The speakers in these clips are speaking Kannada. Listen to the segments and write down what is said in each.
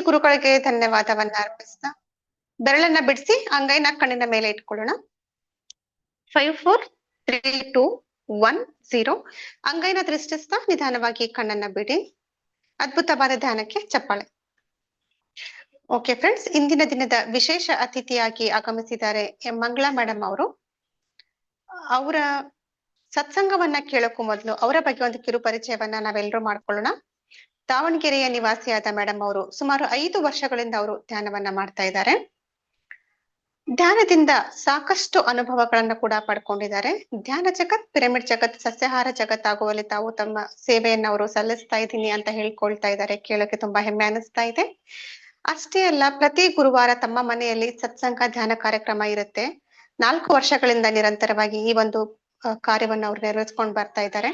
ಗುರುಗಳಿಗೆ ಧನ್ಯವಾದವನ್ನ ಅರ್ಪಿಸ್ತಾ ಬೆರಳನ್ನ ಬಿಡಿಸಿ ಅಂಗೈನ ಕಣ್ಣಿನ ಮೇಲೆ ಇಟ್ಕೊಳ್ಳೋಣ. 5 4 3 2 1 0. ಅಂಗೈನ ದೃಷ್ಟಿಸ್ತಾ ನಿಧಾನವಾಗಿ ಕಣ್ಣನ್ನ ಬಿಡಿ. ಅದ್ಭುತವಾದ ಧ್ಯಾನಕ್ಕೆ ಚಪ್ಪಾಳೆ. ಓಕೆ ಫ್ರೆಂಡ್ಸ್, ಇಂದಿನ ದಿನದ ವಿಶೇಷ ಅತಿಥಿಯಾಗಿ ಆಗಮಿಸಿದ್ದಾರೆ ಮಂಗಳಾ ಮೇಡಮ್ ಅವರು. ಅವರ ಸತ್ಸಂಗವನ್ನ ಕೇಳೋಕ್ಕೂ ಮೊದಲು ಅವರ ಬಗ್ಗೆ ಒಂದು ಕಿರು ಪರಿಚಯವನ್ನ ನಾವೆಲ್ಲರೂ ಮಾಡ್ಕೊಳ್ಳೋಣ. ದಾವಣಗೆರೆಯ ನಿವಾಸಿಯಾದ ಮೇಡಮ್ ಅವರು ಸುಮಾರು 5 ವರ್ಷಗಳಿಂದ ಅವರು ಧ್ಯಾನವನ್ನ ಮಾಡ್ತಾ ಇದ್ದಾರೆ. ಧ್ಯಾನದಿಂದ ಸಾಕಷ್ಟು ಅನುಭವಗಳನ್ನ ಕೂಡ ಪಡ್ಕೊಂಡಿದ್ದಾರೆ. ಧ್ಯಾನ ಜಗತ್, ಪಿರಮಿಡ್ ಜಗತ್, ಸಸ್ಯಾಹಾರ ಜಗತ್ ಆಗುವಲ್ಲಿ ತಾವು ತಮ್ಮ ಸೇವೆಯನ್ನ ಅವರು ಸಲ್ಲಿಸ್ತಾ ಇದ್ದೀನಿ ಅಂತ ಹೇಳ್ಕೊಳ್ತಾ ಇದ್ದಾರೆ. ಕೇಳೋಕೆ ತುಂಬಾ ಹೆಮ್ಮೆ ಅನಿಸ್ತಾ ಇದೆ. ಅಷ್ಟೇ ಅಲ್ಲ, ಪ್ರತಿ ಗುರುವಾರ ತಮ್ಮ ಮನೆಯಲ್ಲಿ ಸತ್ಸಂಗ ಧ್ಯಾನ ಕಾರ್ಯಕ್ರಮ ಇರುತ್ತೆ. 4 ವರ್ಷಗಳಿಂದ ನಿರಂತರವಾಗಿ ಈ ಒಂದು ಕಾರ್ಯವನ್ನ ಅವ್ರು ನೆರವೇರಿಸ್ಕೊಂಡು ಬರ್ತಾ ಇದ್ದಾರೆ.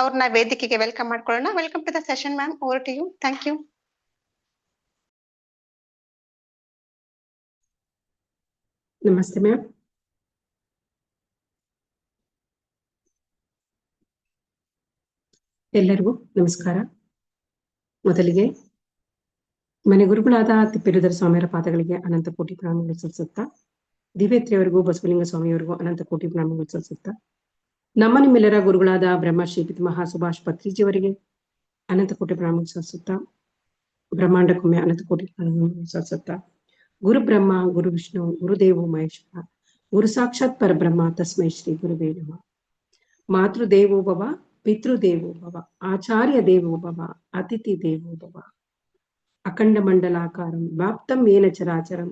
ಅವ್ರನ್ನ ವೇದಿಕೆಗೆ ವೆಲ್ಕಮ್ ಮಾಡ್ಕೊಳ್ಳೋಣ. Welcome to the session ma'am, over to you. Thank you. ನಮಸ್ತೆ ಮ್ಯಾಮ್. ಎಲ್ಲರಿಗೂ ನಮಸ್ಕಾರ. ಮೊದಲಿಗೆ ಮನೆ ಗುರುಗಳಾದ ತಿಪ್ಪೇರುದ್ರ ಸ್ವಾಮಿಯವರ ಪಾದಗಳಿಗೆ ಅನಂತ ಕೋಟಿ ಪ್ರಣಾಮಗಳು ಸಲ್ಲಿಸುತ್ತಾ, ದಿವ್ಯತ್ರಿಯವರಿಗೂ ಬಸವಲಿಂಗ ಸ್ವಾಮಿಯವರಿಗೂ ಅನಂತ ಕೋಟಿ ಪ್ರಣಾಮಗಳು ಸಲ್ಲಿಸುತ್ತಾ, ನಮ್ಮ ನಿಮ್ಮೆಲ್ಲರ ಗುರುಗಳಾದ ಬ್ರಹ್ಮಶ್ರೀ ಪಿತಾಮಹ ಸುಭಾಷ್ ಪತ್ರಿಜಿಯವರಿಗೆ ಅನಂತ ಕೋಟಿ ಪ್ರಣಾಮಗಳು ಸಲ್ಲಿಸುತ್ತಾ, ಬ್ರಹ್ಮಾಂಡಕ್ಕೊಮ್ಮೆ ಅನಂತ ಕೋಟಿ ಪ್ರಣಾಮಗಳು ಸಲ್ಲಿಸುತ್ತಾ, ಗುರು ಬ್ರಹ್ಮ ಗುರು ವಿಷ್ಣು ಗುರುದೇವೋ ಮಹೇಶ್ವರ ಗುರು ಸಾಕ್ಷಾತ್ ಪರಬ್ರಹ್ಮ ತಸ್ಮೈ ಶ್ರೀ ಗುರುವೇ ನಮಃ. ಮಾತೃದೇವೋ ಭವ, ಪಿತೃದೇವೋ ಭವ, ಆಚಾರ್ಯ ದೇವೋ ಭವ, ಅತಿಥಿ ದೇವೋ ಭವ. ಅಖಂಡ ಮಂಡಲಾಕಾರಂ ವ್ಯಾಪ್ತಂ ಏನ ಚರಾಚರಂ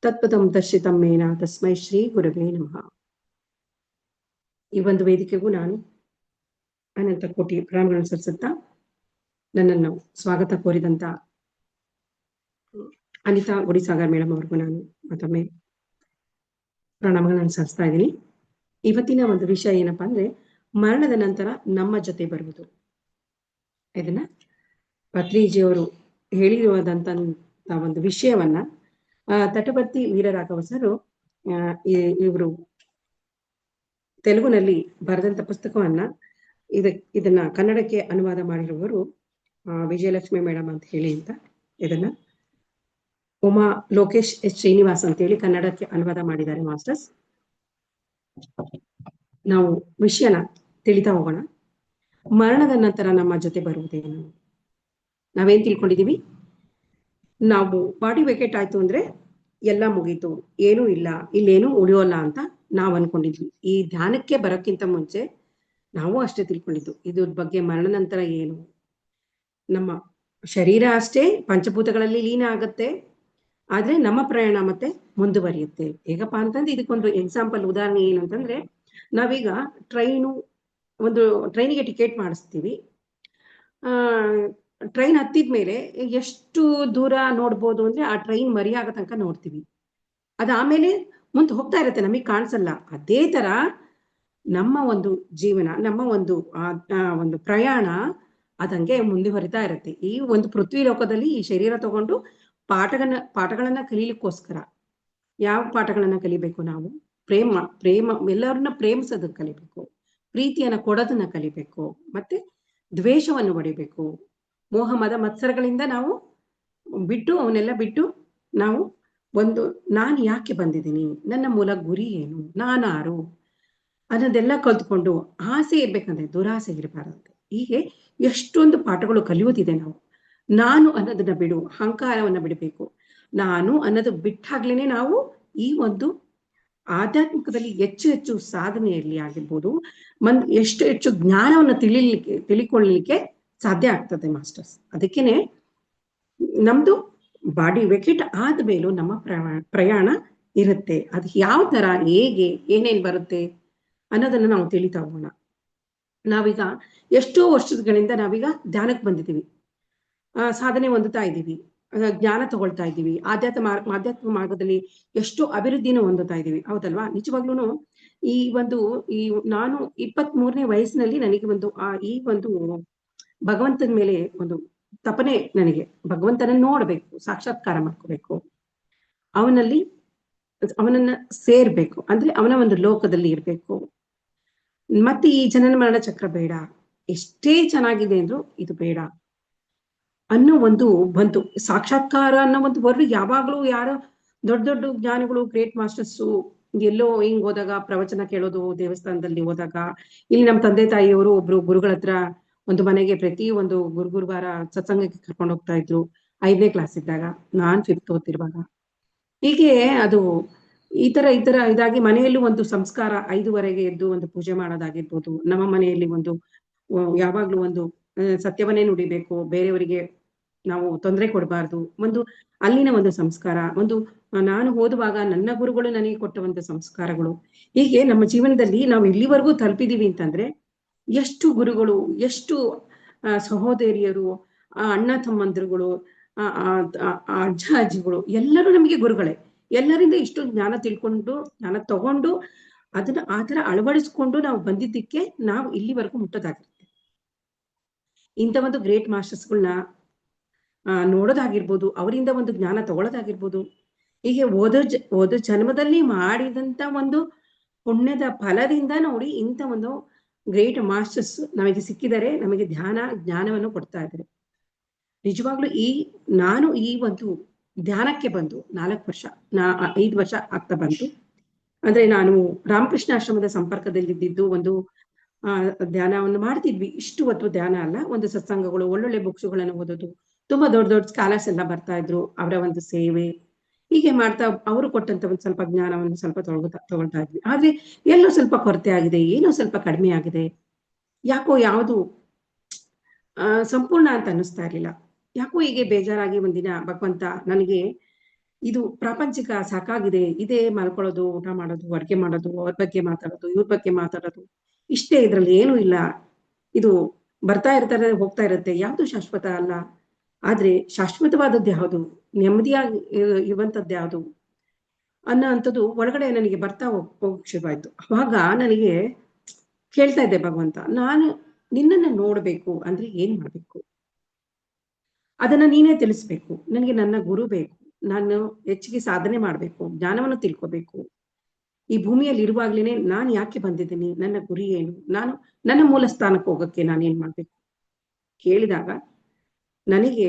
ತತ್ಪದಂ ದರ್ಶಿತಂ ಮೇನ ತಸ್ಮೈ ಶ್ರೀ ಗುರುವೇ ನಮಃ. ಈ ಒಂದು ವೇದಿಕೆಗೂ ನಾನು ಅನಂತ ಕೋಟಿ ಪ್ರಣಾಮಗಳನ್ನು ಸಲ್ಲಿಸುತ್ತಾ, ನನ್ನನ್ನು ಸ್ವಾಗತ ಕೋರಿದಂತ ಅನಿತಾ ಗುಡಿಸಾಗರ್ ಮೇಡಮ್ ಅವ್ರಿಗೂ ನಾನು ಮತ್ತೊಮ್ಮೆ ಪ್ರಣಾಮಗಳನ್ನು ಸಲ್ಲಿಸ್ತಾ ಇದ್ದೀನಿ. ಇವತ್ತಿನ ಒಂದು ವಿಷಯ ಏನಪ್ಪಾ ಅಂದ್ರೆ, ಮರಣದ ನಂತರ ನಮ್ಮ ಜೊತೆ ಬರುವುದು. ಇದನ್ನ ಪತ್ರಿಜಿಯವರು ಹೇಳಿರುವಂತ ಒಂದು ವಿಷಯವನ್ನ ತಟಬರ್ತಿ ವೀರರಾಘವ ಸರು ಇವರು ತೆಲುಗುನಲ್ಲಿ ಬರೆದಂತ ಪುಸ್ತಕವನ್ನ ಇದನ್ನ ಕನ್ನಡಕ್ಕೆ ಅನುವಾದ ಮಾಡಿರುವವರು ವಿಜಯಲಕ್ಷ್ಮಿ ಮೇಡಮ್ ಅಂತ ಹೇಳಿ ಅಂತ ಇದನ್ನ ಉಮಾ ಲೋಕೇಶ್ ಎಸ್ ಶ್ರೀನಿವಾಸ್ ಅಂತ ಹೇಳಿ ಕನ್ನಡಕ್ಕೆ ಅನುವಾದ ಮಾಡಿದ್ದಾರೆ ಮಾಸ್ಟರ್ಸ್. ನಾವು ವಿಷಯನ ತಿಳಿತಾ ಹೋಗೋಣ. ಮರಣದ ನಂತರ ನಮ್ಮ ಜೊತೆ ಬರುವುದೇನು? ನಾವೇನ್ ತಿಳ್ಕೊಂಡಿದೀವಿ? ನಾವು ಬಾಡಿ ವೇಕೆಟ್ ಆಯ್ತು ಅಂದ್ರೆ ಎಲ್ಲ ಮುಗೀತು, ಏನೂ ಇಲ್ಲ, ಇಲ್ಲೇನು ಉಳಿಯೋಲ್ಲ ಅಂತ ನಾವು ಅನ್ಕೊಂಡಿದ್ವಿ. ಈ ಧ್ಯಾನಕ್ಕೆ ಬರೋಕ್ಕಿಂತ ಮುಂಚೆ ನಾವು ಅಷ್ಟೇ ತಿಳ್ಕೊಂಡಿದ್ದು. ಇದ್ರ ಬಗ್ಗೆ ಮರಣ ನಂತರ ಏನು? ನಮ್ಮ ಶರೀರ ಅಷ್ಟೇ ಪಂಚಭೂತಗಳಲ್ಲಿ ಲೀನ ಆಗತ್ತೆ, ಆದ್ರೆ ನಮ್ಮ ಪ್ರಯಾಣ ಮತ್ತೆ ಮುಂದುವರಿಯುತ್ತೆ. ಹೇಗಪ್ಪ ಅಂತಂದ್ರೆ, ಇದಕ್ಕೊಂದು ಎಕ್ಸಾಂಪಲ್ ಉದಾಹರಣೆ ಏನು ಅಂತಂದ್ರೆ, ನಾವೀಗ ಟ್ರೈನಿಗೆ ಟಿಕೆಟ್ ಮಾಡಿಸ್ತೀವಿ. ಟ್ರೈನ್ ಹತ್ತಿದ್ಮೇಲೆ ಎಷ್ಟು ದೂರ ನೋಡ್ಬೋದು ಅಂದ್ರೆ ಆ ಟ್ರೈನ್ ಮರಿಯಾಗೋ ತನಕ ನೋಡ್ತೀವಿ. ಅದಾದ್ಮೇಲೆ ಮುಂದೆ ಹೋಗ್ತಾ ಇರುತ್ತೆ, ನಮಗೆ ಕಾಣಿಸಲ್ಲ. ಅದೇ ತರ ನಮ್ಮ ಒಂದು ಜೀವನ, ನಮ್ಮ ಒಂದು ಪ್ರಯಾಣ ಅದಂಗೆ ಮುಂದುವರಿತಾ ಇರುತ್ತೆ. ಈ ಒಂದು ಪೃಥ್ವಿ ಲೋಕದಲ್ಲಿ ಈ ಶರೀರ ತಗೊಂಡು ಪಾಠಗಳನ್ನ ಕಲೀಲಿಕ್ಕೋಸ್ಕರ ಯಾವ ಪಾಠಗಳನ್ನ ಕಲಿಬೇಕು? ನಾವು ಪ್ರೇಮ ಎಲ್ಲರನ್ನ ಪ್ರೇಮಿಸೋದನ್ನ ಕಲಿಬೇಕು, ಪ್ರೀತಿಯನ್ನ ಕೊಡೋದನ್ನ ಕಲಿಬೇಕು, ಮತ್ತೆ ದ್ವೇಷವನ್ನು ಹೊಡಿಬೇಕು. ಮೋಹ ಮದ ಮತ್ಸರಗಳಿಂದ ನಾವು ಅವನ್ನೆಲ್ಲ ಬಿಟ್ಟು ನಾವು ನಾನು ಯಾಕೆ ಬಂದಿದ್ದೀನಿ, ನನ್ನ ಮೂಲ ಗುರಿ ಏನು, ನಾನಾರು ಅನ್ನೋದೆಲ್ಲ ಕಲ್ತ್ಕೊಂಡು ಆಸೆ ಇರ್ಬೇಕಂದ್ರೆ ದುರಾಸೆ ಇರಬಾರದು. ಹೀಗೆ ಎಷ್ಟೊಂದು ಪಾಠಗಳು ಕಲಿಯೋದಿದೆ. ನಾನು ಅನ್ನೋದನ್ನ ಬಿಡು, ಅಹಂಕಾರವನ್ನ ಬಿಡಬೇಕು. ನಾನು ಅನ್ನೋದು ಬಿಟ್ಟಾಗ್ಲೇನೆ ನಾವು ಈ ಒಂದು ಆಧ್ಯಾತ್ಮಿಕದಲ್ಲಿ ಹೆಚ್ಚು ಸಾಧನೆಯಲ್ಲಿ ಆಗಿರ್ಬೋದು, ಎಷ್ಟು ಹೆಚ್ಚು ಜ್ಞಾನವನ್ನು ತಿಳಿಕೊಳ್ಳಲಿಕ್ಕೆ ಸಾಧ್ಯ ಆಗ್ತದೆ ಮಾಸ್ಟರ್ಸ್. ಅದಕ್ಕೇನೆ ನಮ್ದು ಬಾಡಿ ವೆಕೆಟ್ ಆದ್ಮೇಲೂ ನಮ್ಮ ಪ್ರಯಾಣ ಇರುತ್ತೆ. ಅದು ಯಾವ ತರ, ಹೇಗೆ, ಏನೇನ್ ಬರುತ್ತೆ ಅನ್ನೋದನ್ನ ನಾವು ತಿಳಿತಾ ಹೋಗೋಣ. ನಾವೀಗ ಎಷ್ಟೋ ವರ್ಷಗಳಿಂದ ನಾವೀಗ ಧ್ಯಾನಕ್ಕೆ ಬಂದಿದ್ದೀವಿ, ಸಾಧನೆ ಹೊಂದುತ್ತಾ ಇದ್ದೀವಿ, ಜ್ಞಾನ ತಗೊಳ್ತಾ ಇದ್ದೀವಿ, ಆಧ್ಯಾತ್ಮಿಕ ಮಾರ್ಗದಲ್ಲಿ ಎಷ್ಟೋ ಅಭಿವೃದ್ಧಿನೂ ಹೊಂದುತ್ತಾ ಇದ್ದೀವಿ, ಹೌದಲ್ವಾ? ನಿಜವಾಗ್ಲೂ ನಾನು 23ನೇ ವಯಸ್ಸಿನಲ್ಲಿ ನನಗೆ ಈ ಒಂದು ಭಗವಂತನ ಮೇಲೆ ಒಂದು ತಪನೆ, ನನಗೆ ಭಗವಂತನ ನೋಡ್ಬೇಕು, ಸಾಕ್ಷಾತ್ಕಾರ ಮಾಡ್ಕೋಬೇಕು, ಅವನನ್ನ ಸೇರ್ಬೇಕು, ಅಂದ್ರೆ ಅವನ ಒಂದು ಲೋಕದಲ್ಲಿ ಇರ್ಬೇಕು. ಮತ್ತೆ ಈ ಜನನ ಮರಣ ಚಕ್ರ ಬೇಡ, ಎಷ್ಟೇ ಚೆನ್ನಾಗಿದೆ ಅಂದ್ರು ಇದು ಬೇಡ. ಅನ್ನೋ ಒಂದು ಬಂತು. ಸಾಕ್ಷಾತ್ಕಾರ ಅನ್ನೋ ಒಂದು ವರ್ಡ್ ಯಾವಾಗ್ಲೂ ಯಾರೋ ದೊಡ್ಡ ದೊಡ್ಡ ಜ್ಞಾನಿಗಳು, ಗ್ರೇಟ್ ಮಾಸ್ಟರ್ಸು ಎಲ್ಲೋ ಹಿಂಗ್ ಹೋದಾಗ ಪ್ರವಚನ ಕೇಳೋದು, ದೇವಸ್ಥಾನದಲ್ಲಿ ಹೋದಾಗ, ಇಲ್ಲಿ ನಮ್ಮ ತಂದೆ ತಾಯಿಯವರು ಒಬ್ರು ಗುರುಗಳ ಹತ್ರ ಒಂದು ಮನೆಗೆ ಪ್ರತಿ ಒಂದು ಗುರುವಾರ ಸತ್ಸಂಗಕ್ಕೆ ಕರ್ಕೊಂಡು ಹೋಗ್ತಾ ಇದ್ರು 5ನೇ ಕ್ಲಾಸ್ ಇದ್ದಾಗ, ನಾನ್ 5th ಓದ್ತಿರುವಾಗ. ಹೀಗೆ ಅದು ಈ ತರ ಇದಾಗಿ ಮನೆಯಲ್ಲೂ ಒಂದು ಸಂಸ್ಕಾರ 5ವರೆಗೆ ಎದ್ದು ಒಂದು ಪೂಜೆ ಮಾಡೋದಾಗಿರ್ಬೋದು. ನಮ್ಮ ಮನೆಯಲ್ಲಿ ಒಂದು ಯಾವಾಗ್ಲೂ ಒಂದು ಸತ್ಯವನ್ನೇ ನುಡಿಬೇಕು, ಬೇರೆಯವರಿಗೆ ನಾವು ತೊಂದರೆ ಕೊಡಬಾರ್ದು, ಒಂದು ಅಲ್ಲಿನ ಒಂದು ಸಂಸ್ಕಾರ, ಒಂದು ನಾನು ಓದುವಾಗ ನನ್ನ ಗುರುಗಳು ನನಗೆ ಕೊಟ್ಟ ಒಂದು ಸಂಸ್ಕಾರಗಳು. ಹೀಗೆ ನಮ್ಮ ಜೀವನದಲ್ಲಿ ನಾವು ಇಲ್ಲಿವರೆಗೂ ತಲುಪಿದೀವಿ ಅಂತಂದ್ರೆ ಎಷ್ಟು ಗುರುಗಳು, ಎಷ್ಟು ಸಹೋದರಿಯರು, ಅಣ್ಣ ತಮ್ಮಂದಿರುಗಳು, ಅಜ್ಜ ಅಜ್ಜಿಗಳು ಎಲ್ಲರೂ ನಮಗೆ ಗುರುಗಳೇ. ಎಲ್ಲರಿಂದ ಇಷ್ಟು ಜ್ಞಾನ ತಿಳ್ಕೊಂಡು, ಜ್ಞಾನ ತಗೊಂಡು ಅದನ್ನ ಆ ತರ ಅಳವಡಿಸ್ಕೊಂಡು ನಾವು ಬಂದಿದ್ದಕ್ಕೆ ನಾವು ಇಲ್ಲಿವರೆಗೂ ಮುಟ್ಟೋದಾಗಿರುತ್ತೆ. ಇಂಥ ಒಂದು ಗ್ರೇಟ್ ಮಾಸ್ಟರ್ಸ್ಗಳನ್ನ ನೋಡೋದಾಗಿರ್ಬೋದು, ಅವರಿಂದ ಒಂದು ಜ್ಞಾನ ತಗೊಳ್ಳೋದಾಗಿರ್ಬೋದು. ಹೀಗೆ ಓದೋ ಜನ್ಮದಲ್ಲಿ ಮಾಡಿದಂತ ಒಂದು ಪುಣ್ಯದ ಫಲದಿಂದ ನೋಡಿ ಇಂಥ ಒಂದು ಗ್ರೇಟ್ ಮಾಸ್ಟರ್ಸ್ ನಮಗೆ ಸಿಕ್ಕಿದರೆ, ನಮಗೆ ಜ್ಞಾನವನ್ನು ಕೊಡ್ತಾ ಇದ್ದಾರೆ. ನಿಜವಾಗ್ಲೂ ನಾನು ಈ ಒಂದು ಧ್ಯಾನಕ್ಕೆ ಬಂದು 5 ವರ್ಷ ಆಗ್ತಾ ಬಂತು. ಅಂದ್ರೆ ನಾನು ರಾಮಕೃಷ್ಣ ಆಶ್ರಮದ ಸಂಪರ್ಕದಲ್ಲಿದ್ದು ಒಂದು ಧ್ಯಾನವನ್ನು ಮಾಡ್ತಿದ್ವಿ. ಇಷ್ಟು ಹೊತ್ತು ಧ್ಯಾನ ಅಲ್ಲ, ಒಂದು ಸತ್ಸಂಗಗಳು, ಒಳ್ಳೊಳ್ಳೆ ಬುಕ್ಸ್ಗಳನ್ನು ಓದೋದು, ತುಂಬಾ ದೊಡ್ಡ ದೊಡ್ಡ ಸ್ಕಾಲರ್ಸ್ ಎಲ್ಲ ಬರ್ತಾ ಇದ್ರು, ಅವರ ಒಂದು ಸೇವೆ ಹೀಗೆ ಮಾಡ್ತಾ ಅವರು ಕೊಟ್ಟಂತ ಒಂದು ಸ್ವಲ್ಪ ಜ್ಞಾನವನ್ನು ಸ್ವಲ್ಪ ತಗೊಳ್ತಾ ಇದ್ವಿ. ಆದ್ರೆ ಎಲ್ಲೋ ಸ್ವಲ್ಪ ಕೊರತೆ ಆಗಿದೆ, ಏನೋ ಸ್ವಲ್ಪ ಕಡಿಮೆ ಆಗಿದೆ, ಯಾಕೋ ಯಾವುದು ಸಂಪೂರ್ಣ ಅಂತ ಅನ್ನಿಸ್ತಾ ಇರ್ಲಿಲ್ಲ. ಯಾಕೋ ಹೀಗೆ ಬೇಜಾರಾಗಿ ಒಂದಿನ ಭಗವಂತ ನನಗೆ ಇದು ಪ್ರಾಪಂಚಿಕ ಸಾಕಾಗಿದೆ, ಇದೇ ಮಲ್ಕೊಳ್ಳೋದು, ಊಟ ಮಾಡೋದು, ಅಡ್ಗೆ ಮಾಡೋದು, ಅವ್ರ ಬಗ್ಗೆ ಮಾತಾಡೋದು, ಇವ್ರ ಬಗ್ಗೆ ಮಾತಾಡೋದು, ಇಷ್ಟೇ, ಇದ್ರಲ್ಲಿ ಏನೂ ಇಲ್ಲ, ಇದು ಬರ್ತಾ ಇರ್ತಾರೆ ಹೋಗ್ತಾ ಇರುತ್ತೆ, ಯಾವುದು ಶಾಶ್ವತ ಅಲ್ಲ. ಆದ್ರೆ ಶಾಶ್ವತವಾದದ್ದು ಯಾವುದು, ನೆಮ್ಮದಿಯಾಗಿ ಇರುವಂತದ್ದು ಯಾವುದು ಅನ್ನೋ ಅಂಥದ್ದು ಒಳಗಡೆ ನನಗೆ ಬರ್ತಾ ಹೋಗಕ್ ಶುರುವಾಯ್ತು. ಅವಾಗ ನನಗೆ ಕೇಳ್ತಾ ಇದ್ದೆ, ಭಗವಂತ ನಾನು ನಿನ್ನನ್ನ ನೋಡ್ಬೇಕು ಅಂದ್ರೆ ಏನ್ ಮಾಡ್ಬೇಕು, ಅದನ್ನ ನೀನೇ ತಿಳಿಸ್ಬೇಕು, ನನಗೆ ನನ್ನ ಗುರು ಬೇಕು, ನಾನು ಹೆಚ್ಚಿಗೆ ಸಾಧನೆ ಮಾಡ್ಬೇಕು, ಜ್ಞಾನವನ್ನು ತಿಳ್ಕೊಬೇಕು, ಈ ಭೂಮಿಯಲ್ಲಿ ಇರುವಾಗ್ಲೇನೆ ನಾನು ಯಾಕೆ ಬಂದಿದ್ದೀನಿ, ನನ್ನ ಗುರಿ ಏನು, ನಾನು ನನ್ನ ಮೂಲ ಸ್ಥಾನಕ್ಕೆ ಹೋಗಕ್ಕೆ ನಾನೇನ್ ಮಾಡ್ಬೇಕು ಕೇಳಿದಾಗ ನನಗೆ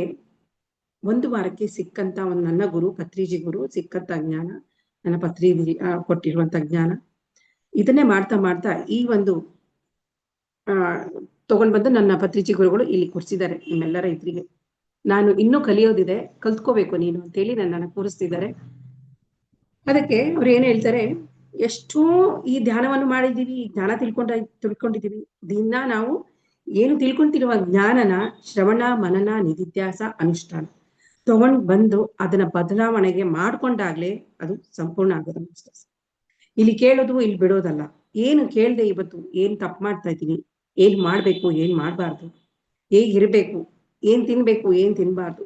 1 ವಾರಕ್ಕೆ ಸಿಕ್ಕಂತ ಒಂದು ನನ್ನ ಗುರು, ಪತ್ರಿಜಿ ಗುರು ಸಿಕ್ಕಂತ ಜ್ಞಾನ, ನನ್ನ ಪತ್ರಿಜಿ ಕೊಟ್ಟಿರುವಂತ ಜ್ಞಾನ, ಇದನ್ನೇ ಮಾಡ್ತಾ ಮಾಡ್ತಾ ಈ ಒಂದು ತಗೊಂಡ್ ಬಂದು ನನ್ನ ಪತ್ರಿಜಿ ಗುರುಗಳು ಇಲ್ಲಿ ಕೂರಿಸಿದ್ದಾರೆ ನಿಮ್ಮೆಲ್ಲರ ಇದ್ರಿಗೆ. ನಾನು ಇನ್ನೂ ಕಲಿಯೋದಿದೆ, ಕಲ್ತ್ಕೋಬೇಕು ನೀನು ಅಂತೇಳಿ ನನ್ನನ್ನು ಕೂರಿಸ್ತಿದ್ದಾರೆ. ಅದಕ್ಕೆ ಅವ್ರು ಏನ್ ಹೇಳ್ತಾರೆ, ಎಷ್ಟೋ ಈ ಧ್ಯಾನವನ್ನು ಮಾಡಿದೀವಿ, ಜ್ಞಾನ ತಿಳ್ಕೊಂಡಿದೀವಿ, ದಿನ ನಾವು ಏನು ತಿಳ್ಕೊಂತಿರುವ ಜ್ಞಾನನ ಶ್ರವಣ ಮನನ ನಿಧಿಧ್ಯಾಸ ಅನುಷ್ಠಾನ ತಗೊಂಡ್ ಬಂದು ಅದನ್ನ ಬದಲಾವಣೆಗೆ ಮಾಡ್ಕೊಂಡಾಗ್ಲೇ ಅದು ಸಂಪೂರ್ಣ ಆಗೋದು. ಇಲ್ಲಿ ಕೇಳೋದು, ಇಲ್ಲಿ ಬಿಡೋದಲ್ಲ. ಏನು ಕೇಳ್ದೆ ಇವತ್ತು, ಏನ್ ತಪ್ಪು ಮಾಡ್ತಾ ಇದ್ದೀನಿ, ಏನ್ ಮಾಡ್ಬೇಕು, ಏನ್ ಮಾಡ್ಬಾರ್ದು, ಹೇಗಿರ್ಬೇಕು, ಏನ್ ತಿನ್ಬೇಕು, ಏನ್ ತಿನ್ಬಾರ್ದು,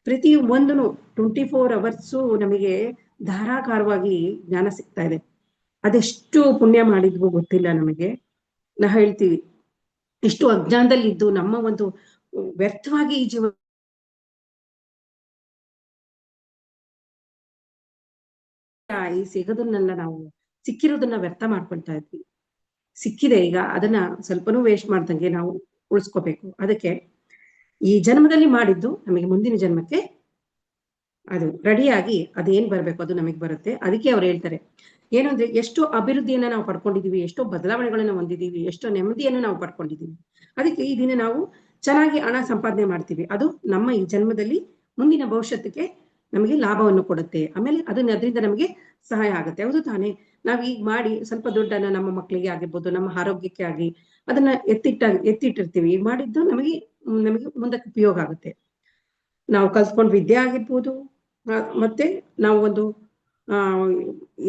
ಪ್ರತಿ ಒಂದನು 24 hours ನಮಗೆ ಧಾರಾಕಾರವಾಗಿ ಜ್ಞಾನ ಸಿಗ್ತಾ ಇದೆ. ಅದೆಷ್ಟು ಪುಣ್ಯ ಮಾಡಿದ್ವೋ ಗೊತ್ತಿಲ್ಲ ನಮಗೆ. ನಾ ಹೇಳ್ತೀವಿ, ಇಷ್ಟು ಅಜ್ಞಾನದಲ್ಲಿ ಇದ್ದು ನಮ್ಮ ಒಂದು ವ್ಯರ್ಥವಾಗಿ ಈ ಜೀವ ಈ ಸಿಗೋದನ್ನೆಲ್ಲ ನಾವು ಸಿಕ್ಕಿರೋದನ್ನ ವ್ಯರ್ಥ ಮಾಡ್ಕೊಳ್ತಾ ಇದ್ವಿ. ಸಿಕ್ಕಿದೆ, ಈಗ ಅದನ್ನ ಸ್ವಲ್ಪನೂ ವೇಸ್ಟ್ ಮಾಡ್ದಂಗೆ ನಾವು ಉಳಿಸ್ಕೋಬೇಕು. ಅದಕ್ಕೆ ಈ ಜನ್ಮದಲ್ಲಿ ಮಾಡಿದ್ದು ನಮಗೆ ಮುಂದಿನ ಜನ್ಮಕ್ಕೆ ಅದು ರೆಡಿಯಾಗಿ ಅದೇನ್ ಬರ್ಬೇಕು ಅದು ನಮಗೆ ಬರುತ್ತೆ. ಅದಕ್ಕೆ ಅವ್ರು ಹೇಳ್ತಾರೆ ಏನು ಅಂದ್ರೆ, ಎಷ್ಟೋ ಅಭಿವೃದ್ಧಿಯನ್ನ ನಾವು ಪಡ್ಕೊಂಡಿದೀವಿ, ಎಷ್ಟೋ ಬದಲಾವಣೆಗಳನ್ನ ಹೊಂದಿದೀವಿ, ಎಷ್ಟೋ ನೆಮ್ಮದಿಯನ್ನು ನಾವು ಪಡ್ಕೊಂಡಿದೀವಿ. ಅದಕ್ಕೆ ಈ ದಿನ ನಾವು ಚೆನ್ನಾಗಿ ಹಣ ಸಂಪಾದನೆ ಮಾಡ್ತೀವಿ, ಅದು ನಮ್ಮ ಈ ಜನ್ಮದಲ್ಲಿ ಮುಂದಿನ ಭವಿಷ್ಯಕ್ಕೆ ನಮಗೆ ಲಾಭವನ್ನು ಕೊಡುತ್ತೆ. ಆಮೇಲೆ ಅದರಿಂದ ನಮಗೆ ಸಹಾಯ ಆಗುತ್ತೆ. ಹೌದು ತಾನೇ? ನಾವ್ ಈಗ ಮಾಡಿ ಸ್ವಲ್ಪ ದುಡ್ಡನ್ನ ನಮ್ಮ ಮಕ್ಕಳಿಗೆ ಆಗಿರ್ಬೋದು, ನಮ್ಮ ಆರೋಗ್ಯಕ್ಕೆ ಆಗಿ ಅದನ್ನ ಎತ್ತಿಟ್ಟಿರ್ತೀವಿ. ಈಗ ಮಾಡಿದ್ದು ನಮಗೆ ಮುಂದಕ್ಕೆ ಉಪಯೋಗ ಆಗುತ್ತೆ. ನಾವು ಕಲ್ತ್ಕೊಂಡ್ ವಿದ್ಯೆ ಆಗಿರ್ಬೋದು, ಮತ್ತೆ ನಾವು ಒಂದು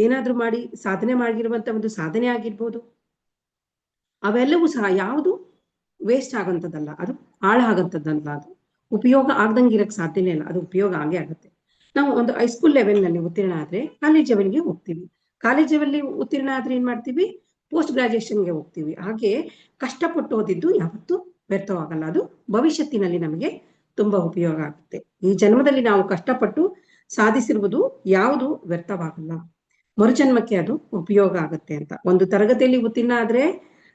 ಏನಾದ್ರೂ ಮಾಡಿ ಸಾಧನೆ ಮಾಡಿರುವಂತ ಒಂದು ಸಾಧನೆ ಆಗಿರ್ಬೋದು, ಅವೆಲ್ಲವೂ ಸಹ ಯಾವುದು ವೇಸ್ಟ್ ಆಗಂತದಲ್ಲ, ಅದು ಹಾಳ ಆಗಂತದ್ದಲ್ಲ, ಅದು ಉಪಯೋಗ ಆಗ್ದಂಗೆ ಇರಕ್ ಸಾಧ್ಯನೇ ಇಲ್ಲ, ಅದು ಉಪಯೋಗ ಆಗೇ ಆಗುತ್ತೆ. ನಾವು ಒಂದು ಹೈಸ್ಕೂಲ್ ಲೆವೆಲ್ ನಲ್ಲಿ ಉತ್ತೀರ್ಣ ಆದ್ರೆ ಕಾಲೇಜ್ ಲೆವೆಲ್ಗೆ ಹೋಗ್ತೀವಿ, ಕಾಲೇಜ್ ಲೆವೆಲ್ ಉತ್ತೀರ್ಣ ಆದ್ರೆ ಏನ್ ಮಾಡ್ತೀವಿ, ಪೋಸ್ಟ್ ಗ್ರಾಜುಯೇಷನ್ಗೆ ಹೋಗ್ತೀವಿ. ಹಾಗೆ ಕಷ್ಟಪಟ್ಟು ಓದಿದ್ದು ಯಾವತ್ತೂ ವ್ಯರ್ಥವಾಗಲ್ಲ, ಅದು ಭವಿಷ್ಯತ್ತಿನಲ್ಲಿ ನಮಗೆ ತುಂಬಾ ಉಪಯೋಗ ಆಗುತ್ತೆ. ಈ ಜನ್ಮದಲ್ಲಿ ನಾವು ಕಷ್ಟಪಟ್ಟು ಸಾಧಿಸಿರುವುದು ಯಾವುದು ವ್ಯರ್ಥವಾಗಲ್ಲ, ಮರುಜನ್ಮಕ್ಕೆ ಅದು ಉಪಯೋಗ ಆಗುತ್ತೆ ಅಂತ. ಒಂದು ತರಗತಿಯಲ್ಲಿ ಉತ್ತೀರ್ಣ ಆದ್ರೆ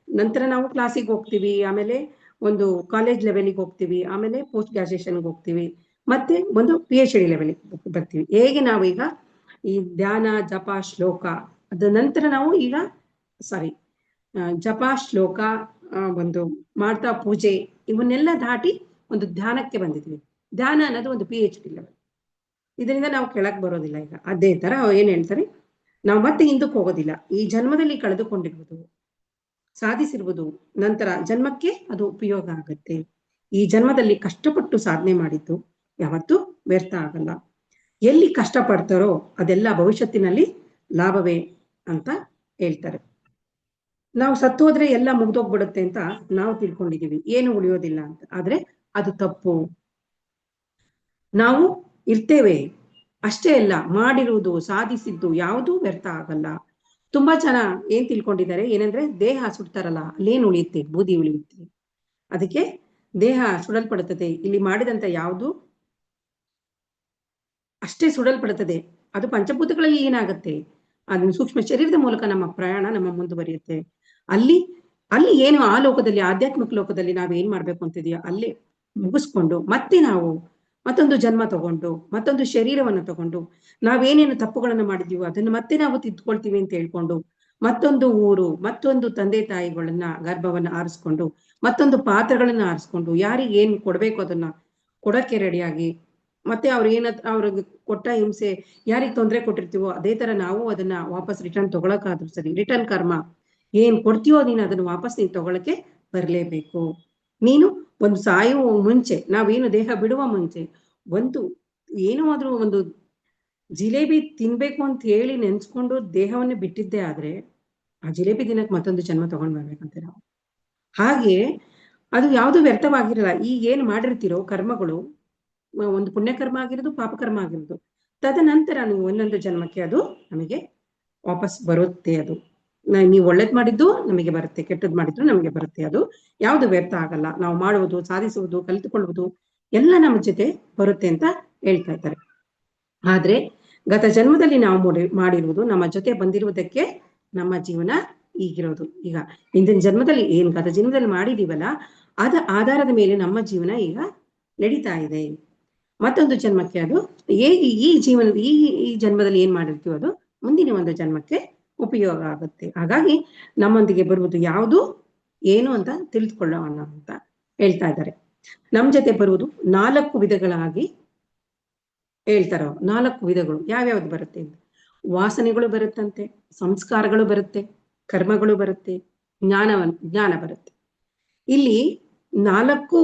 ನಂತರ ನಾವು ಕ್ಲಾಸಿಗೆ ಹೋಗ್ತೀವಿ, ಆಮೇಲೆ ಒಂದು ಕಾಲೇಜ್ ಲೆವೆಲ್ಗೆ ಹೋಗ್ತೀವಿ, ಆಮೇಲೆ ಪೋಸ್ಟ್ ಗ್ರಾಜುಯೇಷನ್ಗೆ ಹೋಗ್ತೀವಿ, ಮತ್ತೆ ಒಂದು PhD ಲೆವೆಲ್ಗೆ ಬರ್ತೀವಿ. ಹೇಗೆ ನಾವೀಗ ಈ ಧ್ಯಾನ, ಜಪ, ಶ್ಲೋಕ ಅದ ನಂತರ ನಾವು ಈಗ ಜಪ, ಶ್ಲೋಕ, ಒಂದು ಮಾಡ್ತಾ ಪೂಜೆ ಇವನ್ನೆಲ್ಲ ದಾಟಿ ಒಂದು ಧ್ಯಾನಕ್ಕೆ ಬಂದಿದ್ವಿ. ಧ್ಯಾನ ಅನ್ನೋದು ಒಂದು PhD ಲೆವೆಲ್. ಇದರಿಂದ ನಾವು ಕೆಳಕ್ ಬರೋದಿಲ್ಲ. ಈಗ ಅದೇ ತರ ಏನ್ ಹೇಳ್ತಾರೆ, ನಾವು ಮತ್ತೆ ಹಿಂದಕ್ಕೆ ಹೋಗೋದಿಲ್ಲ. ಈ ಜನ್ಮದಲ್ಲಿ ಕಳೆದುಕೊಂಡಿರ್ಬೋದು, ಸಾಧಿಸಿರ್ಬೋದು, ನಂತರ ಜನ್ಮಕ್ಕೆ ಅದು ಉಪಯೋಗ ಆಗುತ್ತೆ. ಈ ಜನ್ಮದಲ್ಲಿ ಕಷ್ಟಪಟ್ಟು ಸಾಧನೆ ಮಾಡಿದ್ದು ಯಾವತ್ತೂ ವ್ಯರ್ಥ ಆಗಲ್ಲ. ಎಲ್ಲಿ ಕಷ್ಟಪಡ್ತಾರೋ ಅದೆಲ್ಲ ಭವಿಷ್ಯತ್ತಿನಲ್ಲಿ ಲಾಭವೇ ಅಂತ ಹೇಳ್ತಾರೆ. ನಾವು ಸತ್ತು ಹೋದ್ರೆ ಎಲ್ಲ ಮುಗ್ದೋಗ್ಬಿಡುತ್ತೆ ಅಂತ ನಾವು ತಿಳ್ಕೊಂಡಿದೀವಿ, ಏನು ಉಳಿಯೋದಿಲ್ಲ ಅಂತ. ಆದ್ರೆ ಅದು ತಪ್ಪು. ನಾವು ಇರ್ತೇವೆ ಅಷ್ಟೇ ಅಲ್ಲ, ಮಾಡಿರುವುದು ಸಾಧಿಸಿದ್ದು ಯಾವುದೂ ವ್ಯರ್ಥ ಆಗಲ್ಲ. ತುಂಬಾ ಜನ ಏನ್ ತಿಳ್ಕೊಂಡಿದ್ದಾರೆ ಏನಂದ್ರೆ, ದೇಹ ಸುಡ್ತಾರಲ್ಲ ಅಲ್ಲೇನು ಉಳಿಯುತ್ತೆ, ಬೂದಿ ಉಳಿಯುತ್ತೆ. ಅದಕ್ಕೆ ದೇಹ ಸುಡಲ್ಪಡುತ್ತದೆ, ಇಲ್ಲಿ ಮಾಡಿದಂತ ಯಾವುದು ಅಷ್ಟೇ ಸುಡಲ್ಪಡುತ್ತದೆ. ಅದು ಪಂಚಭೂತಗಳಲ್ಲಿ ಏನಾಗುತ್ತೆ, ಅದನ್ನ ಸೂಕ್ಷ್ಮ ಶರೀರದ ಮೂಲಕ ನಮ್ಮ ಪ್ರಯಾಣ ನಮ್ಮ ಮುಂದುವರಿಯುತ್ತೆ. ಅಲ್ಲಿ ಅಲ್ಲಿ ಏನು ಆ ಲೋಕದಲ್ಲಿ, ಆಧ್ಯಾತ್ಮಿಕ ಲೋಕದಲ್ಲಿ ನಾವ್ ಏನ್ ಮಾಡ್ಬೇಕು ಅಂತಿದೀಯೋ ಅಲ್ಲೇ ಮುಗಿಸ್ಕೊಂಡು ಮತ್ತೆ ನಾವು ಮತ್ತೊಂದು ಜನ್ಮ ತಗೊಂಡು, ಮತ್ತೊಂದು ಶರೀರವನ್ನು ತಗೊಂಡು, ನಾವೇನೇನು ತಪ್ಪುಗಳನ್ನು ಮಾಡಿದೀವೋ ಅದನ್ನ ಮತ್ತೆ ನಾವು ತಿದ್ಕೊಳ್ತೀವಿ ಅಂತ ಹೇಳ್ಕೊಂಡು, ಮತ್ತೊಂದು ಊರು, ಮತ್ತೊಂದು ತಂದೆ ತಾಯಿಗಳನ್ನ ಗರ್ಭವನ್ನ ಆರಿಸ್ಕೊಂಡು, ಮತ್ತೊಂದು ಪಾತ್ರಗಳನ್ನ ಆರಿಸ್ಕೊಂಡು, ಯಾರಿಗೆ ಏನ್ ಕೊಡ್ಬೇಕು ಅದನ್ನ ಕೊಡಕ್ಕೆ ರೆಡಿಯಾಗಿ, ಮತ್ತೆ ಅವ್ರಿಗೆ ಕೊಟ್ಟ ಹಿಂಸೆ, ಯಾರಿಗೆ ತೊಂದರೆ ಕೊಟ್ಟಿರ್ತೀವೋ ಅದೇ ತರ ನಾವು ಅದನ್ನ ವಾಪಸ್ ರಿಟರ್ನ್ ತಗೊಳಕಾದ್ರೂ ಸರಿ, ರಿಟರ್ನ್ ಕರ್ಮ ಏನ್ ಕೊಡ್ತೀವೋ ನೀನು ಅದನ್ನ ವಾಪಸ್ ನೀನ್ ತಗೊಳಕ್ಕೆ ಬರ್ಲೇಬೇಕು. ನೀನು ಒಂದು ಸಾಯುವ ಮುಂಚೆ, ನಾವೇನು ದೇಹ ಬಿಡುವ ಮುಂಚೆ ಒಂದು ಏನೋ ಆದ್ರೂ ಒಂದು ಜಿಲೇಬಿ ತಿನ್ಬೇಕು ಅಂತ ಹೇಳಿ ನೆನ್ಸ್ಕೊಂಡು ದೇಹವನ್ನ ಬಿಟ್ಟಿದ್ದೇ ಆದ್ರೆ ಆ ಜಿಲೇಬಿ ದಿನಕ್ಕೆ ಮತ್ತೊಂದು ಜನ್ಮ ತಗೊಂಡ್ ಬರ್ಬೇಕಂತೆ ನಾವು. ಹಾಗೆ ಅದು ಯಾವುದು ವ್ಯರ್ಥವಾಗಿರಲ್ಲ. ಈ ಏನ್ ಮಾಡಿರ್ತೀರೋ ಕರ್ಮಗಳು, ಒಂದು ಪುಣ್ಯಕರ್ಮ ಆಗಿರೋದು, ಪಾಪಕರ್ಮ ಆಗಿರೋದು, ತದನಂತರ ನೀವು ಒಂದೊಂದು ಜನ್ಮಕ್ಕೆ ಅದು ನಮಗೆ ವಾಪಸ್ ಬರುತ್ತೆ. ಅದು ನೀವು ಒಳ್ಳೇದ್ ಮಾಡಿದ್ದು ನಮಗೆ ಬರುತ್ತೆ, ಕೆಟ್ಟದ್ ಮಾಡಿದ್ರು ನಮಗೆ ಬರುತ್ತೆ. ಅದು ಯಾವುದು ವ್ಯರ್ಥ ಆಗಲ್ಲ. ನಾವು ಮಾಡುವುದು, ಸಾಧಿಸುವುದು, ಕಲಿತುಕೊಳ್ಳುವುದು ಎಲ್ಲ ನಮ್ಮ ಜೊತೆ ಬರುತ್ತೆ ಅಂತ ಹೇಳ್ತಾ ಇದ್ದಾರೆ. ಆದ್ರೆ ಗತ ಜನ್ಮದಲ್ಲಿ ನಾವು ಮಾಡಿರುವುದು ನಮ್ಮ ಜೊತೆ ಬಂದಿರುವುದಕ್ಕೆ ನಮ್ಮ ಜೀವನ ಈಗಿರೋದು. ಈಗ ಹಿಂದಿನ ಜನ್ಮದಲ್ಲಿ ಏನ್ ಗತ ಜನ್ಮದಲ್ಲಿ ಮಾಡಿದೀವಲ್ಲ ಅದ ಆಧಾರದ ಮೇಲೆ ನಮ್ಮ ಜೀವನ ಈಗ ನಡೀತಾ ಇದೆ. ಮತ್ತೊಂದು ಜನ್ಮಕ್ಕೆ ಅದು ಹೇಗೆ ಈ ಜನ್ಮದಲ್ಲಿ ಏನ್ ಮಾಡಿರ್ತೀವೋ ಅದು ಮುಂದಿನ ಒಂದು ಜನ್ಮಕ್ಕೆ ಉಪಯೋಗ ಆಗುತ್ತೆ. ಹಾಗಾಗಿ ನಮ್ಮೊಂದಿಗೆ ಬರುವುದು ಯಾವುದು ಏನು ಅಂತ ತಿಳಿದುಕೊಳ್ಳೋಣ ಅಂತ ಹೇಳ್ತಾ ಇದ್ದಾರೆ. ನಮ್ ಜೊತೆ ಬರುವುದು 4 ವಿಧಗಳಾಗಿ ಹೇಳ್ತಾರ. 4 ವಿಧಗಳು ಯಾವ್ಯಾವ್ದು ಬರುತ್ತೆ ಅಂತ. ವಾಸನೆಗಳು ಬರುತ್ತಂತೆ, ಸಂಸ್ಕಾರಗಳು ಬರುತ್ತೆ, ಕರ್ಮಗಳು ಬರುತ್ತೆ, ಜ್ಞಾನ ಬರುತ್ತೆ. ಇಲ್ಲಿ 4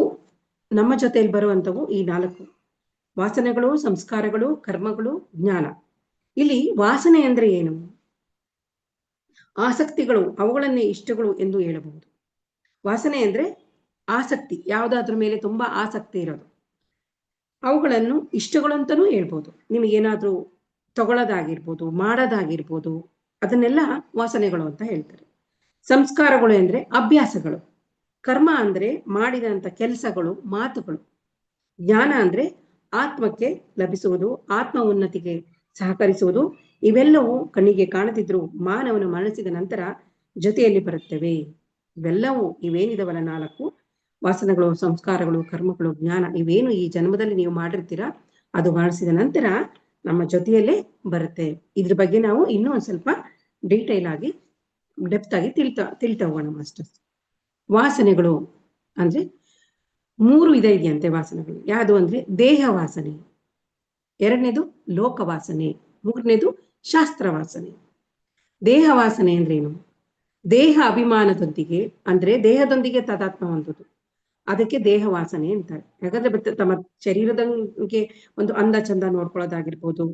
ನಮ್ಮ ಜೊತೆಯಲ್ಲಿ ಬರುವಂತವು ಈ 4 ವಾಸನೆಗಳು, ಸಂಸ್ಕಾರಗಳು, ಕರ್ಮಗಳು, ಜ್ಞಾನ. ಇಲ್ಲಿ ವಾಸನೆ ಅಂದ್ರೆ ಏನು? ಆಸಕ್ತಿಗಳು, ಅವುಗಳನ್ನೇ ಇಷ್ಟಗಳು ಎಂದು ಹೇಳಬಹುದು. ವಾಸನೆ ಅಂದ್ರೆ ಆಸಕ್ತಿ, ಯಾವುದಾದ್ರ ಮೇಲೆ ತುಂಬಾ ಆಸಕ್ತಿ ಇರೋದು. ಅವುಗಳನ್ನು ಇಷ್ಟಗಳು ಅಂತಾನೂ ಹೇಳ್ಬೋದು. ನಿಮಗೇನಾದ್ರೂ ತಗೊಳ್ಳೋದಾಗಿರ್ಬೋದು, ಮಾಡೋದಾಗಿರ್ಬೋದು, ಅದನ್ನೆಲ್ಲ ವಾಸನೆಗಳು ಅಂತ ಹೇಳ್ತಾರೆ. ಸಂಸ್ಕಾರಗಳು ಅಂದ್ರೆ ಅಭ್ಯಾಸಗಳು. ಕರ್ಮ ಅಂದ್ರೆ ಮಾಡಿದಂತ ಕೆಲಸಗಳು, ಮಾತುಗಳು. ಜ್ಞಾನ ಅಂದ್ರೆ ಆತ್ಮಕ್ಕೆ ಲಭಿಸುವುದು, ಆತ್ಮ ಉನ್ನತಿಗೆ ಸಹಕರಿಸುವುದು. ಇವೆಲ್ಲವೂ ಕಣ್ಣಿಗೆ ಕಾಣದಿದ್ರು ಮಾನವನ ಮನಸ್ಸಿದ ನಂತರ ಜೊತೆಯಲ್ಲಿ ಬರುತ್ತವೆ. ಇವೇನಿದವಲ್ಲ 4 ವಾಸನೆಗಳು, ಸಂಸ್ಕಾರಗಳು, ಕರ್ಮಗಳು, ಜ್ಞಾನ, ಇವೇನು ಈ ಜನ್ಮದಲ್ಲಿ ನೀವು ಮಾಡಿರ್ತೀರಾ ಅದು ಮಾಡಿಸಿದ ನಂತರ ನಮ್ಮ ಜೊತೆಯಲ್ಲೇ ಬರುತ್ತೆ. ಇದ್ರ ಬಗ್ಗೆ ನಾವು ಇನ್ನೂ ಒಂದ್ ಸ್ವಲ್ಪ ಡೀಟೇಲ್ ಆಗಿ ಡೆಪ್ತ್ ಆಗಿ ತಿಳ್ತಾ ಹೋಗೋಣ ಮಾಸ್ಟರ್ಸ್. ವಾಸನೆಗಳು ಅಂದ್ರೆ 3 ವಿಧ ಇದೆಯಂತೆ ವಾಸನೆಗಳು. ಯಾವುದು ಅಂದ್ರೆ ದೇಹ ವಾಸನೆ, 2ನೇದು ಲೋಕ ವಾಸನೆ, 3ನೇದು ಶಾಸ್ತ್ರ ವಾಸನೆ. ದೇಹ ವಾಸನೆ ಅಂದ್ರೆ ಏನು? ದೇಹ ಅಭಿಮಾನದೊಂದಿಗೆ ಅಂದ್ರೆ ದೇಹದೊಂದಿಗೆ ತಾದಾತ್ಮ್ಯ ಹೊಂದುವುದು, ಅದಕ್ಕೆ ದೇಹ ವಾಸನೆ ಅಂತಾರೆ. ಯಾಕಂದ್ರೆ ತಮ್ಮ ಶರೀರದಂಗೆ ಒಂದು ಅಂದ ಚಂದ ನೋಡ್ಕೊಳ್ಳೋದಾಗಿರ್ಬೋದು,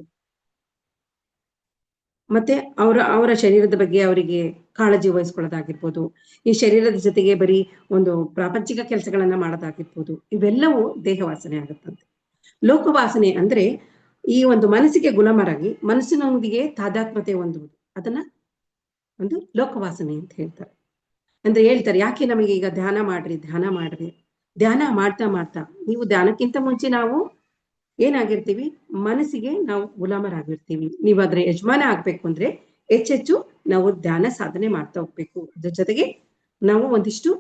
ಮತ್ತೆ ಅವರ ಶರೀರದ ಬಗ್ಗೆ ಅವರಿಗೆ ಕಾಳಜಿ ವಹಿಸ್ಕೊಳ್ಳೋದಾಗಿರ್ಬೋದು, ಈ ಶರೀರದ ಜೊತೆಗೆ ಬರೀ ಒಂದು ಪ್ರಾಪಂಚಿಕ ಕೆಲಸಗಳನ್ನ ಮಾಡೋದಾಗಿರ್ಬೋದು, ಇವೆಲ್ಲವೂ ದೇಹವಾಸನೆ ಆಗುತ್ತಂತೆ. ಲೋಕವಾಸನೆ ಅಂದ್ರೆ ಈ ಒಂದು ಮನಸ್ಸಿಗೆ ಗುಲಾಮರಾಗಿ ಮನಸ್ಸಿನೊಂದಿಗೆ ತಾದಾತ್ಮ್ಯತೆ ಹೊಂದುವುದು, ಅದನ್ನ ಒಂದು ಲೋಕವಾಸನೆ ಅಂತ ಹೇಳ್ತಾರೆ. ಅಂದ್ರೆ ಹೇಳ್ತಾರೆ, ಯಾಕೆ ನಮಗೆ ಈಗ ಧ್ಯಾನ ಮಾಡ್ರಿ ಧ್ಯಾನ ಮಾಡ್ತಾ ಮಾಡ್ತಾ, ನೀವು ಧ್ಯಾನಕ್ಕಿಂತ ಮುಂಚೆ ನಾವು ಏನಾಗಿರ್ತೀವಿ, ಮನಸ್ಸಿಗೆ ನಾವು ಗುಲಾಮರಾಗಿರ್ತೀವಿ. ನೀವು ಅದ್ರ ಯಜಮಾನ ಆಗ್ಬೇಕು ಅಂದ್ರೆ ಹೆಚ್ಚೆಚ್ಚು ನಾವು ಧ್ಯಾನ ಸಾಧನೆ ಮಾಡ್ತಾ ಹೋಗ್ಬೇಕು. ಅದ್ರ ಜೊತೆಗೆ ನಾವು ಒಂದಿಷ್ಟು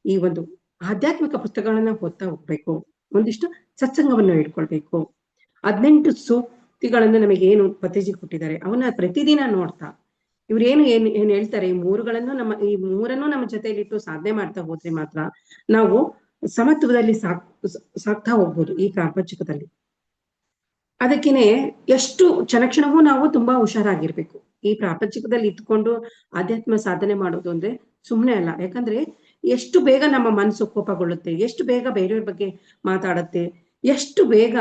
ಈ ಒಂದು ಆಧ್ಯಾತ್ಮಿಕ ಪುಸ್ತಕಗಳನ್ನ ಓದ್ತಾ ಹೋಗ್ಬೇಕು. ಒಂದಿಷ್ಟು ಸತ್ಸಂಗವನ್ನು ಇಟ್ಕೊಳ್ಬೇಕು. 18 ಸೂಕ್ತಿಗಳನ್ನು ನಮಗೆ ಏನು ಪತ್ರಿಜಿ ಕೊಟ್ಟಿದ್ದಾರೆ ಅವನ್ನ ಪ್ರತಿದಿನ ನೋಡ್ತಾ ಇವ್ರೇನು ಏನ್ ಹೇಳ್ತಾರೆ, ಈ ಮೂರನ್ನು ನಮ್ಮ ಜೊತೆಯಲ್ಲಿಟ್ಟು ಸಾಧನೆ ಮಾಡ್ತಾ ಹೋದ್ರೆ ಮಾತ್ರ ನಾವು ಸಮತ್ವದಲ್ಲಿ ಸಾಕ್ತಾ ಹೋಗ್ಬೋದು ಈ ಪ್ರಾಪಂಚಿಕದಲ್ಲಿ. ಅದಕ್ಕೇನೆ ಎಷ್ಟು ಕ್ಷಣವೂ ನಾವು ತುಂಬಾ ಹುಷಾರಾಗಿರ್ಬೇಕು. ಈ ಪ್ರಾಪಂಚಿಕದಲ್ಲಿ ಇದ್ಕೊಂಡು ಆಧ್ಯಾತ್ಮ ಸಾಧನೆ ಮಾಡೋದು ಅಂದ್ರೆ ಸುಮ್ನೆ ಅಲ್ಲ. ಯಾಕಂದ್ರೆ ಎಷ್ಟು ಬೇಗ ನಮ್ಮ ಮನಸ್ಸು ಕೋಪಗೊಳ್ಳುತ್ತೆ, ಎಷ್ಟು ಬೇಗ ಬೇರೆಯವ್ರ ಬಗ್ಗೆ ಮಾತಾಡುತ್ತೆ, ಎಷ್ಟು ಬೇಗ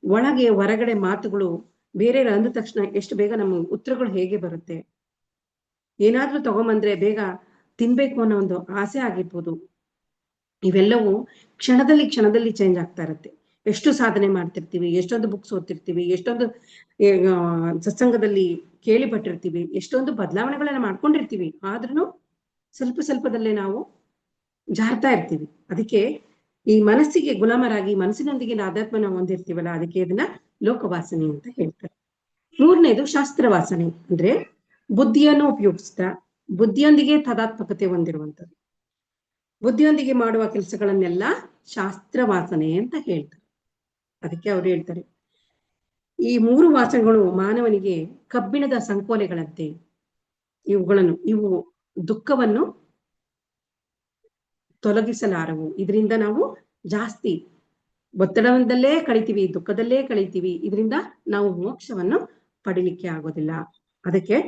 ಒಳಗೆ ಹೊರಗಡೆ ಮಾತುಗಳು ಬೇರೆಯವ್ರ ಅಂದ ತಕ್ಷಣ ಎಷ್ಟು ಬೇಗ ನಮ್ಮ ಉತ್ತರಗಳು ಹೇಗೆ ಬರುತ್ತೆ. ಏನಾದ್ರೂ ತಗೊಂಬಂದ್ರೆ ಬೇಗ ತಿನ್ಬೇಕು ಅನ್ನೋ ಒಂದು ಆಸೆ ಆಗಿರ್ಬೋದು. ಇವೆಲ್ಲವೂ ಕ್ಷಣದಲ್ಲಿ ಚೇಂಜ್ ಆಗ್ತಾ ಇರುತ್ತೆ. ಎಷ್ಟು ಸಾಧನೆ ಮಾಡ್ತಿರ್ತೀವಿ, ಎಷ್ಟೊಂದು ಬುಕ್ಸ್ ಓದ್ತಿರ್ತೀವಿ, ಎಷ್ಟೊಂದು ಸತ್ಸಂಗದಲ್ಲಿ ಕೇಳಿಪಟ್ಟಿರ್ತೀವಿ, ಎಷ್ಟೊಂದು ಬದಲಾವಣೆಗಳನ್ನ ಮಾಡ್ಕೊಂಡಿರ್ತೀವಿ. ಆದ್ರೂ ಸ್ವಲ್ಪದಲ್ಲೇ ನಾವು ಜಾರ್ತಾ ಇರ್ತೀವಿ. ಅದಕ್ಕೆ ಈ ಮನಸ್ಸಿಗೆ ಗುಲಾಮರಾಗಿ ಮನಸ್ಸಿನೊಂದಿಗೆ ಆಧ್ಯಾತ್ಮನ ಹೊಂದಿರ್ತೀವಲ್ಲ, ಅದಕ್ಕೆ ಇದನ್ನ ಲೋಕವಾಸನೆ ಅಂತ ಹೇಳ್ತಾರೆ. 3ನೇದು ಶಾಸ್ತ್ರವಾಸನೆ ಅಂದ್ರೆ ಬುದ್ಧಿಯನ್ನು ಉಪಯೋಗಿಸ್ತಾ ಬುದ್ಧಿಯೊಂದಿಗೆ ತಾದಾತ್ಮಕತೆ ಹೊಂದಿರುವಂಥದ್ದು. ಬುದ್ಧಿಯೊಂದಿಗೆ ಮಾಡುವ ಕೆಲಸಗಳನ್ನೆಲ್ಲ ಶಾಸ್ತ್ರವಾಸನೆ ಅಂತ ಹೇಳ್ತಾರೆ. ಅದಕ್ಕೆ ಅವ್ರು ಹೇಳ್ತಾರೆ, ಈ 3 ವಾಸನೆಗಳು ಮಾನವನಿಗೆ ಕಬ್ಬಿಣದ ಸಂಕೋಲೆಗಳಂತೆ. ಇವು ದುಃಖವನ್ನು ತೊಲಗಿಸಲಾರವು. ಇದರಿಂದ ನಾವು ಜಾಸ್ತಿ ಒತ್ತಡದಲ್ಲೇ ಕಳಿತೀವಿ, ದುಃಖದಲ್ಲೇ ಕಳಿತೀವಿ. ಇದರಿಂದ ನಾವು ಮೋಕ್ಷವನ್ನು ಪಡಿಲಿಕ್ಕೆ ಆಗೋದಿಲ್ಲ. ಅದಕ್ಕೆ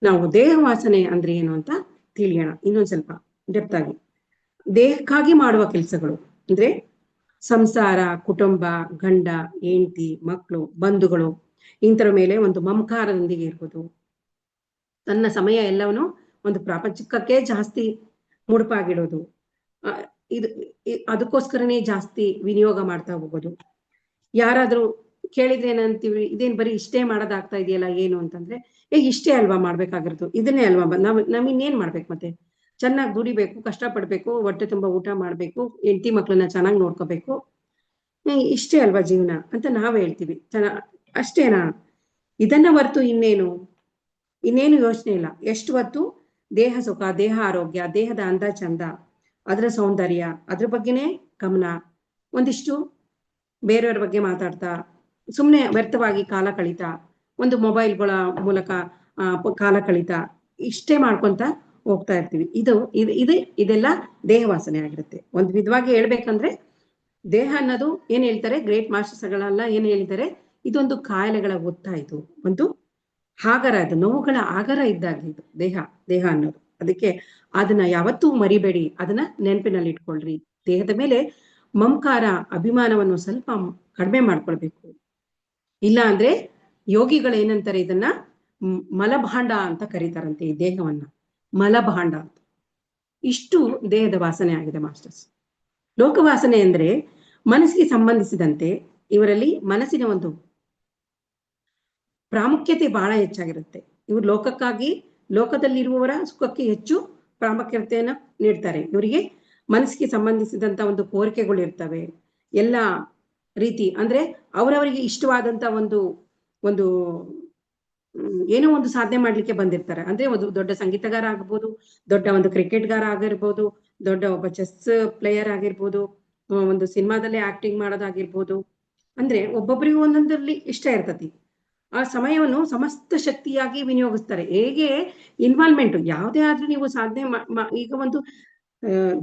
ನಾವು ದೇಹ ವಾಸನೆ ಅಂದ್ರೆ ಏನು ಅಂತ ತಿಳಿಯೋಣ ಇನ್ನೊಂದ್ ಸ್ವಲ್ಪ ಡೆಪ್ತ್ ಆಗಿ. ದೇಹಕ್ಕಾಗಿ ಮಾಡುವ ಕೆಲಸಗಳು ಅಂದ್ರೆ ಸಂಸಾರ, ಕುಟುಂಬ, ಗಂಡ, ಹೆಂಡತಿ, ಮಕ್ಕಳು, ಬಂಧುಗಳು ಇಂತರ ಮೇಲೆ ಒಂದು ಮಮಕಾರದೊಂದಿಗೆ ಇರ್ಬೋದು. ತನ್ನ ಸಮಯ ಎಲ್ಲವನ್ನು ಒಂದು ಪ್ರಾಪಂಚಿಕಕ್ಕೆ ಜಾಸ್ತಿ ಮುಡುಪಾಗಿಡೋದು, ಅದಕ್ಕೋಸ್ಕರನೇ ಜಾಸ್ತಿ ವಿನಿಯೋಗ ಮಾಡ್ತಾ ಹೋಗೋದು. ಯಾರಾದ್ರೂ ಕೇಳಿದ್ರೆ ಏನಂತೀವಿ, ಇದೇನ್ ಬರೀ ಇಷ್ಟೇ ಮಾಡೋದಾಗ್ತಾ ಇದೆಯಲ್ಲ ಏನು ಅಂತಂದ್ರೆ, ಇಷ್ಟೇ ಅಲ್ವಾ ಮಾಡ್ಬೇಕಾಗಿರೋದು, ಇದನ್ನೇ ಅಲ್ವಾ ನಾವ್ ಇನ್ನೇನ್ ಮಾಡ್ಬೇಕು, ಮತ್ತೆ ಚೆನ್ನಾಗಿ ದುಡಿಬೇಕು, ಕಷ್ಟ ಪಡ್ಬೇಕು, ಹೊಟ್ಟೆ ತುಂಬಾ ಊಟ ಮಾಡ್ಬೇಕು, ಹೆಂಡತಿ ಮಕ್ಳನ್ನ ಚೆನ್ನಾಗಿ ನೋಡ್ಕೋಬೇಕು, ಇಷ್ಟೇ ಅಲ್ವಾ ಜೀವನ ಅಂತ ನಾವ್ ಹೇಳ್ತೀವಿ. ಅಷ್ಟೇನಾ? ಇದನ್ನ ಹೊರ್ತು ಇನ್ನೇನು ಯೋಚನೆ ಇಲ್ಲ. ಎಷ್ಟು ಹೊತ್ತು ದೇಹ ಸುಖ, ದೇಹ ಆರೋಗ್ಯ, ದೇಹದ ಅಂದ ಚಂದ, ಅದರ ಸೌಂದರ್ಯ, ಅದ್ರ ಬಗ್ಗೆನೇ ಗಮನ. ಒಂದಿಷ್ಟು ಬೇರೆಯವ್ರ ಬಗ್ಗೆ ಮಾತಾಡ್ತಾ ಸುಮ್ನೆ ವ್ಯರ್ಥವಾಗಿ ಕಾಲ ಕಳೀತಾ, ಒಂದು ಮೊಬೈಲ್ಗಳ ಮೂಲಕ ಕಾಲ ಕಳೀತಾ, ಇಷ್ಟೇ ಮಾಡ್ಕೊಂತ ಹೋಗ್ತಾ ಇರ್ತೀವಿ. ಇದೆಲ್ಲ ದೇಹ ವಾಸನೆ ಆಗಿರುತ್ತೆ. ಒಂದು ವಿಧವಾಗಿ ಹೇಳ್ಬೇಕಂದ್ರೆ ದೇಹ ಅನ್ನೋದು ಏನ್ ಹೇಳ್ತಾರೆ ಗ್ರೇಟ್ ಮಾಸ್ಟರ್ಸ್ಗಳೆಲ್ಲ ಏನ್ ಹೇಳಿದ್ದಾರೆ, ಇದೊಂದು ಕಾಯಿಲೆಗಳ ಒತ್ತಾಯಿತು, ಒಂದು ಆಗರ, ಅದು ನೋವುಗಳ ಆಗರ ಇದ್ದಾಗ ಇದು ದೇಹ ಅನ್ನೋದು. ಅದಕ್ಕೆ ಅದನ್ನ ಯಾವತ್ತೂ ಮರಿಬೇಡಿ, ಅದನ್ನ ನೆನಪಿನಲ್ಲಿ ಇಟ್ಕೊಳ್ರಿ. ದೇಹದ ಮೇಲೆ ಮಮಕಾರ, ಅಭಿಮಾನವನ್ನು ಸ್ವಲ್ಪ ಕಡಿಮೆ ಮಾಡ್ಕೊಳ್ಬೇಕು. ಇಲ್ಲ ಅಂದ್ರೆ ಯೋಗಿಗಳು ಏನಂತಾರೆ, ಇದನ್ನ ಮಲಭಾಂಡ ಅಂತ ಕರೀತಾರಂತೆ. ಈ ದೇಹವನ್ನ ಮಲಭಾಂಡ ಅಂತ. ಇಷ್ಟು ದೇಹದ ವಾಸನೆ ಆಗಿದೆ ಮಾಸ್ಟರ್ಸ್. ಲೋಕವಾಸನೆ ಅಂದ್ರೆ ಮನಸ್ಸಿಗೆ ಸಂಬಂಧಿಸಿದಂತೆ ಇವರಲ್ಲಿ ಮನಸ್ಸಿನ ಒಂದು ಪ್ರಾಮುಖ್ಯತೆ ಬಹಳ ಹೆಚ್ಚಾಗಿರುತ್ತೆ. ಇವರು ಲೋಕದಲ್ಲಿರುವವರ ಸುಖಕ್ಕೆ ಹೆಚ್ಚು ಪ್ರಾಮುಖ್ಯತೆಯನ್ನ ನೀಡ್ತಾರೆ. ಇವರಿಗೆ ಮನಸ್ಸಿಗೆ ಸಂಬಂಧಿಸಿದಂತ ಒಂದು ಕೋರಿಕೆಗಳು ಇರ್ತವೆ. ಎಲ್ಲ ರೀತಿ ಅಂದ್ರೆ ಅವರವರಿಗೆ ಇಷ್ಟವಾದಂತ ಒಂದು ಏನೋ ಒಂದು ಸಾಧನೆ ಮಾಡ್ಲಿಕ್ಕೆ ಬಂದಿರ್ತಾರೆ. ಅಂದ್ರೆ ಒಂದು ದೊಡ್ಡ ಸಂಗೀತಗಾರ ಆಗ್ಬೋದು, ದೊಡ್ಡ ಒಂದು ಕ್ರಿಕೆಟ್ಗಾರ ಆಗಿರ್ಬೋದು, ದೊಡ್ಡ ಒಬ್ಬ ಚೆಸ್ ಪ್ಲೇಯರ್ ಆಗಿರ್ಬೋದು, ಒಂದು ಸಿನಿಮಾದಲ್ಲಿ ಆಕ್ಟಿಂಗ್ ಮಾಡೋದಾಗಿರ್ಬೋದು. ಅಂದ್ರೆ ಒಬ್ಬೊಬ್ಬರಿಗೂ ಒಂದೊಂದರಲ್ಲಿ ಇಷ್ಟ ಇರ್ತತಿ. ಆ ಸಮಯವನ್ನು ಸಮಸ್ತ ಶಕ್ತಿಯಾಗಿ ವಿನಿಯೋಗಿಸ್ತಾರೆ. ಹೇಗೆ ಇನ್ವಾಲ್ವ್ಮೆಂಟ್ ಯಾವುದೇ ಆದ್ರೂ ನೀವು ಸಾಧನೆ ಈಗ ಒಂದು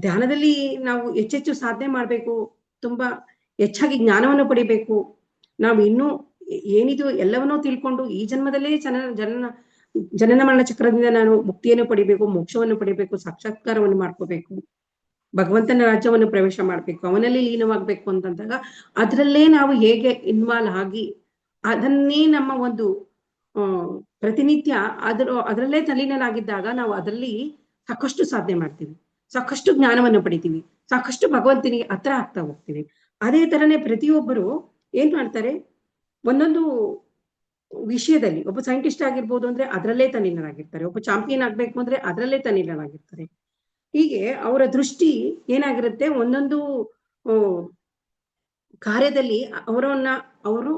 ಧ್ಯಾನದಲ್ಲಿ ನಾವು ಹೆಚ್ಚೆಚ್ಚು ಸಾಧನೆ ಮಾಡ್ಬೇಕು, ತುಂಬಾ ಹೆಚ್ಚಾಗಿ ಜ್ಞಾನವನ್ನು ಪಡಿಬೇಕು. ನಾವು ಇನ್ನೂ ಏನಿದು ಎಲ್ಲವನ್ನೂ ತಿಳ್ಕೊಂಡು ಈ ಜನ್ಮದಲ್ಲೇ ಜನನ ಮರಣ ಚಕ್ರದಿಂದ ನಾನು ಮುಕ್ತಿಯನ್ನು ಪಡಿಬೇಕು, ಮೋಕ್ಷವನ್ನು ಪಡಿಬೇಕು, ಸಾಕ್ಷಾತ್ಕಾರವನ್ನು ಮಾಡ್ಕೋಬೇಕು, ಭಗವಂತನ ರಾಜ್ಯವನ್ನು ಪ್ರವೇಶ ಮಾಡ್ಬೇಕು, ಅವನಲ್ಲಿ ಲೀನವಾಗ್ಬೇಕು ಅಂತಂದಾಗ ಅದರಲ್ಲೇ ನಾವು ಹೇಗೆ ಇನ್ವಾಲ್ವ್ ಆಗಿ ಅದನ್ನೇ ನಮ್ಮ ಒಂದು ಪ್ರತಿನಿತ್ಯ ಅದರಲ್ಲೇ ತಲ್ಲೀನರಾಗಿದ್ದಾಗ ನಾವು ಅದರಲ್ಲಿ ಸಾಕಷ್ಟು ಸಾಧನೆ ಮಾಡ್ತೀವಿ, ಸಾಕಷ್ಟು ಜ್ಞಾನವನ್ನು ಪಡಿತೀವಿ, ಸಾಕಷ್ಟು ಭಗವಂತನಿಗೆ ಹತ್ರ ಆಗ್ತಾ ಹೋಗ್ತೀವಿ. ಅದೇ ತರನೇ ಪ್ರತಿಯೊಬ್ಬರು ಏನ್ ಮಾಡ್ತಾರೆ, ಒಂದೊಂದು ವಿಷಯದಲ್ಲಿ ಒಬ್ಬ ಸೈಂಟಿಸ್ಟ್ ಆಗಿರ್ಬೋದು ಅಂದ್ರೆ ಅದರಲ್ಲೇ ತಲ್ಲೀನರಾಗಿರ್ತಾರೆ, ಒಬ್ಬ ಚಾಂಪಿಯನ್ ಆಗ್ಬೇಕು ಅಂದ್ರೆ ಅದರಲ್ಲೇ ತಲ್ಲೀನರಾಗಿರ್ತಾರೆ. ಹೀಗೆ ಅವರ ದೃಷ್ಟಿ ಏನಾಗಿರುತ್ತೆ, ಒಂದೊಂದು ಕಾರ್ಯದಲ್ಲಿ ಅವರು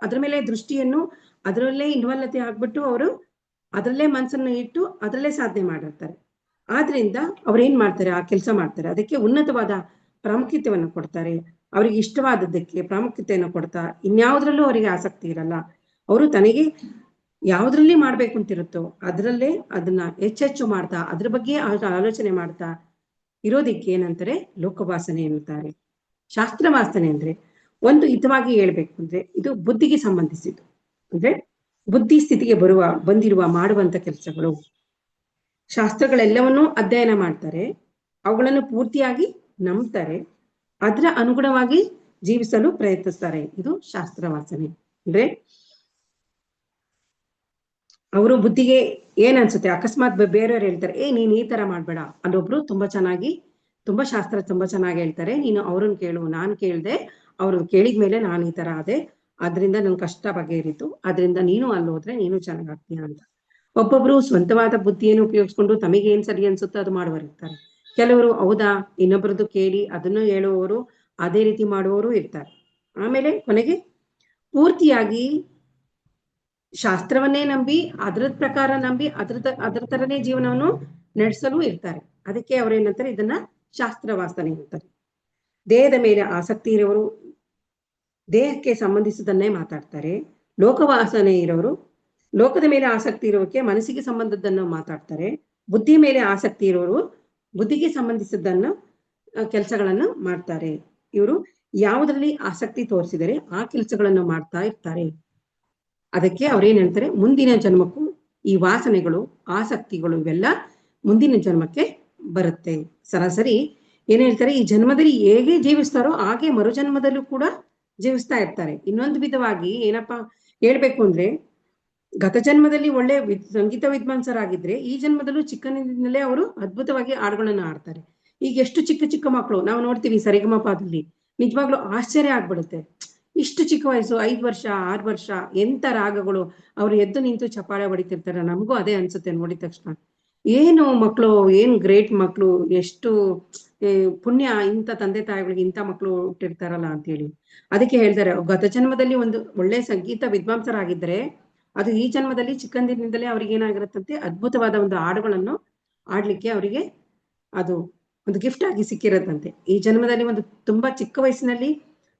ಅದ್ರ ಮೇಲೆ ದೃಷ್ಟಿಯನ್ನು ಅದರಲ್ಲೇ ಇನ್ವಾಲ್ವತೆ ಆಗ್ಬಿಟ್ಟು ಅವರು ಅದರಲ್ಲೇ ಮನಸ್ಸನ್ನು ಇಟ್ಟು ಅದರಲ್ಲೇ ಸಾಧನೆ ಮಾಡಿರ್ತಾರೆ. ಆದ್ರಿಂದ ಅವ್ರೇನ್ ಮಾಡ್ತಾರೆ, ಆ ಕೆಲಸ ಮಾಡ್ತಾರೆ. ಅದಕ್ಕೆ ಉನ್ನತವಾದ ಪ್ರಾಮುಖ್ಯತೆಯನ್ನು ಕೊಡ್ತಾರೆ. ಅವರಿಗೆ ಇಷ್ಟವಾದದ್ದಕ್ಕೆ ಪ್ರಾಮುಖ್ಯತೆಯನ್ನು ಕೊಡ್ತಾ ಇನ್ಯಾವುದ್ರಲ್ಲೂ ಅವರಿಗೆ ಆಸಕ್ತಿ ಇರಲ್ಲ. ಅವರು ತನಗೆ ಯಾವ್ದ್ರಲ್ಲಿ ಮಾಡ್ಬೇಕು ಅಂತಿರುತ್ತೋ ಅದರಲ್ಲೇ ಅದನ್ನ ಹೆಚ್ಚೆಚ್ಚು ಮಾಡ್ತಾ ಅದ್ರ ಬಗ್ಗೆ ಆಲೋಚನೆ ಮಾಡ್ತಾ ಇರೋದಿಕ್ಕೆ ಏನಂತಾರೆ, ಲೋಕವಾಸನೆ ಎನ್ನುತ್ತಾರೆ. ಶಾಸ್ತ್ರವಾಸನೆ ಅಂದ್ರೆ ಒಂದು ಹಿತವಾಗಿ ಹೇಳ್ಬೇಕು ಅಂದ್ರೆ ಇದು ಬುದ್ಧಿಗೆ ಸಂಬಂಧಿಸಿದ್ದು. ಅಂದ್ರೆ ಬುದ್ಧಿ ಸ್ಥಿತಿಗೆ ಬಂದಿರುವ ಮಾಡುವಂತ ಕೆಲಸಗಳು. ಶಾಸ್ತ್ರಗಳೆಲ್ಲವನ್ನೂ ಅಧ್ಯಯನ ಮಾಡ್ತಾರೆ, ಅವುಗಳನ್ನು ಪೂರ್ತಿಯಾಗಿ ನಂಬ್ತಾರೆ, ಅದರ ಅನುಗುಣವಾಗಿ ಜೀವಿಸಲು ಪ್ರಯತ್ನಿಸ್ತಾರೆ. ಇದು ಶಾಸ್ತ್ರವಾಸನೆ. ಅಂದ್ರೆ ಅವರು ಬುದ್ಧಿಗೆ ಏನ್ ಅನ್ಸುತ್ತೆ, ಅಕಸ್ಮಾತ್ ಬೇರೆಯವ್ರು ಹೇಳ್ತಾರೆ, ನೀನ್ ಈ ತರ ಮಾಡ್ಬೇಡ, ಅಲ್ಲೊಬ್ರು ತುಂಬಾ ಶಾಸ್ತ್ರ ತುಂಬಾ ಚೆನ್ನಾಗಿ ಹೇಳ್ತಾರೆ, ನೀನು ಅವ್ರನ್ನ ಕೇಳು, ನಾನ್ ಕೇಳ್ದೆ, ಅವ್ರು ಕೇಳಿದ್ಮೇಲೆ ನಾನು ಈ ತರ ಆದೆ, ಅದ್ರಿಂದ ನನ್ ಕಷ್ಟ ಬಗೆಹರಿತು, ಅದ್ರಿಂದ ನೀನು ಅಲ್ಲಿ ಹೋದ್ರೆ ನೀನು ಚೆನ್ನಾಗಾಗ್ತೀಯ ಅಂತ. ಒಬ್ಬೊಬ್ರು ಸ್ವಂತವಾದ ಬುದ್ಧಿಯನ್ನು ಉಪಯೋಗಿಸ್ಕೊಂಡು ತಮಗೇನ್ ಸರಿ ಅನ್ಸುತ್ತೋ ಅದು ಮಾಡುವರಿರ್ತಾರೆ. ಕೆಲವರು ಹೌದಾ ಇನ್ನೊಬ್ರದ್ದು ಕೇಳಿ ಅದನ್ನು ಹೇಳುವವರು, ಅದೇ ರೀತಿ ಮಾಡುವವರು ಇರ್ತಾರೆ. ಆಮೇಲೆ ಕೊನೆಗೆ ಪೂರ್ತಿಯಾಗಿ ಶಾಸ್ತ್ರವನ್ನೇ ನಂಬಿ ಅದ್ರ ಪ್ರಕಾರ ನಂಬಿ ಅದ್ರ ತರನೇ ಜೀವನವನ್ನು ನಡೆಸಲು ಇರ್ತಾರೆ. ಅದಕ್ಕೆ ಅವ್ರೇನಂತಾರೆ, ಇದನ್ನ ಶಾಸ್ತ್ರವಾಸನೆ ಅಂತಾರೆ. ದೇಹದ ಮೇಲೆ ಆಸಕ್ತಿ ಇರೋರು ದೇಹಕ್ಕೆ ಸಂಬಂಧಿಸಿದನ್ನೇ ಮಾತಾಡ್ತಾರೆ. ಲೋಕವಾಸನೆ ಇರೋರು ಲೋಕದ ಮೇಲೆ ಆಸಕ್ತಿ ಇರೋಕೆ ಮನಸ್ಸಿಗೆ ಸಂಬಂಧದ್ದನ್ನು ಮಾತಾಡ್ತಾರೆ. ಬುದ್ಧಿ ಮೇಲೆ ಆಸಕ್ತಿ ಇರೋರು ಬುದ್ಧಿಗೆ ಸಂಬಂಧಿಸಿದ್ದನ್ನು ಕೆಲಸಗಳನ್ನು ಮಾಡ್ತಾರೆ. ಇವರು ಯಾವುದರಲ್ಲಿ ಆಸಕ್ತಿ ತೋರಿಸಿದರೆ ಆ ಕೆಲಸಗಳನ್ನು ಮಾಡ್ತಾ ಇರ್ತಾರೆ. ಅದಕ್ಕೆ ಅವ್ರೇನ್ ಹೇಳ್ತಾರೆ, ಮುಂದಿನ ಜನ್ಮಕ್ಕೂ ಈ ವಾಸನೆಗಳು ಆಸಕ್ತಿಗಳು ಇವೆಲ್ಲ ಮುಂದಿನ ಜನ್ಮಕ್ಕೆ ಬರುತ್ತೆ. ಸರಾಸರಿ ಏನ್ ಹೇಳ್ತಾರೆ, ಈ ಜನ್ಮದಲ್ಲಿ ಹೇಗೆ ಜೀವಿಸ್ತಾರೋ ಹಾಗೆ ಮರುಜನ್ಮದಲ್ಲೂ ಕೂಡ ಜೀವಿಸ್ತಾ ಇರ್ತಾರೆ. ಇನ್ನೊಂದು ವಿಧವಾಗಿ ಏನಪ್ಪಾ ಹೇಳ್ಬೇಕು ಅಂದ್ರೆ, ಗತ ಜನ್ಮದಲ್ಲಿ ಒಳ್ಳೆ ಸಂಗೀತ ವಿದ್ವಾಂಸರಾಗಿದ್ರೆ ಈ ಜನ್ಮದಲ್ಲೂ ಚಿಕ್ಕನಿಂದಲೇ ಅವರು ಅದ್ಭುತವಾಗಿ ಹಾಡುಗಳನ್ನ ಆಡ್ತಾರೆ. ಈಗ ಎಷ್ಟು ಚಿಕ್ಕ ಚಿಕ್ಕ ಮಕ್ಕಳು ನಾವು ನೋಡ್ತೀವಿ ಸರಿಗಮಪದಲ್ಲಿ, ನಿಜವಾಗ್ಲೂ ಆಶ್ಚರ್ಯ ಆಗ್ಬಿಡುತ್ತೆ. ಇಷ್ಟು ಚಿಕ್ಕ ವಯಸ್ಸು, 5 ವರ್ಷ 6 ವರ್ಷ, ಎಂತ ರಾಗಗಳು, ಅವ್ರು ಎದ್ದು ನಿಂತು ಚಪ್ಪಾಳೆ ಹೊಡಿತಿರ್ತಾರೆ. ನಮಗೂ ಅದೇ ಅನ್ಸುತ್ತೆ ನೋಡಿದ ತಕ್ಷಣ, ಏನು ಮಕ್ಕಳು, ಏನ್ ಗ್ರೇಟ್ ಮಕ್ಕಳು, ಎಷ್ಟು ಪುಣ್ಯ ಇಂಥ ತಂದೆ ತಾಯಿಗಳಿಗೆ ಇಂಥ ಮಕ್ಕಳು ಹುಟ್ಟಿರ್ತಾರಲ್ಲ ಅಂತ ಹೇಳಿ. ಅದಕ್ಕೆ ಹೇಳ್ತಾರೆ, ಗತ ಜನ್ಮದಲ್ಲಿ ಒಂದು ಒಳ್ಳೆ ಸಂಗೀತ ವಿದ್ವಾಂಸರಾಗಿದ್ರೆ ಅದು ಈ ಜನ್ಮದಲ್ಲಿ ಚಿಕ್ಕಂದಿನಿಂದಲೇ ಅವ್ರಿಗೆ ಏನಾಗಿರುತ್ತಂತೆ, ಅದ್ಭುತವಾದ ಒಂದು ಹಾಡುಗಳನ್ನು ಆಡ್ಲಿಕ್ಕೆ ಅವರಿಗೆ ಅದು ಒಂದು ಗಿಫ್ಟ್ ಆಗಿ ಸಿಕ್ಕಿರತ್ತಂತೆ. ಈ ಜನ್ಮದಲ್ಲಿ ಒಂದು ತುಂಬಾ ಚಿಕ್ಕ ವಯಸ್ಸಿನಲ್ಲಿ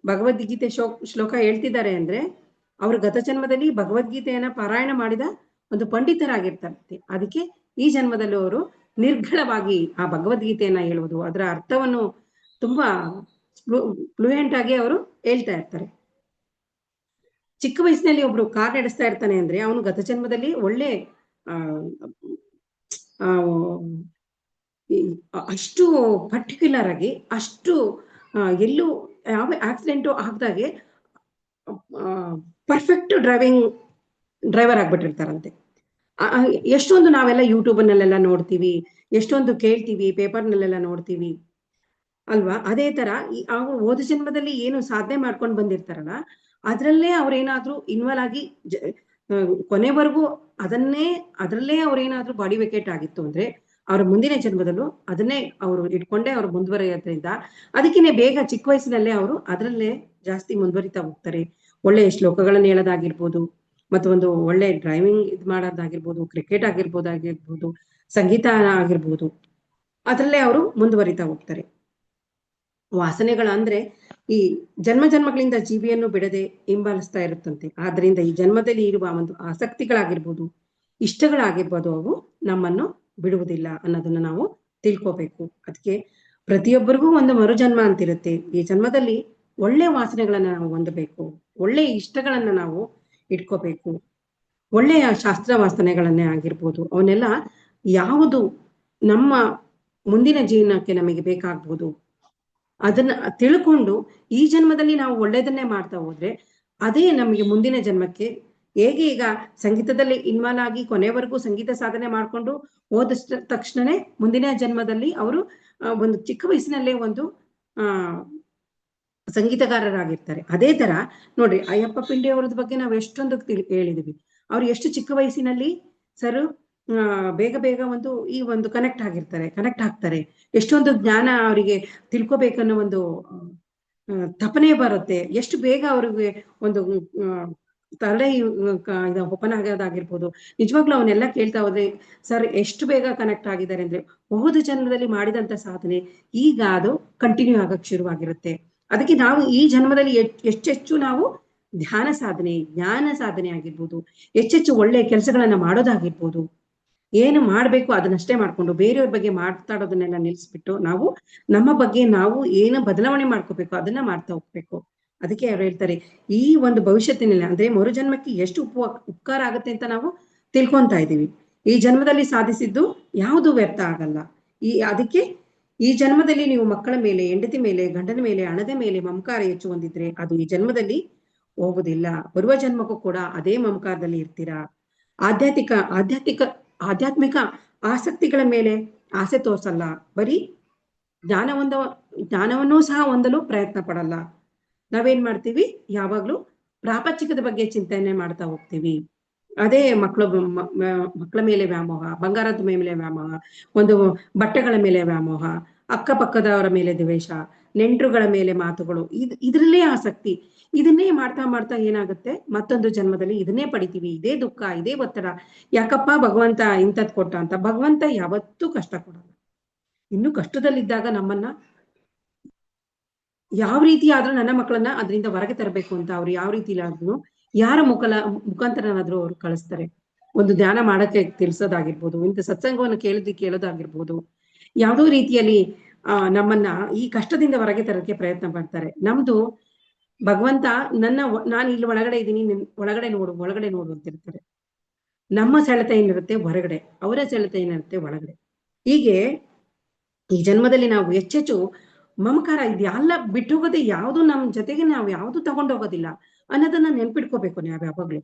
ಭಗವದ್ಗೀತೆ ಶ್ಲೋಕ ಹೇಳ್ತಿದ್ದಾರೆ ಅಂದ್ರೆ ಅವರು ಗತ ಜನ್ಮದಲ್ಲಿ ಭಗವದ್ಗೀತೆಯನ್ನ ಪಾರಾಯಣ ಮಾಡಿದ ಒಂದು ಪಂಡಿತರಾಗಿರ್ತಾರಂತೆ. ಅದಕ್ಕೆ ಈ ಜನ್ಮದಲ್ಲಿ ಅವರು ನಿರ್ಘಳವಾಗಿ ಆ ಭಗವದ್ಗೀತೆಯನ್ನ ಹೇಳುವುದು, ಅದರ ಅರ್ಥವನ್ನು ತುಂಬಾ ಫ್ಲೂಯೆಂಟ್ ಆಗಿ ಅವರು ಹೇಳ್ತಾ ಇರ್ತಾರೆ. ಚಿಕ್ಕ ವಯಸ್ಸಿನಲ್ಲಿ ಒಬ್ರು ಕಾರ್ ನಡೆಸ್ತಾ ಇರ್ತಾನೆ ಅಂದ್ರೆ ಅವನು ಗತ ಜನ್ಮದಲ್ಲಿ ಒಳ್ಳೆ ಅಷ್ಟು ಪರ್ಟಿಕ್ಯುಲರ್ ಆಗಿ ಅಷ್ಟು ಎಲ್ಲೂ ಯಾವ ಆಕ್ಸಿಡೆಂಟು ಆಗ್ದಾಗೆ ಪರ್ಫೆಕ್ಟ್ ಡ್ರೈವರ್ ಆಗ್ಬಿಟ್ಟಿರ್ತಾರಂತೆ. ಎಷ್ಟೊಂದು ನಾವೆಲ್ಲ ಯೂಟ್ಯೂಬ್ನಲ್ಲೆಲ್ಲ ನೋಡ್ತೀವಿ, ಎಷ್ಟೊಂದು ಕೇಳ್ತೀವಿ, ಪೇಪರ್ನಲ್ಲೆಲ್ಲ ನೋಡ್ತೀವಿ ಅಲ್ವಾ. ಅದೇ ತರ ಅವ್ರು ಹೋದ ಜನ್ಮದಲ್ಲಿ ಏನು ಸಾಧನೆ ಮಾಡ್ಕೊಂಡು ಬಂದಿರ್ತಾರಲ್ಲ ಅದ್ರಲ್ಲೇ ಅವ್ರೇನಾದ್ರೂ ಇನ್ವಾಲ್ವ್ ಆಗಿ ಕೊನೆವರೆಗೂ ಅದರಲ್ಲೇ ಅವ್ರೇನಾದ್ರೂ ಬಾಡಿ ವೆಕೇಟ್ ಆಗಿತ್ತು ಅಂದ್ರೆ ಅವ್ರ ಮುಂದಿನ ಜನ್ಮದಲ್ಲೂ ಅದನ್ನೇ ಅವರು ಇಟ್ಕೊಂಡೇ ಅವ್ರು ಮುಂದುವರಿಯೋದ್ರಿಂದ ಅದಕ್ಕಿಂತ ಬೇಗ ಚಿಕ್ಕ ವಯಸ್ಸಿನಲ್ಲೇ ಅವರು ಅದರಲ್ಲೇ ಜಾಸ್ತಿ ಮುಂದುವರಿತಾ ಹೋಗ್ತಾರೆ. ಒಳ್ಳೆಯ ಶ್ಲೋಕಗಳನ್ನ ಹೇಳೋದಾಗಿರ್ಬೋದು, ಮತ್ತು ಒಂದು ಒಳ್ಳೆ ಡ್ರೈವಿಂಗ್ ಮಾಡೋದಾಗಿರ್ಬೋದು, ಕ್ರಿಕೆಟ್ ಆಗಿರ್ಬೋದು, ಸಂಗೀತ ಆಗಿರ್ಬೋದು, ಅದರಲ್ಲೇ ಅವರು ಮುಂದುವರಿತಾ ಹೋಗ್ತಾರೆ. ವಾಸನೆಗಳಂದ್ರೆ ಈ ಜನ್ಮಗಳಿಂದ ಜೀವಿಯನ್ನು ಬಿಡದೆ ಹಿಂಬಾಲಿಸ್ತಾ ಇರುತ್ತಂತೆ. ಆದ್ರಿಂದ ಈ ಜನ್ಮದಲ್ಲಿ ಇರುವ ಒಂದು ಆಸಕ್ತಿಗಳಾಗಿರ್ಬೋದು, ಇಷ್ಟಗಳಾಗಿರ್ಬೋದು, ಅವು ನಮ್ಮನ್ನು ಬಿಡುವುದಿಲ್ಲ ಅನ್ನೋದನ್ನ ನಾವು ತಿಳ್ಕೋಬೇಕು. ಅದಕ್ಕೆ ಪ್ರತಿಯೊಬ್ಬರಿಗೂ ಒಂದು ಮರುಜನ್ಮ ಅಂತಿರುತ್ತೆ. ಈ ಜನ್ಮದಲ್ಲಿ ಒಳ್ಳೆ ವಾಸನೆಗಳನ್ನ ನಾವು ಹೊಂದಬೇಕು, ಒಳ್ಳೆ ಇಷ್ಟಗಳನ್ನ ನಾವು ಇಟ್ಕೋಬೇಕು. ಒಳ್ಳೆಯ ಶಾಸ್ತ್ರ ವಾಸನೆಗಳನ್ನೇ ಆಗಿರ್ಬೋದು, ಅವನ್ನೆಲ್ಲ ಯಾವುದು ನಮ್ಮ ಮುಂದಿನ ಜೀವನಕ್ಕೆ ನಮಗೆ ಬೇಕಾಗ್ಬೋದು ಅದನ್ನ ತಿಳ್ಕೊಂಡು ಈ ಜನ್ಮದಲ್ಲಿ ನಾವು ಒಳ್ಳೇದನ್ನೇ ಮಾಡ್ತಾ ಹೋದ್ರೆ ಅದೇ ನಮಗೆ ಮುಂದಿನ ಜನ್ಮಕ್ಕೆ, ಹೇಗೆ ಈಗ ಸಂಗೀತದಲ್ಲಿ ಇನ್ವಾಲ್ವ್ ಆಗಿ ಕೊನೆವರೆಗೂ ಸಂಗೀತ ಸಾಧನೆ ಮಾಡ್ಕೊಂಡು ಹೋದ ತಕ್ಷಣನೇ ಮುಂದಿನ ಜನ್ಮದಲ್ಲಿ ಅವರು ಒಂದು ಚಿಕ್ಕ ವಯಸ್ಸಿನಲ್ಲೇ ಒಂದು ಸಂಗೀತಗಾರರಾಗಿರ್ತಾರೆ. ಅದೇ ತರ ನೋಡ್ರಿ, ಅಯ್ಯಪ್ಪ ಪಿಂಡಿ ಅವ್ರದ ಬಗ್ಗೆ ನಾವು ಎಷ್ಟೊಂದು ಹೇಳಿದೀವಿ. ಅವ್ರು ಎಷ್ಟು ಚಿಕ್ಕ ವಯಸ್ಸಿನಲ್ಲಿ ಸರ್ ಬೇಗ ಒಂದು ಈ ಒಂದು ಕನೆಕ್ಟ್ ಆಗ್ತಾರೆ. ಎಷ್ಟೊಂದು ಜ್ಞಾನ ಅವರಿಗೆ ತಿಳ್ಕೊಬೇಕನ್ನೋ ಒಂದು ತಪನೆ ಬರುತ್ತೆ. ಎಷ್ಟು ಬೇಗ ಅವ್ರಿಗೆ ಒಂದು ತಲೆ ಓಪನ್ ಆಗೋದಾಗಿರ್ಬೋದು. ನಿಜವಾಗ್ಲೂ ಅವನ್ನೆಲ್ಲ ಕೇಳ್ತಾ ಹೋದ್ರೆ ಸರ್ ಎಷ್ಟು ಬೇಗ ಕನೆಕ್ಟ್ ಆಗಿದ್ದಾರೆ ಅಂದ್ರೆ ಹೋದ ಜನ್ಮದಲ್ಲಿ ಮಾಡಿದಂತ ಸಾಧನೆ ಈಗ ಅದು ಕಂಟಿನ್ಯೂ ಆಗಕ್ ಶುರುವಾಗಿರುತ್ತೆ. ಅದಕ್ಕೆ ನಾವು ಈ ಜನ್ಮದಲ್ಲಿ ಹೆಚ್ಚೆಚ್ಚು ನಾವು ಧ್ಯಾನ ಸಾಧನೆ, ಜ್ಞಾನ ಸಾಧನೆ ಆಗಿರ್ಬೋದು, ಹೆಚ್ಚೆಚ್ಚು ಒಳ್ಳೆ ಕೆಲಸಗಳನ್ನ ಮಾಡೋದಾಗಿರ್ಬೋದು, ಏನು ಮಾಡ್ಬೇಕು ಅದನ್ನಷ್ಟೇ ಮಾಡ್ಕೊಂಡು ಬೇರೆಯವ್ರ ಬಗ್ಗೆ ಮಾತಾಡೋದನ್ನೆಲ್ಲ ನಿಲ್ಸ್ಬಿಟ್ಟು ನಾವು ನಮ್ಮ ಬಗ್ಗೆ ನಾವು ಏನು ಬದಲಾವಣೆ ಮಾಡ್ಕೋಬೇಕು ಅದನ್ನ ಮಾಡ್ತಾ ಹೋಗ್ಬೇಕು. ಅದಕ್ಕೆ ಅವ್ರು ಹೇಳ್ತಾರೆ ಈ ಒಂದು ಭವಿಷ್ಯತ್ತಿನಲ್ಲಿ ಅಂದ್ರೆ ಮರು ಜನ್ಮಕ್ಕೆ ಎಷ್ಟು ಉಪಕಾರ ಆಗುತ್ತೆ ಅಂತ ನಾವು ತಿಳ್ಕೊಂತಾ ಇದೀವಿ. ಈ ಜನ್ಮದಲ್ಲಿ ಸಾಧಿಸಿದ್ದು ಯಾವುದು ವ್ಯರ್ಥ ಆಗಲ್ಲ. ಅದಕ್ಕೆ ಈ ಜನ್ಮದಲ್ಲಿ ನೀವು ಮಕ್ಕಳ ಮೇಲೆ, ಹೆಂಡತಿ ಮೇಲೆ, ಗಂಡನ ಮೇಲೆ, ಹಣದ ಮೇಲೆ ಮಮಕಾರ ಹೆಚ್ಚು ಹೊಂದಿದ್ರೆ ಅದು ಈ ಜನ್ಮದಲ್ಲಿ ಹೋಗುದಿಲ್ಲ. ಬರುವ ಜನ್ಮಕ್ಕೂ ಕೂಡ ಅದೇ ಮಮಕಾರದಲ್ಲಿ ಇರ್ತೀರಾ. ಆಧ್ಯಾತ್ಮಿಕ ಆಸಕ್ತಿಗಳ ಮೇಲೆ ಆಸೆ ತೋರ್ಸಲ್ಲ. ಬರೀ ಜ್ಞಾನವನ್ನೂ ಸಹ ಹೊಂದಲು ಪ್ರಯತ್ನ ಪಡಲ್ಲ. ನಾವೇನ್ ಮಾಡ್ತೀವಿ, ಯಾವಾಗ್ಲೂ ಪ್ರಾಪಂಚಿಕದ ಬಗ್ಗೆ ಚಿಂತನೆ ಮಾಡ್ತಾ ಹೋಗ್ತೀವಿ. ಅದೇ ಮಕ್ಕಳ ಮೇಲೆ ವ್ಯಾಮೋಹ, ಬಂಗಾರದ ಮೇಲೆ ವ್ಯಾಮೋಹ, ಒಂದು ಬಟ್ಟೆಗಳ ಮೇಲೆ ವ್ಯಾಮೋಹ, ಅಕ್ಕಪಕ್ಕದವರ ಮೇಲೆ ದ್ವೇಷ, ನೆಂಟರುಗಳ ಮೇಲೆ ಮಾತುಗಳು, ಇದ್ರಲ್ಲೇ ಆಸಕ್ತಿ. ಇದನ್ನೇ ಮಾಡ್ತಾ ಮಾಡ್ತಾ ಏನಾಗುತ್ತೆ, ಮತ್ತೊಂದು ಜನ್ಮದಲ್ಲಿ ಇದನ್ನೇ ಪಡಿತೀವಿ. ಇದೇ ದುಃಖ, ಇದೇ ಒತ್ತಡ. ಯಾಕಪ್ಪ ಭಗವಂತ ಇಂಥದ್ ಕೊಟ್ಟ ಅಂತ. ಭಗವಂತ ಯಾವತ್ತೂ ಕಷ್ಟ ಕೊಡಲ್ಲ. ಇನ್ನು ಕಷ್ಟದಲ್ಲಿದ್ದಾಗ ನಮ್ಮನ್ನ ಯಾವ ರೀತಿ ಆದ್ರೂ ನನ್ನ ಮಕ್ಕಳನ್ನ ಅದರಿಂದ ಹೊರಗೆ ತರಬೇಕು ಅಂತ ಅವ್ರು ಯಾವ ರೀತಿ ಆದ್ರೂ ಯಾರ ಮುಖಾಂತರನಾದ್ರೂ ಅವ್ರು ಕಳಿಸ್ತಾರೆ. ಒಂದು ಧ್ಯಾನ ಮಾಡಕ್ಕೆ ತಿಳಿಸೋದಾಗಿರ್ಬೋದು, ಇಂಥ ಸತ್ಸಂಗವನ್ನು ಕೇಳೋದಾಗಿರ್ಬೋದು, ಯಾವುದೋ ರೀತಿಯಲ್ಲಿ ನಮ್ಮನ್ನ ಈ ಕಷ್ಟದಿಂದ ಹೊರಗೆ ತರಕ್ಕೆ ಪ್ರಯತ್ನ ಪಡ್ತಾರೆ. ನಮ್ದು ಭಗವಂತ ನಾನು ಇಲ್ಲಿ ಒಳಗಡೆ ಇದ್ದೀನಿ, ಒಳಗಡೆ ನೋಡು ಅಂತಿರ್ತಾರೆ. ನಮ್ಮ ಸೆಳೆತ ಏನಿರುತ್ತೆ ಹೊರಗಡೆ, ಅವರ ಸೆಳೆತ ಏನಿರುತ್ತೆ ಒಳಗಡೆ. ಹೀಗೆ ಈ ಜನ್ಮದಲ್ಲಿ ನಾವು ಹೆಚ್ಚೆಚ್ಚು ಮಮಕಾರ ಇದೆಲ್ಲ ಬಿಟ್ಟು ಹೋಗೋದೇ, ಯಾವುದು ನಮ್ಮ ಜೊತೆಗೆ ನಾವು ಯಾವುದು ತಗೊಂಡೋಗೋದಿಲ್ಲ ಅನ್ನೋದನ್ನ ನೆನ್ಪಿಟ್ಕೋಬೇಕು. ನಾವು ಯಾವಾಗ್ಲೂ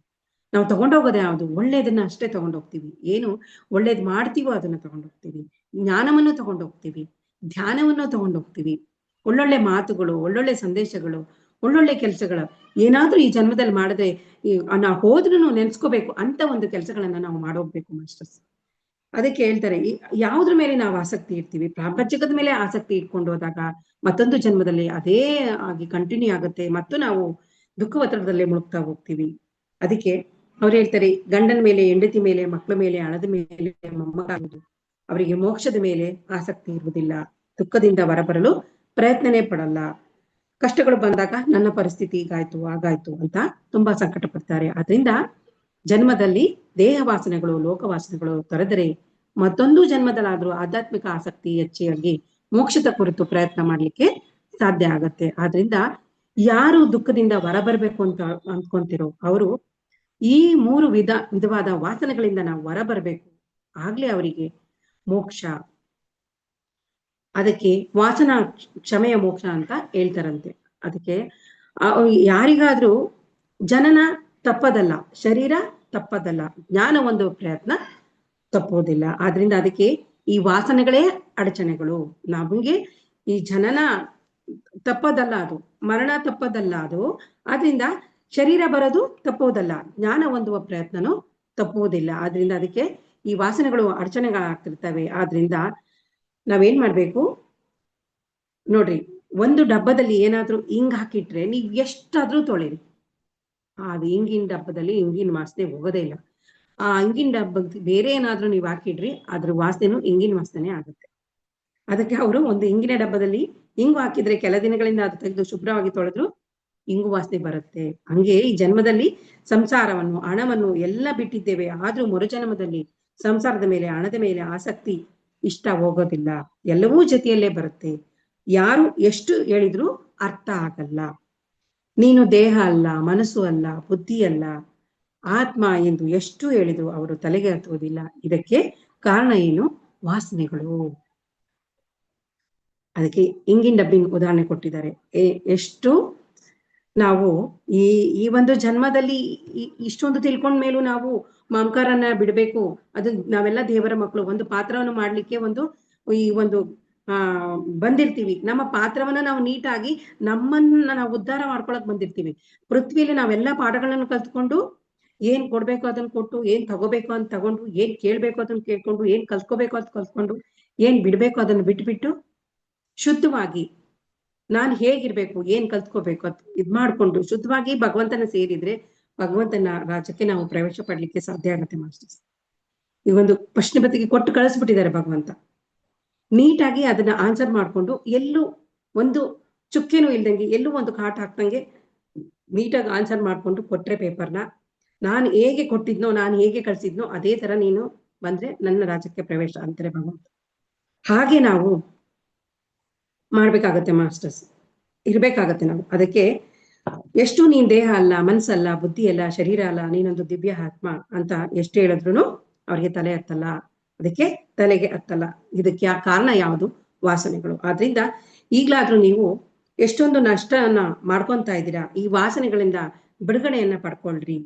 ನಾವು ತಗೊಂಡೋಗೋದೇ ಯಾವುದು ಒಳ್ಳೇದನ್ನ ಅಷ್ಟೇ ತಗೊಂಡೋಗ್ತೀವಿ. ಏನು ಒಳ್ಳೇದ್ ಮಾಡ್ತೀವೋ ಅದನ್ನ ತಗೊಂಡೋಗ್ತೀವಿ. ಜ್ಞಾನವನ್ನು ತಗೊಂಡೋಗ್ತೀವಿ, ಧ್ಯಾನವನ್ನು ತಗೊಂಡೋಗ್ತೀವಿ, ಒಳ್ಳೊಳ್ಳೆ ಮಾತುಗಳು, ಒಳ್ಳೊಳ್ಳೆ ಸಂದೇಶಗಳು, ಒಳ್ಳೊಳ್ಳೆ ಕೆಲಸಗಳು ಏನಾದ್ರೂ ಈ ಜನ್ಮದಲ್ಲಿ ಮಾಡಿದ್ರೆ ನಾವು ಹೋದ್ರೂ ನೆನ್ಸ್ಕೋಬೇಕು ಅಂತ ಒಂದು ಕೆಲಸಗಳನ್ನ ನಾವು ಮಾಡೋಗ್ಬೇಕು ಮಾಸ್ಟರ್ಸ್. ಅದಕ್ಕೆ ಹೇಳ್ತಾರೆ ಯಾವುದ್ರ ಮೇಲೆ ನಾವು ಆಸಕ್ತಿ ಇರ್ತೀವಿ, ಪ್ರಾಪಂಚಿಕದ ಮೇಲೆ ಆಸಕ್ತಿ ಇಟ್ಕೊಂಡು ಹೋದಾಗ ಮತ್ತೊಂದು ಜನ್ಮದಲ್ಲಿ ಅದೇ ಆಗಿ ಕಂಟಿನ್ಯೂ ಆಗುತ್ತೆ ಮತ್ತು ನಾವು ದುಃಖ ಒತ್ತಡದಲ್ಲೇ ಮುಳುಗ್ತಾ ಹೋಗ್ತೀವಿ. ಅದಕ್ಕೆ ಅವ್ರು ಹೇಳ್ತಾರೆ ಗಂಡನ ಮೇಲೆ, ಹೆಂಡತಿ ಮೇಲೆ, ಮಕ್ಕಳ ಮೇಲೆ, ಹಣದ ಮೇಲೆ ಮಮಕಾರವುದು, ಅವರಿಗೆ ಮೋಕ್ಷದ ಮೇಲೆ ಆಸಕ್ತಿ ಇರುವುದಿಲ್ಲ, ದುಃಖದಿಂದ ಹೊರಬರಲು ಪ್ರಯತ್ನನೇ ಪಡಲ್ಲ. ಕಷ್ಟಗಳು ಬಂದಾಗ ನನ್ನ ಪರಿಸ್ಥಿತಿ ಹೀಗಾಯ್ತು ಹಾಗಾಯ್ತು ಅಂತ ತುಂಬಾ ಸಂಕಟ ಪಡ್ತಾರೆ. ಆದ್ರಿಂದ ಜನ್ಮದಲ್ಲಿ ದೇಹ ವಾಸನೆಗಳು, ಲೋಕ ವಾಸನೆಗಳು ತೊರೆದರೆ ಮತ್ತೊಂದು ಜನ್ಮದಲ್ಲಾದ್ರೂ ಆಧ್ಯಾತ್ಮಿಕ ಆಸಕ್ತಿ ಹೆಚ್ಚಾಗಿ ಮೋಕ್ಷದ ಕುರಿತು ಪ್ರಯತ್ನ ಮಾಡ್ಲಿಕ್ಕೆ ಸಾಧ್ಯ ಆಗತ್ತೆ. ಆದ್ರಿಂದ ಯಾರು ದುಃಖದಿಂದ ಹೊರಬರ್ಬೇಕು ಅಂತ ಅಂದ್ಕೊಂತಿರೋ ಅವರು ಈ 3 ವಿಧವಾದ ವಾಸನೆಗಳಿಂದ ನಾವು ಹೊರಬರ್ಬೇಕು. ಆಗ್ಲೇ ಅವರಿಗೆ ಮೋಕ್ಷ. ಅದಕ್ಕೆ ವಾಸನಾ ಕ್ಷಮೆಯ ಮೋಕ್ಷ ಅಂತ ಹೇಳ್ತಾರಂತೆ. ಅದಕ್ಕೆ ಯಾರಿಗಾದ್ರೂ ಜನನ ತಪ್ಪದಲ್ಲ, ಶರೀರ ತಪ್ಪದಲ್ಲ, ಜ್ಞಾನ ಒಂದು ಪ್ರಯತ್ನ ತಪ್ಪೋದಿಲ್ಲ. ಆದ್ರಿಂದ ಅದಕ್ಕೆ ಈ ವಾಸನೆಗಳೇ ಅಡಚಣೆಗಳು. ನಮಗೆ ಈ ಜನನ ತಪ್ಪದಲ್ಲ, ಅದು ಮರಣ ತಪ್ಪದಲ್ಲ ಅದು. ಆದ್ರಿಂದ ಶರೀರ ಬರೋದು ತಪ್ಪೋದಲ್ಲ, ಜ್ಞಾನ ಹೊಂದುವ ಪ್ರಯತ್ನನೂ ತಪ್ಪುವುದಿಲ್ಲ. ಆದ್ರಿಂದ ಅದಕ್ಕೆ ಈ ವಾಸನೆಗಳು ಅಡಚಣೆಗಳಾಗ್ತಿರ್ತವೆ. ಆದ್ರಿಂದ ನಾವೇನ್ ಮಾಡ್ಬೇಕು ನೋಡ್ರಿ, ಒಂದು ಡಬ್ಬದಲ್ಲಿ ಏನಾದ್ರೂ ಹಿಂಗ್ ಹಾಕಿಟ್ರೆ ನೀವ್ ಎಷ್ಟಾದ್ರೂ ತೊಳಿರಿ, ಅದು ಹಿಂಗಿನ ಡಬ್ಬದಲ್ಲಿ ಹಿಂಗಿನ ವಾಸನೆ ಹೋಗೋದೇ ಇಲ್ಲ. ಆ ಹಿಂಗಿನ ಡಬ್ಬಕ್ಕೆ ಬೇರೆ ಏನಾದ್ರೂ ನೀವು ಹಾಕಿಡ್ರಿ, ಅದ್ರ ವಾಸನೆನೂ ಹಿಂಗಿನ ವಾಸನೆ ಆಗುತ್ತೆ. ಅದಕ್ಕೆ ಅವರು ಒಂದು ಹಿಂಗಿನ ಡಬ್ಬದಲ್ಲಿ ಹಿಂಗು ಹಾಕಿದ್ರೆ ಕೆಲ ದಿನಗಳಿಂದ ಅದು ತೆಗೆದು ಶುಭ್ರವಾಗಿ ತೊಳೆದ್ರು ಹಿಂಗು ವಾಸನೆ ಬರುತ್ತೆ. ಹಂಗೆ ಈ ಜನ್ಮದಲ್ಲಿ ಸಂಸಾರವನ್ನು, ಹಣವನ್ನು ಎಲ್ಲ ಬಿಟ್ಟಿದ್ದೇವೆ. ಆದ್ರೂ ಮರುಜನ್ಮದಲ್ಲಿ ಸಂಸಾರದ ಮೇಲೆ, ಹಣದ ಮೇಲೆ ಆಸಕ್ತಿ ಇಷ್ಟ ಹೋಗೋದಿಲ್ಲ. ಎಲ್ಲವೂ ಜೊತೆಯಲ್ಲೇ ಬರುತ್ತೆ. ಯಾರು ಎಷ್ಟು ಹೇಳಿದ್ರು ಅರ್ಥ ಆಗಲ್ಲ. ನೀನು ದೇಹ ಅಲ್ಲ, ಮನಸ್ಸು ಅಲ್ಲ, ಬುದ್ಧಿ ಅಲ್ಲ, ಆತ್ಮ ಎಂದು ಎಷ್ಟು ಹೇಳಿದ್ರು ಅವರು ತಲೆಗೆ ಹತ್ತುವುದಿಲ್ಲ. ಇದಕ್ಕೆ ಕಾರಣ ಏನು? ವಾಸನೆಗಳು. ಅದಕ್ಕೆ ಹಿಂಗಿನ ಡಬ್ಬಿನ ಉದಾಹರಣೆ ಕೊಟ್ಟಿದ್ದಾರೆ. ಎಷ್ಟು ನಾವು ಈ ಒಂದು ಜನ್ಮದಲ್ಲಿ ಇಷ್ಟೊಂದು ತಿಳ್ಕೊಂಡ ಮೇಲೂ ನಾವು ಮಮಕಾರನ್ನ ಬಿಡ್ಬೇಕು. ಅದು ನಾವೆಲ್ಲ ದೇವರ ಮಕ್ಕಳು. ಒಂದು ಪಾತ್ರವನ್ನು ಮಾಡ್ಲಿಕ್ಕೆ ಈ ಒಂದು ಬಂದಿರ್ತೀವಿ. ನಮ್ಮ ಪಾತ್ರವನ್ನ ನಾವು ನೀಟಾಗಿ ನಮ್ಮನ್ನ ನಾವು ಉದ್ಧಾರ ಮಾಡ್ಕೊಳಕ್ ಬಂದಿರ್ತೀವಿ. ಪೃಥ್ವಿಯಲ್ಲಿ ನಾವೆಲ್ಲಾ ಪಾಠಗಳನ್ನು ಕಲ್ತ್ಕೊಂಡು ಏನ್ ಕೊಡ್ಬೇಕು ಅದನ್ನ ಕೊಟ್ಟು, ಏನ್ ತಗೋಬೇಕು ಅಂತ ತಗೊಂಡು, ಏನ್ ಕೇಳ್ಬೇಕು ಅದನ್ನ ಕೇಳ್ಕೊಂಡು, ಏನ್ ಕಲ್ತ್ಕೋಬೇಕು ಅಂತ ಕಲ್ತ್ಕೊಂಡು, ಏನ್ ಬಿಡ್ಬೇಕು ಅದನ್ನ ಬಿಟ್ಬಿಟ್ಟು ಶುದ್ಧವಾಗಿ ನಾನ್ ಹೇಗಿರ್ಬೇಕು, ಏನ್ ಕಲ್ತ್ಕೋಬೇಕು ಅಂತ ಇದ್ ಮಾಡ್ಕೊಂಡು ಶುದ್ಧವಾಗಿ ಭಗವಂತನ ಸೇರಿದ್ರೆ ಭಗವಂತನ ರಾಜ್ಯಕ್ಕೆ ನಾವು ಪ್ರವೇಶ ಪಡ್ಲಿಕ್ಕೆ ಸಾಧ್ಯ ಆಗುತ್ತೆ ಮಾಸ್ಟರ್ಸ್. ಈ ಒಂದು ಪ್ರಶ್ನೆ ಪತ್ರಿಕೆ ಕೊಟ್ಟು ಕಳಿಸ್ಬಿಟ್ಟಿದ್ದಾರೆ ಭಗವಂತ. ನೀಟಾಗಿ ಅದನ್ನ ಆನ್ಸರ್ ಮಾಡ್ಕೊಂಡು ಎಲ್ಲೂ ಒಂದು ಚುಕ್ಕೆನೂ ಇಲ್ದಂಗೆ ಎಲ್ಲೂ ಒಂದು ಕಾಟ್ ಹಾಕ್ದಂಗೆ ನೀಟಾಗಿ ಆನ್ಸರ್ ಮಾಡ್ಕೊಂಡು ಕೊಟ್ರೆ ಪೇಪರ್ನ, ನಾನು ಹೇಗೆ ಕೊಟ್ಟಿದ್ನೋ, ನಾನು ಹೇಗೆ ಕಳ್ಸಿದ್ನೋ ಅದೇ ತರ ನೀನು ಬಂದ್ರೆ ನನ್ನ ರಾಜ್ಯಕ್ಕೆ ಪ್ರವೇಶ ಅಂತಾರೆ ಭಗವಂತ. ಹಾಗೆ ನಾವು ಮಾಡ್ಬೇಕಾಗತ್ತೆ ಮಾಸ್ಟರ್ಸ್, ಇರ್ಬೇಕಾಗತ್ತೆ ನಾವು. ಅದಕ್ಕೆ ಎಷ್ಟು ನೀನ್ ದೇಹ ಅಲ್ಲ, ಮನ್ಸಲ್ಲ, ಬುದ್ಧಿ ಅಲ್ಲ, ಶರೀರ ಅಲ್ಲ, ನೀನೊಂದು ದಿವ್ಯ ಆತ್ಮ ಅಂತ ಎಷ್ಟು ಹೇಳಿದ್ರು ಅವ್ರಿಗೆ ತಲೆ ಹತ್ತಲ್ಲ. ಅದಕ್ಕೆ ತಲೆಗೆ ಹತ್ತಲ್ಲ. ಇದಕ್ಕೆ ಕಾರಣ ಯಾವುದು? ವಾಸನೆಗಳು. ಆದ್ರಿಂದ ಈಗ್ಲಾದ್ರೂ ನೀವು ಎಷ್ಟೊಂದು ನಷ್ಟವನ್ನ ಮಾಡ್ಕೊಂತ ಇದ್ದೀರಾ, ಈ ವಾಸನೆಗಳಿಂದ ಬಿಡುಗಡೆಯನ್ನ ಪಡ್ಕೊಳ್ರಿ.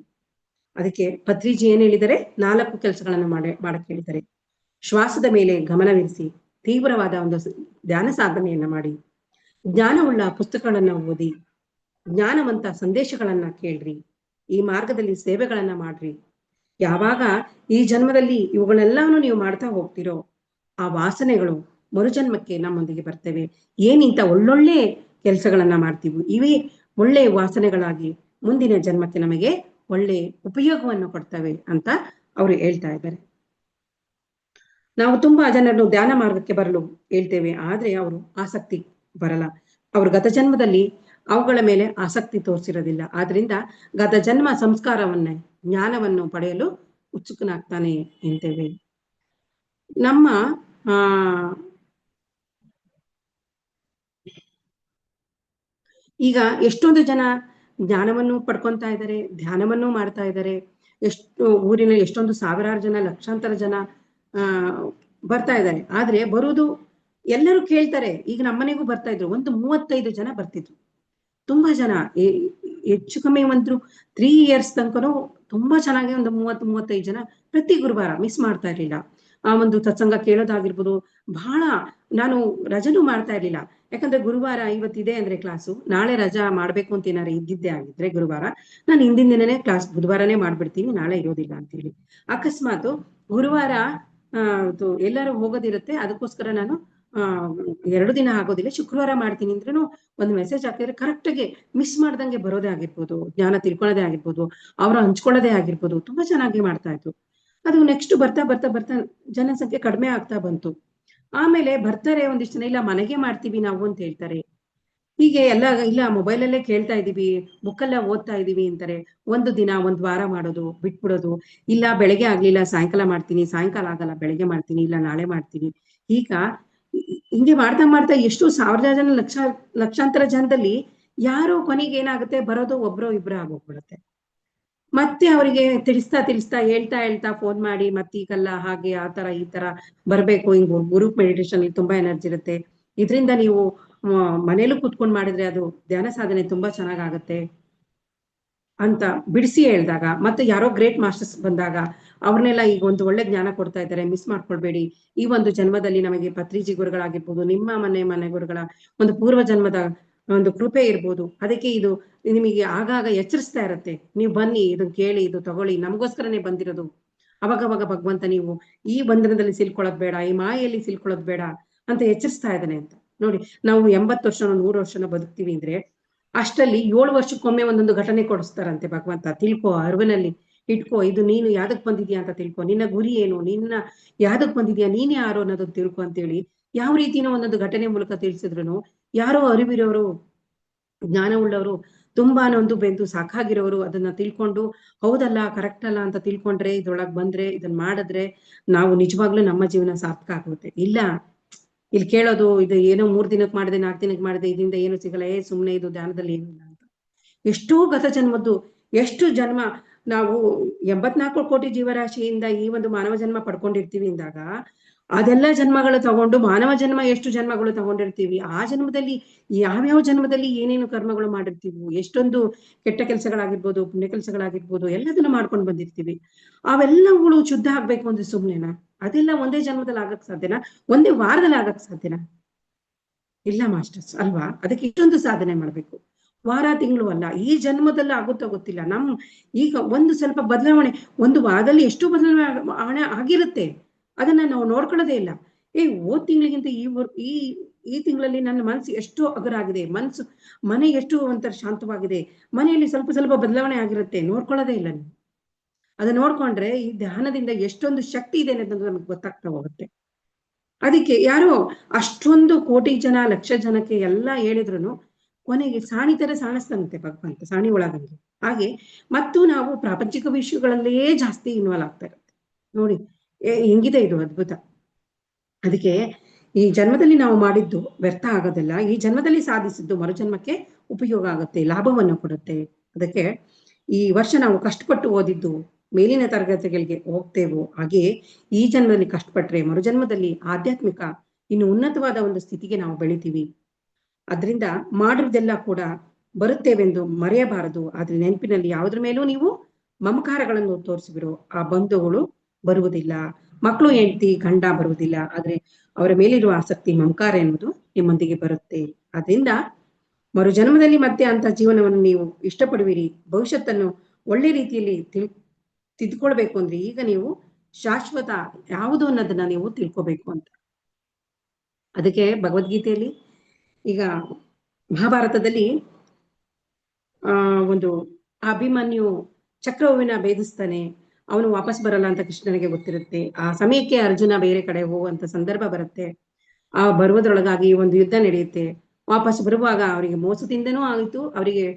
ಅದಕ್ಕೆ ಪತ್ರಿಜಿ ಏನ್ ಹೇಳಿದರೆ, 4 ಕೆಲಸಗಳನ್ನ ಮಾಡಕ್ ಹೇಳಿದ್ದಾರೆ. ಶ್ವಾಸದ ಮೇಲೆ ಗಮನವಿರಿಸಿ, ತೀವ್ರವಾದ ಒಂದು ಧ್ಯಾನ ಸಾಧನೆಯನ್ನ ಮಾಡಿ, ಜ್ಞಾನವುಳ್ಳ ಪುಸ್ತಕಗಳನ್ನ ಓದಿ, ಜ್ಞಾನವಂತ ಸಂದೇಶಗಳನ್ನ ಕೇಳ್ರಿ, ಈ ಮಾರ್ಗದಲ್ಲಿ ಸೇವೆಗಳನ್ನ ಮಾಡ್ರಿ. ಯಾವಾಗ ಈ ಜನ್ಮದಲ್ಲಿ ಇವುಗಳೆಲ್ಲಾನು ನೀವು ಮಾಡ್ತಾ ಹೋಗ್ತಿರೋ, ಆ ವಾಸನೆಗಳು ಮರುಜನ್ಮಕ್ಕೆ ನಮ್ಮೊಂದಿಗೆ ಬರ್ತವೆ. ಏನಿಂತ ಒಳ್ಳೊಳ್ಳೆ ಕೆಲಸಗಳನ್ನ ಮಾಡ್ತೀವಿ, ಇವೇ ಒಳ್ಳೆ ವಾಸನೆಗಳಾಗಿ ಮುಂದಿನ ಜನ್ಮಕ್ಕೆ ನಮಗೆ ಒಳ್ಳೆ ಉಪಯೋಗವನ್ನು ಕೊಡ್ತವೆ ಅಂತ ಅವರು ಹೇಳ್ತಾ ಇದ್ದಾರೆ. ನಾವು ತುಂಬಾ ಜನರನ್ನು ಧ್ಯಾನ ಮಾರ್ಗಕ್ಕೆ ಬರಲು ಹೇಳ್ತೇವೆ, ಆದ್ರೆ ಅವರು ಆಸಕ್ತಿ ಬರಲ್ಲ. ಅವರು ಗತ ಜನ್ಮದಲ್ಲಿ ಅವುಗಳ ಮೇಲೆ ಆಸಕ್ತಿ ತೋರಿಸಿರೋದಿಲ್ಲ. ಆದ್ರಿಂದ ಗತ ಜನ್ಮ ಸಂಸ್ಕಾರವನ್ನೇ, ಜ್ಞಾನವನ್ನು ಪಡೆಯಲು ಉತ್ಸುಕನಾಗ್ತಾನೆ ಎಂತೇವೆ. ನಮ್ಮ ಈಗ ಎಷ್ಟೊಂದು ಜನ ಜ್ಞಾನವನ್ನು ಪಡ್ಕೊಂತಾ ಇದ್ದಾರೆ, ಧ್ಯಾನವನ್ನು ಮಾಡ್ತಾ ಇದ್ದಾರೆ. ಎಷ್ಟು ಊರಿನ ಎಷ್ಟೊಂದು ಸಾವಿರಾರು ಜನ, ಲಕ್ಷಾಂತರ ಜನ ಬರ್ತಾ ಇದ್ದಾರೆ. ಆದ್ರೆ ಬರುವುದು ಎಲ್ಲರೂ ಕೇಳ್ತಾರೆ. ಈಗ ನಮ್ಮನೆಗೂ ಬರ್ತಾ ಇದ್ರು, ಒಂದು 35 ಜನ ಬರ್ತಿದ್ರು. ತುಂಬಾ ಜನ, ಹೆಚ್ಚು ಕಮ್ಮಿ ಒಂದು 3 years ತನಕನೂ ತುಂಬಾ ಚೆನ್ನಾಗಿ ಒಂದು 30-35 ಜನ ಪ್ರತಿ ಗುರುವಾರ ಮಿಸ್ ಮಾಡ್ತಾ ಇರ್ಲಿಲ್ಲ. ಆ ಒಂದು ಸತ್ಸಂಗ ಕೇಳೋದಾಗಿರ್ಬೋದು. ಬಹಳ ನಾನು ರಜನೂ ಮಾಡ್ತಾ ಇರ್ಲಿಲ್ಲ. ಯಾಕಂದ್ರೆ ಗುರುವಾರ ಇವತ್ತಿದೆ ಅಂದ್ರೆ ಕ್ಲಾಸು, ನಾಳೆ ರಜಾ ಮಾಡ್ಬೇಕು ಅಂತ ಏನಾರು ಇದ್ದಿದ್ದೆ ಆಗಿದ್ರೆ ಗುರುವಾರ, ನಾನು ಹಿಂದಿನ ದಿನನೇ ಕ್ಲಾಸ್ ಬುಧವಾರನೇ ಮಾಡ್ಬಿಡ್ತೀನಿ, ನಾಳೆ ಇರೋದಿಲ್ಲ ಅಂತ ಹೇಳಿ. ಅಕಸ್ಮಾತ್ ಗುರುವಾರ ಎಲ್ಲರೂ ಹೋಗೋದಿರುತ್ತೆ, ಅದಕ್ಕೋಸ್ಕರ ನಾನು 2 ದಿನ ಆಗೋದಿಲ್ಲ, ಶುಕ್ರವಾರ ಮಾಡ್ತೀನಿ ಅಂದ್ರೂ ಒಂದು ಮೆಸೇಜ್ ಹಾಕಿದ್ರೆ ಕರೆಕ್ಟ್ ಆಗಿ ಮಿಸ್ ಮಾಡ್ದಂಗೆ ಬರೋದೇ ಆಗಿರ್ಬೋದು, ಜ್ಞಾನ ತಿಳ್ಕೊಳ್ಳೋದೇ ಆಗಿರ್ಬೋದು, ಅವ್ರ ಹಂಚ್ಕೊಳ್ಳೋದೇ ಆಗಿರ್ಬೋದು, ತುಂಬಾ ಚೆನ್ನಾಗಿ ಮಾಡ್ತಾ ಇದ್ರು. ಅದು ನೆಕ್ಸ್ಟ್ ಬರ್ತಾ ಬರ್ತಾ ಬರ್ತಾ ಜನಸಂಖ್ಯೆ ಕಡಿಮೆ ಆಗ್ತಾ ಬಂತು. ಆಮೇಲೆ ಬರ್ತಾರೆ ಒಂದಿಷ್ಟು ಜನ, ಇಲ್ಲ ಮನೆಗೆ ಮಾಡ್ತೀವಿ ನಾವು ಅಂತ ಹೇಳ್ತಾರೆ. ಹೀಗೆ ಎಲ್ಲ ಇಲ್ಲ ಮೊಬೈಲಲ್ಲೇ ಕೇಳ್ತಾ ಇದೀವಿ, ಬುಕ್ಕಲ್ಲ ಓದ್ತಾ ಇದೀವಿ ಅಂತಾರೆ. ಒಂದು ದಿನ, ಒಂದು ವಾರ ಮಾಡೋದು, ಬಿಟ್ಬಿಡೋದು. ಇಲ್ಲ ಬೆಳಗ್ಗೆ ಆಗ್ಲಿಲ್ಲ ಸಾಯಂಕಾಲ ಮಾಡ್ತೀನಿ, ಸಾಯಂಕಾಲ ಆಗಲ್ಲ ಬೆಳಗ್ಗೆ ಮಾಡ್ತೀನಿ, ಇಲ್ಲ ನಾಳೆ ಮಾಡ್ತೀನಿ. ಈಗ ಹಿಂಗೆ ಮಾಡ್ತಾ ಮಾಡ್ತಾ ಎಷ್ಟು ಸಾವಿರ ಜನ, ಲಕ್ಷಾಂತರ ಜನದಲ್ಲಿ ಯಾರೋ ಕೊನೆಗೆ ಏನಾಗುತ್ತೆ, ಬರೋದು ಒಬ್ರೋ ಇಬ್ರೋ ಆಗೋಗ್ಬಿಡುತ್ತೆ. ಮತ್ತೆ ಅವರಿಗೆ ತಿಳಿಸ್ತಾ ಹೇಳ್ತಾ ಫೋನ್ ಮಾಡಿ ಮತ್ತೆ ಈಗಲ್ಲ ಹಾಗೆ ಆ ತರ ಈ ತರ ಬರ್ಬೇಕು, ಹಿಂಗ್ ಗ್ರೂಪ್ ಮೆಡಿಟೇಷನ್ ತುಂಬಾ ಎನರ್ಜಿ ಇರುತ್ತೆ, ಇದರಿಂದ ನೀವು ಮನೇಲೂ ಕೂತ್ಕೊಂಡ್ ಮಾಡಿದ್ರೆ ಅದು ಧ್ಯಾನ ಸಾಧನೆ ತುಂಬಾ ಚೆನ್ನಾಗಾಗತ್ತೆ ಅಂತ ಬಿಡಿಸಿ ಹೇಳಿದಾಗ, ಮತ್ತೆ ಯಾರೋ ಗ್ರೇಟ್ ಮಾಸ್ಟರ್ಸ್ ಬಂದಾಗ ಅವ್ರನ್ನೆಲ್ಲ ಈಗ ಒಂದು ಒಳ್ಳೆ ಜ್ಞಾನ ಕೊಡ್ತಾ ಇದ್ದಾರೆ, ಮಿಸ್ ಮಾಡ್ಕೊಳ್ಬೇಡಿ. ಈ ಒಂದು ಜನ್ಮದಲ್ಲಿ ನಮಗೆ ಪತ್ರಿಜಿ ಗುರುಗಳಾಗಿರ್ಬೋದು, ನಿಮ್ಮ ಮನೆ ಗುರುಗಳ ಒಂದು ಪೂರ್ವ ಜನ್ಮದ ಒಂದು ಕೃಪೆ ಇರ್ಬೋದು. ಅದಕ್ಕೆ ಇದು ನಿಮಗೆ ಆಗಾಗ ಎಚ್ಚರಿಸ್ತಾ ಇರತ್ತೆ, ನೀವು ಬನ್ನಿ, ಇದನ್ನ ಕೇಳಿ, ಇದು ತಗೊಳ್ಳಿ, ನಮಗೋಸ್ಕರನೇ ಬಂದಿರೋದು. ಅವಾಗವಾಗ ಭಗವಂತ ನೀವು ಈ ಬಂಧನದಲ್ಲಿ ಸಿಲ್ಕೊಳ್ಳೋದ್ ಬೇಡ, ಈ ಮಾಯೆಯಲ್ಲಿ ಸಿಲ್ಕೊಳ್ಳೋದ್ ಬೇಡ ಅಂತ ಎಚ್ಚರಿಸ್ತಾ ಇದ್ದಾನೆ ಅಂತ. ನೋಡಿ, ನಾವು 80 ವರ್ಷ 100 ವರ್ಷನ ಬದುಕ್ತೀವಿ ಅಂದ್ರೆ ಅಷ್ಟರಲ್ಲಿ 7 ವರ್ಷಕ್ಕೊಮ್ಮೆ ಒಂದೊಂದು ಘಟನೆ ಕೊಡಿಸ್ತಾರಂತೆ ಭಗವಂತ. ತಿಳ್ಕೊ, ಅರಿವಿನಲ್ಲಿ ಇಟ್ಕೋ, ಇದು ನೀನು ಯಾವ್ದಕ್ ಬಂದಿದ್ಯಾ ಅಂತ ತಿಳ್ಕೊ, ನಿನ್ನ ಗುರಿ ಏನು, ನಿನ್ನ ಯಾವ್ದಕ್ ಬಂದಿದ್ಯಾ, ನೀನ್ ಯಾರು ಅನ್ನೋದನ್ನ ತಿಳ್ಕೊ ಅಂತೇಳಿ ಯಾವ ರೀತಿನೋ ಒಂದೊಂದು ಘಟನೆ ಮೂಲಕ ತಿಳಿಸಿದ್ರು. ಯಾರೋ ಅರಿವಿರೋರು, ಜ್ಞಾನ ಉಳ್ಳವರು, ತುಂಬಾ ನೊಂದು ಬೆಂದು ಸಾಕಾಗಿರೋರು ಅದನ್ನ ತಿಳ್ಕೊಂಡು ಹೌದಲ್ಲ, ಕರೆಕ್ಟ್ ಅಲ್ಲ ಅಂತ ತಿಳ್ಕೊಂಡ್ರೆ, ಇದ್ರೊಳಗ್ ಬಂದ್ರೆ, ಇದನ್ನ ಮಾಡಿದ್ರೆ ನಾವು ನಿಜವಾಗ್ಲೂ ನಮ್ಮ ಜೀವನ ಸಾರ್ಥಕ ಆಗುತ್ತೆ. ಇಲ್ಲ ಇಲ್ಲಿ ಕೇಳೋದು, ಇದು ಏನೋ 3 ದಿನಕ್ಕೆ ಮಾಡಿದೆ, 4 ದಿನಕ್ಕೆ ಮಾಡಿದೆ, ಇದರಿಂದ ಏನು ಸಿಗಲ್ಲ, ಸುಮ್ನೆ ಇದು ಧ್ಯಾನದಲ್ಲಿ ಏನಿಲ್ಲ ಅಂತ. ಎಷ್ಟೋ ಗತ ಜನ್ಮದ್ದು, ಎಷ್ಟು ಜನ್ಮ ನಾವು 84 ಕೋಟಿ ಜೀವರಾಶಿಯಿಂದ ಈ ಒಂದು ಮಾನವ ಜನ್ಮ ಪಡ್ಕೊಂಡಿರ್ತೀವಿ ಅಂದಾಗ, ಅದೆಲ್ಲ ಜನ್ಮಗಳು ತಗೊಂಡು ಮಾನವ ಜನ್ಮ ಎಷ್ಟು ಜನ್ಮಗಳು ತಗೊಂಡಿರ್ತೀವಿ, ಆ ಜನ್ಮದಲ್ಲಿ ಯಾವ್ಯಾವ ಜನ್ಮದಲ್ಲಿ ಏನೇನು ಕರ್ಮಗಳು ಮಾಡಿರ್ತೀವಿ, ಎಷ್ಟೊಂದು ಕೆಟ್ಟ ಕೆಲಸಗಳಾಗಿರ್ಬೋದು, ಪುಣ್ಯ ಕೆಲಸಗಳಾಗಿರ್ಬೋದು, ಎಲ್ಲದನ್ನು ಮಾಡ್ಕೊಂಡು ಬಂದಿರ್ತೀವಿ. ಅವೆಲ್ಲವುಗಳು ಶುದ್ಧ ಆಗ್ಬೇಕು ಅಂದ್ರೆ ಸುಮ್ನೆನಾ? ಅದೆಲ್ಲ ಒಂದೇ ಜನ್ಮದಲ್ಲಿ ಆಗಕ್ ಸಾಧ್ಯನಾ? ಒಂದೇ ವಾರದಲ್ಲಿ ಆಗಕ್ ಸಾಧ್ಯನಾ? ಇಲ್ಲ ಮಾಸ್ಟರ್ಸ್ ಅಲ್ವಾ? ಅದಕ್ಕೆ ಇಷ್ಟೊಂದು ಸಾಧನೆ ಮಾಡ್ಬೇಕು, ವಾರ ತಿಂಗಳು ಅಲ್ಲ, ಈ ಜನ್ಮದಲ್ಲಿ ಆಗುತ್ತೋ ಗೊತ್ತಿಲ್ಲ. ಈಗ ಒಂದು ಸ್ವಲ್ಪ ಬದಲಾವಣೆ, ಒಂದು ವಾರದಲ್ಲಿ ಎಷ್ಟು ಬದಲಾವಣೆ ಆಗಿರುತ್ತೆ, ಅದನ್ನ ನಾವು ನೋಡ್ಕೊಳ್ಳೋದೇ ಇಲ್ಲ. ಹೋದ್ ತಿಂಗಳಿಗಿಂತ ಈ ಈ ತಿಂಗಳಲ್ಲಿ ನನ್ನ ಮನಸ್ಸು ಎಷ್ಟು ಹಗುರ ಆಗಿದೆ, ಮನೆ ಎಷ್ಟು ಒಂಥರ ಶಾಂತವಾಗಿದೆ, ಮನೆಯಲ್ಲಿ ಸ್ವಲ್ಪ ಸ್ವಲ್ಪ ಬದಲಾವಣೆ ಆಗಿರುತ್ತೆ, ನೋಡ್ಕೊಳ್ಳೋದೇ ಇಲ್ಲ ನೀವು. ಅದನ್ನ ನೋಡ್ಕೊಂಡ್ರೆ ಈ ಧ್ಯಾನದಿಂದ ಎಷ್ಟೊಂದು ಶಕ್ತಿ ಇದೆ ಅನ್ನೋದು ನಮಗೆ ಗೊತ್ತಾಗ್ತಾ ಹೋಗುತ್ತೆ. ಅದಕ್ಕೆ ಯಾರೋ ಅಷ್ಟೊಂದು ಕೋಟಿ ಜನ, ಲಕ್ಷ ಜನಕ್ಕೆ ಎಲ್ಲಾ ಹೇಳಿದ್ರು ಕೊನೆಗೆ ಸಾಣಿ ತರ ಸಾಣಿಸ್ತಾನಂತೆ ಭಗವಂತ, ಸಾಣಿ ಒಳಗಂಗೆ. ಹಾಗೆ ಮತ್ತು ನಾವು ಪ್ರಾಪಂಚಿಕ ವಿಷಯಗಳಲ್ಲೇ ಜಾಸ್ತಿ ಇನ್ವಾಲ್ವ್ ಆಗ್ತಾ ಇರುತ್ತೆ. ನೋಡಿ ಹೆಂಗಿದೆ ಇದು ಅದ್ಭುತ. ಅದಕ್ಕೆ ಈ ಜನ್ಮದಲ್ಲಿ ನಾವು ಮಾಡಿದ್ದು ವ್ಯರ್ಥ ಆಗೋದಿಲ್ಲ, ಈ ಜನ್ಮದಲ್ಲಿ ಸಾಧಿಸಿದ್ದು ಮರುಜನ್ಮಕ್ಕೆ ಉಪಯೋಗ ಆಗುತ್ತೆ, ಲಾಭವನ್ನು ಕೊಡುತ್ತೆ. ಅದಕ್ಕೆ ಈ ವರ್ಷ ನಾವು ಕಷ್ಟಪಟ್ಟು ಓದಿದ್ದು ಮೇಲಿನ ತರಗತಿಗಳಿಗೆ ಹೋಗ್ತೇವೋ ಹಾಗೆ ಈ ಜನ್ಮದಲ್ಲಿ ಕಷ್ಟಪಟ್ರೆ ಮರುಜನ್ಮದಲ್ಲಿ ಆಧ್ಯಾತ್ಮಿಕ ಇನ್ನು ಉನ್ನತವಾದ ಒಂದು ಸ್ಥಿತಿಗೆ ನಾವು ಬೆಳಿತೀವಿ. ಅದರಿಂದ ಮಾಡಿರೋದೆಲ್ಲ ಕೂಡ ಬರುತ್ತೇವೆಂದು ಮರೆಯಬಾರದು. ಆದ್ರೆ ನೆನಪಿನಲ್ಲಿ ಯಾವುದ್ರ ಮೇಲೂ ನೀವು ಮಮಕಾರಗಳನ್ನು ತೋರಿಸಿಬಿರೋ ಆ ಬಂಧುಗಳು ಬರುವುದಿಲ್ಲ, ಮಕ್ಕಳು ಹೆಂಡತಿ ಗಂಡ ಬರುವುದಿಲ್ಲ, ಆದ್ರೆ ಅವರ ಮೇಲಿರುವ ಆಸಕ್ತಿ ಮಮಕಾರ ಎನ್ನುವುದು ನಿಮ್ಮೊಂದಿಗೆ ಬರುತ್ತೆ. ಅದರಿಂದ ಮರುಜನ್ಮದಲ್ಲಿ ಮತ್ತೆ ಅಂತ ಜೀವನವನ್ನು ನೀವು ಇಷ್ಟಪಡುವಿರಿ. ಭವಿಷ್ಯತ್ತನ್ನು ಒಳ್ಳೆ ರೀತಿಯಲ್ಲಿ ತಿದ್ಕೊಳ್ಬೇಕು ಅಂದ್ರೆ ಈಗ ನೀವು ಶಾಶ್ವತ ಯಾವುದು ಅನ್ನೋದನ್ನ ನೀವು ತಿಳ್ಕೊಬೇಕು ಅಂತ. ಅದಕ್ಕೆ ಭಗವದ್ಗೀತೆಯಲ್ಲಿ ಈಗ ಮಹಾಭಾರತದಲ್ಲಿ ಒಂದು ಅಭಿಮನ್ಯು ಚಕ್ರವ್ಯೂಹನ ಭೇದಿಸ್ತಾನೆ, ಅವನು ವಾಪಸ್ ಬರಲ್ಲ ಅಂತ ಕೃಷ್ಣನಿಗೆ ಗೊತ್ತಿರುತ್ತೆ. ಆ ಸಮಯಕ್ಕೆ ಅರ್ಜುನ ಬೇರೆ ಕಡೆ ಹೋಗುವಂತ ಸಂದರ್ಭ ಬರುತ್ತೆ. ಆ ಬರುವುದರೊಳಗಾಗಿ ಒಂದು ಯುದ್ಧ ನಡೆಯುತ್ತೆ. ವಾಪಸ್ ಬರುವಾಗ ಅವರಿಗೆ ಮೋಸದಿಂದನೂ ಆಯಿತು, ಅವರಿಗೆ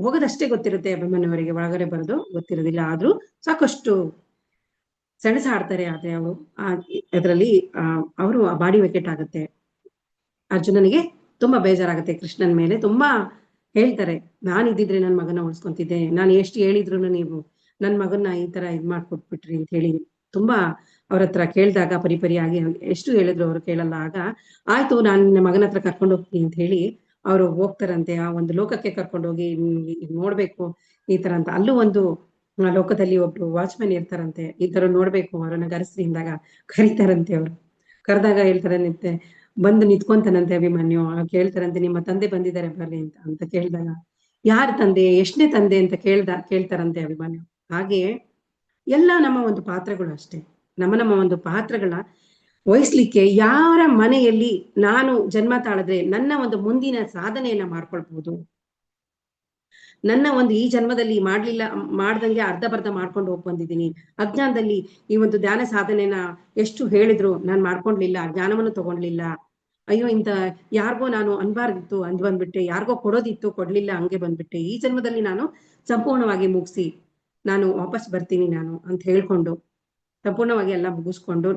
ಹೋಗೋದಷ್ಟೇ ಗೊತ್ತಿರುತ್ತೆ, ಅಭಿಮನ್ಯುವರಿಗೆ ಒಳಗಡೆ ಬರೋದು ಗೊತ್ತಿರೋದಿಲ್ಲ. ಆದ್ರೂ ಸಾಕಷ್ಟು ಸೆಣಸಾಡ್ತಾರೆ. ಆದ್ರೆ ಅವರು ಅದರಲ್ಲಿ ಅವರು ಬಾಡಿ ವಿಕೆಟ್ ಆಗುತ್ತೆ. ಅರ್ಜುನನಿಗೆ ತುಂಬಾ ಬೇಜಾರಾಗುತ್ತೆ ಕೃಷ್ಣನ್ ಮೇಲೆ. ತುಂಬಾ ಹೇಳ್ತಾರೆ, ನಾನಿದ್ದಿದ್ರೆ ನನ್ನ ಮಗನ ಉಳಿಸ್ಕೊಂತಿದ್ದೆ, ನಾನು ಎಷ್ಟು ಹೇಳಿದ್ರು ನೀವು ನನ್ನ ಮಗನ್ನ ಈ ತರ ಇದ್ ಮಾಡ್ಕೊಟ್ಬಿಟ್ರಿ ಅಂತ ಹೇಳಿ ತುಂಬಾ ಅವ್ರ ಹತ್ರ ಕೇಳಿದಾಗ ಪರಿಪರಿಯಾಗಿ ಎಷ್ಟು ಹೇಳಿದ್ರು ಅವರು ಕೇಳಲ್ಲ. ಆಗ ಆಯ್ತು ನಾನು ನಿನ್ನ ಮಗನ ಹತ್ರ ಕರ್ಕೊಂಡು ಹೋಗ್ತೀನಿ ಅಂತ ಹೇಳಿ ಅವರು ಹೋಗ್ತಾರಂತೆ. ಆ ಒಂದು ಲೋಕಕ್ಕೆ ಕರ್ಕೊಂಡೋಗಿ ನೋಡ್ಬೇಕು ಈ ತರ ಅಂತ. ಅಲ್ಲೂ ಒಂದು ಲೋಕದಲ್ಲಿ ಒಬ್ರು ವಾಚ್ಮನ್ ಇರ್ತಾರಂತೆ, ಈ ತರ ನೋಡ್ಬೇಕು ಅವರನ್ನ ಕರೆಸ್ರಿ ಅಂದಾಗ ಕರೀತಾರಂತೆ. ಅವರು ಕರೆದಾಗ ಹೇಳ್ತಾರಂತೆ, ಬಂದು ನಿಂತ್ಕೊಂತಾನಂತೆ ಅಭಿಮನ್ಯು. ಕೇಳ್ತಾರಂತೆ, ನಿಮ್ಮ ತಂದೆ ಬಂದಿದ್ದಾರೆ ಬರ್ರಿ ಅಂತ ಕೇಳಿದಾಗ, ಯಾರ ತಂದೆ, ಎಷ್ಟನೇ ತಂದೆ ಅಂತ ಕೇಳ್ತಾರಂತೆ ಅಭಿಮನ್ಯು. ಹಾಗೆ ಎಲ್ಲ ನಮ್ಮ ಒಂದು ಪಾತ್ರಗಳು ಅಷ್ಟೇ. ನಮ್ಮ ಒಂದು ಪಾತ್ರಗಳ ವಹಿಸ್ಲಿಕ್ಕೆ ಯಾರ ಮನೆಯಲ್ಲಿ ನಾನು ಜನ್ಮ ತಾಳಿದ್ರೆ ನನ್ನ ಒಂದು ಮುಂದಿನ ಸಾಧನೆಯನ್ನ ಮಾಡ್ಕೊಳ್ಬಹುದು, ನನ್ನ ಒಂದು ಈ ಜನ್ಮದಲ್ಲಿ ಮಾಡ್ದಂಗೆ ಅರ್ಧ ಬರ್ಧ ಮಾಡ್ಕೊಂಡು ಹೋಗಿ ಬಂದಿದ್ದೀನಿ, ಅಜ್ಞಾನದಲ್ಲಿ ಈ ಒಂದು ಧ್ಯಾನ ಸಾಧನೆನ ಎಷ್ಟು ಹೇಳಿದ್ರು ನಾನು ಮಾಡ್ಕೊಂಡ್ಲಿಲ್ಲ, ಜ್ಞಾನವನ್ನು ತಗೊಂಡ್ಲಿಲ್ಲ, ಅಯ್ಯೋ ಇಂತ ಯಾರಿಗೋ ನಾನು ಅನ್ಬಾರ್ದಿತ್ತು ಬಂದ್ಬಿಟ್ಟೆ, ಯಾರಿಗೋ ಕೊಡೋದಿತ್ತು ಕೊಡ್ಲಿಲ್ಲ ಹಂಗೆ ಬಂದ್ಬಿಟ್ಟೆ, ಈ ಜನ್ಮದಲ್ಲಿ ನಾನು ಸಂಪೂರ್ಣವಾಗಿ ಮುಗಿಸಿ ನಾನು ವಾಪಸ್ ಬರ್ತೀನಿ ನಾನು ಅಂತ ಹೇಳ್ಕೊಂಡು ಸಂಪೂರ್ಣವಾಗಿ ಎಲ್ಲ ಮುಗಿಸ್ಕೊಂಡು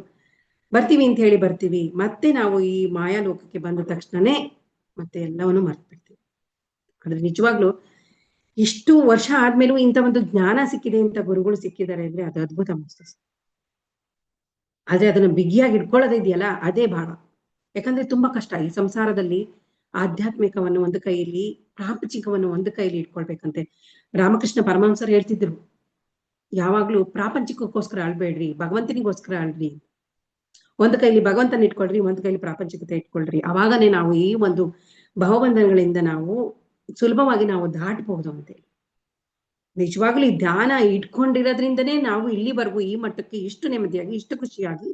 ಬರ್ತೀವಿ ಅಂತ ಹೇಳಿ ಬರ್ತೀವಿ. ಮತ್ತೆ ನಾವು ಈ ಮಾಯಾ ಲೋಕಕ್ಕೆ ಬಂದ ತಕ್ಷಣನೇ ಮತ್ತೆ ಎಲ್ಲವನ್ನು ಮರ್ತು ಬಿಡ್ತೀವಿ. ಆದ್ರೆ ನಿಜವಾಗ್ಲು ಇಷ್ಟು ವರ್ಷ ಆದ್ಮೇಲೂ ಇಂಥ ಒಂದು ಜ್ಞಾನ ಸಿಕ್ಕಿದೆ, ಇಂಥ ಗುರುಗಳು ಸಿಕ್ಕಿದ್ದಾರೆ ಅಂದ್ರೆ ಅದು ಅದ್ಭುತ ಅನಿಸ್ತದೆ. ಆದ್ರೆ ಅದನ್ನ ಬಿಗಿಯಾಗಿ ಇಟ್ಕೊಳ್ಳೋದೇ ಇದೆಯಲ್ಲ ಅದೇ ಭಾಗ. ಯಾಕಂದ್ರೆ ತುಂಬಾ ಕಷ್ಟ ಈ ಸಂಸಾರದಲ್ಲಿ. ಆಧ್ಯಾತ್ಮಿಕವನ್ನು ಒಂದು ಕೈಯಲ್ಲಿ, ಪ್ರಾಪಂಚಿಕವನ್ನು ಒಂದು ಕೈಯಲ್ಲಿ ಇಟ್ಕೊಳ್ಬೇಕಂತೆ. ರಾಮಕೃಷ್ಣ ಪರಮಹಂಸರು ಹೇಳ್ತಿದ್ರು, ಯಾವಾಗ್ಲೂ ಪ್ರಾಪಂಚಿಕಕ್ಕೋಸ್ಕರ ಆಳ್ಬೇಡ್ರಿ, ಭಗವಂತನಿಗೋಸ್ಕರ ಆಳ್ರಿ. ಒಂದು ಕೈಲಿ ಭಗವಂತನ ಇಟ್ಕೊಳ್ರಿ, ಒಂದು ಕೈಲಿ ಪ್ರಾಪಂಚಿಕತೆ ಇಟ್ಕೊಳ್ರಿ. ಅವಾಗನೇ ನಾವು ಈ ಒಂದು ಭವಬಂಧನಗಳಿಂದ ನಾವು ಸುಲಭವಾಗಿ ನಾವು ದಾಟಬಹುದು ಅಂತೇಳಿ. ನಿಜವಾಗ್ಲೂ ಈ ಧ್ಯಾನ ಇಟ್ಕೊಂಡಿರೋದ್ರಿಂದನೇ ನಾವು ಇಲ್ಲಿವರೆಗೂ ಈ ಮಟ್ಟಕ್ಕೆ ಇಷ್ಟು ನೆಮ್ಮದಿಯಾಗಿ, ಇಷ್ಟು ಖುಷಿಯಾಗಿ,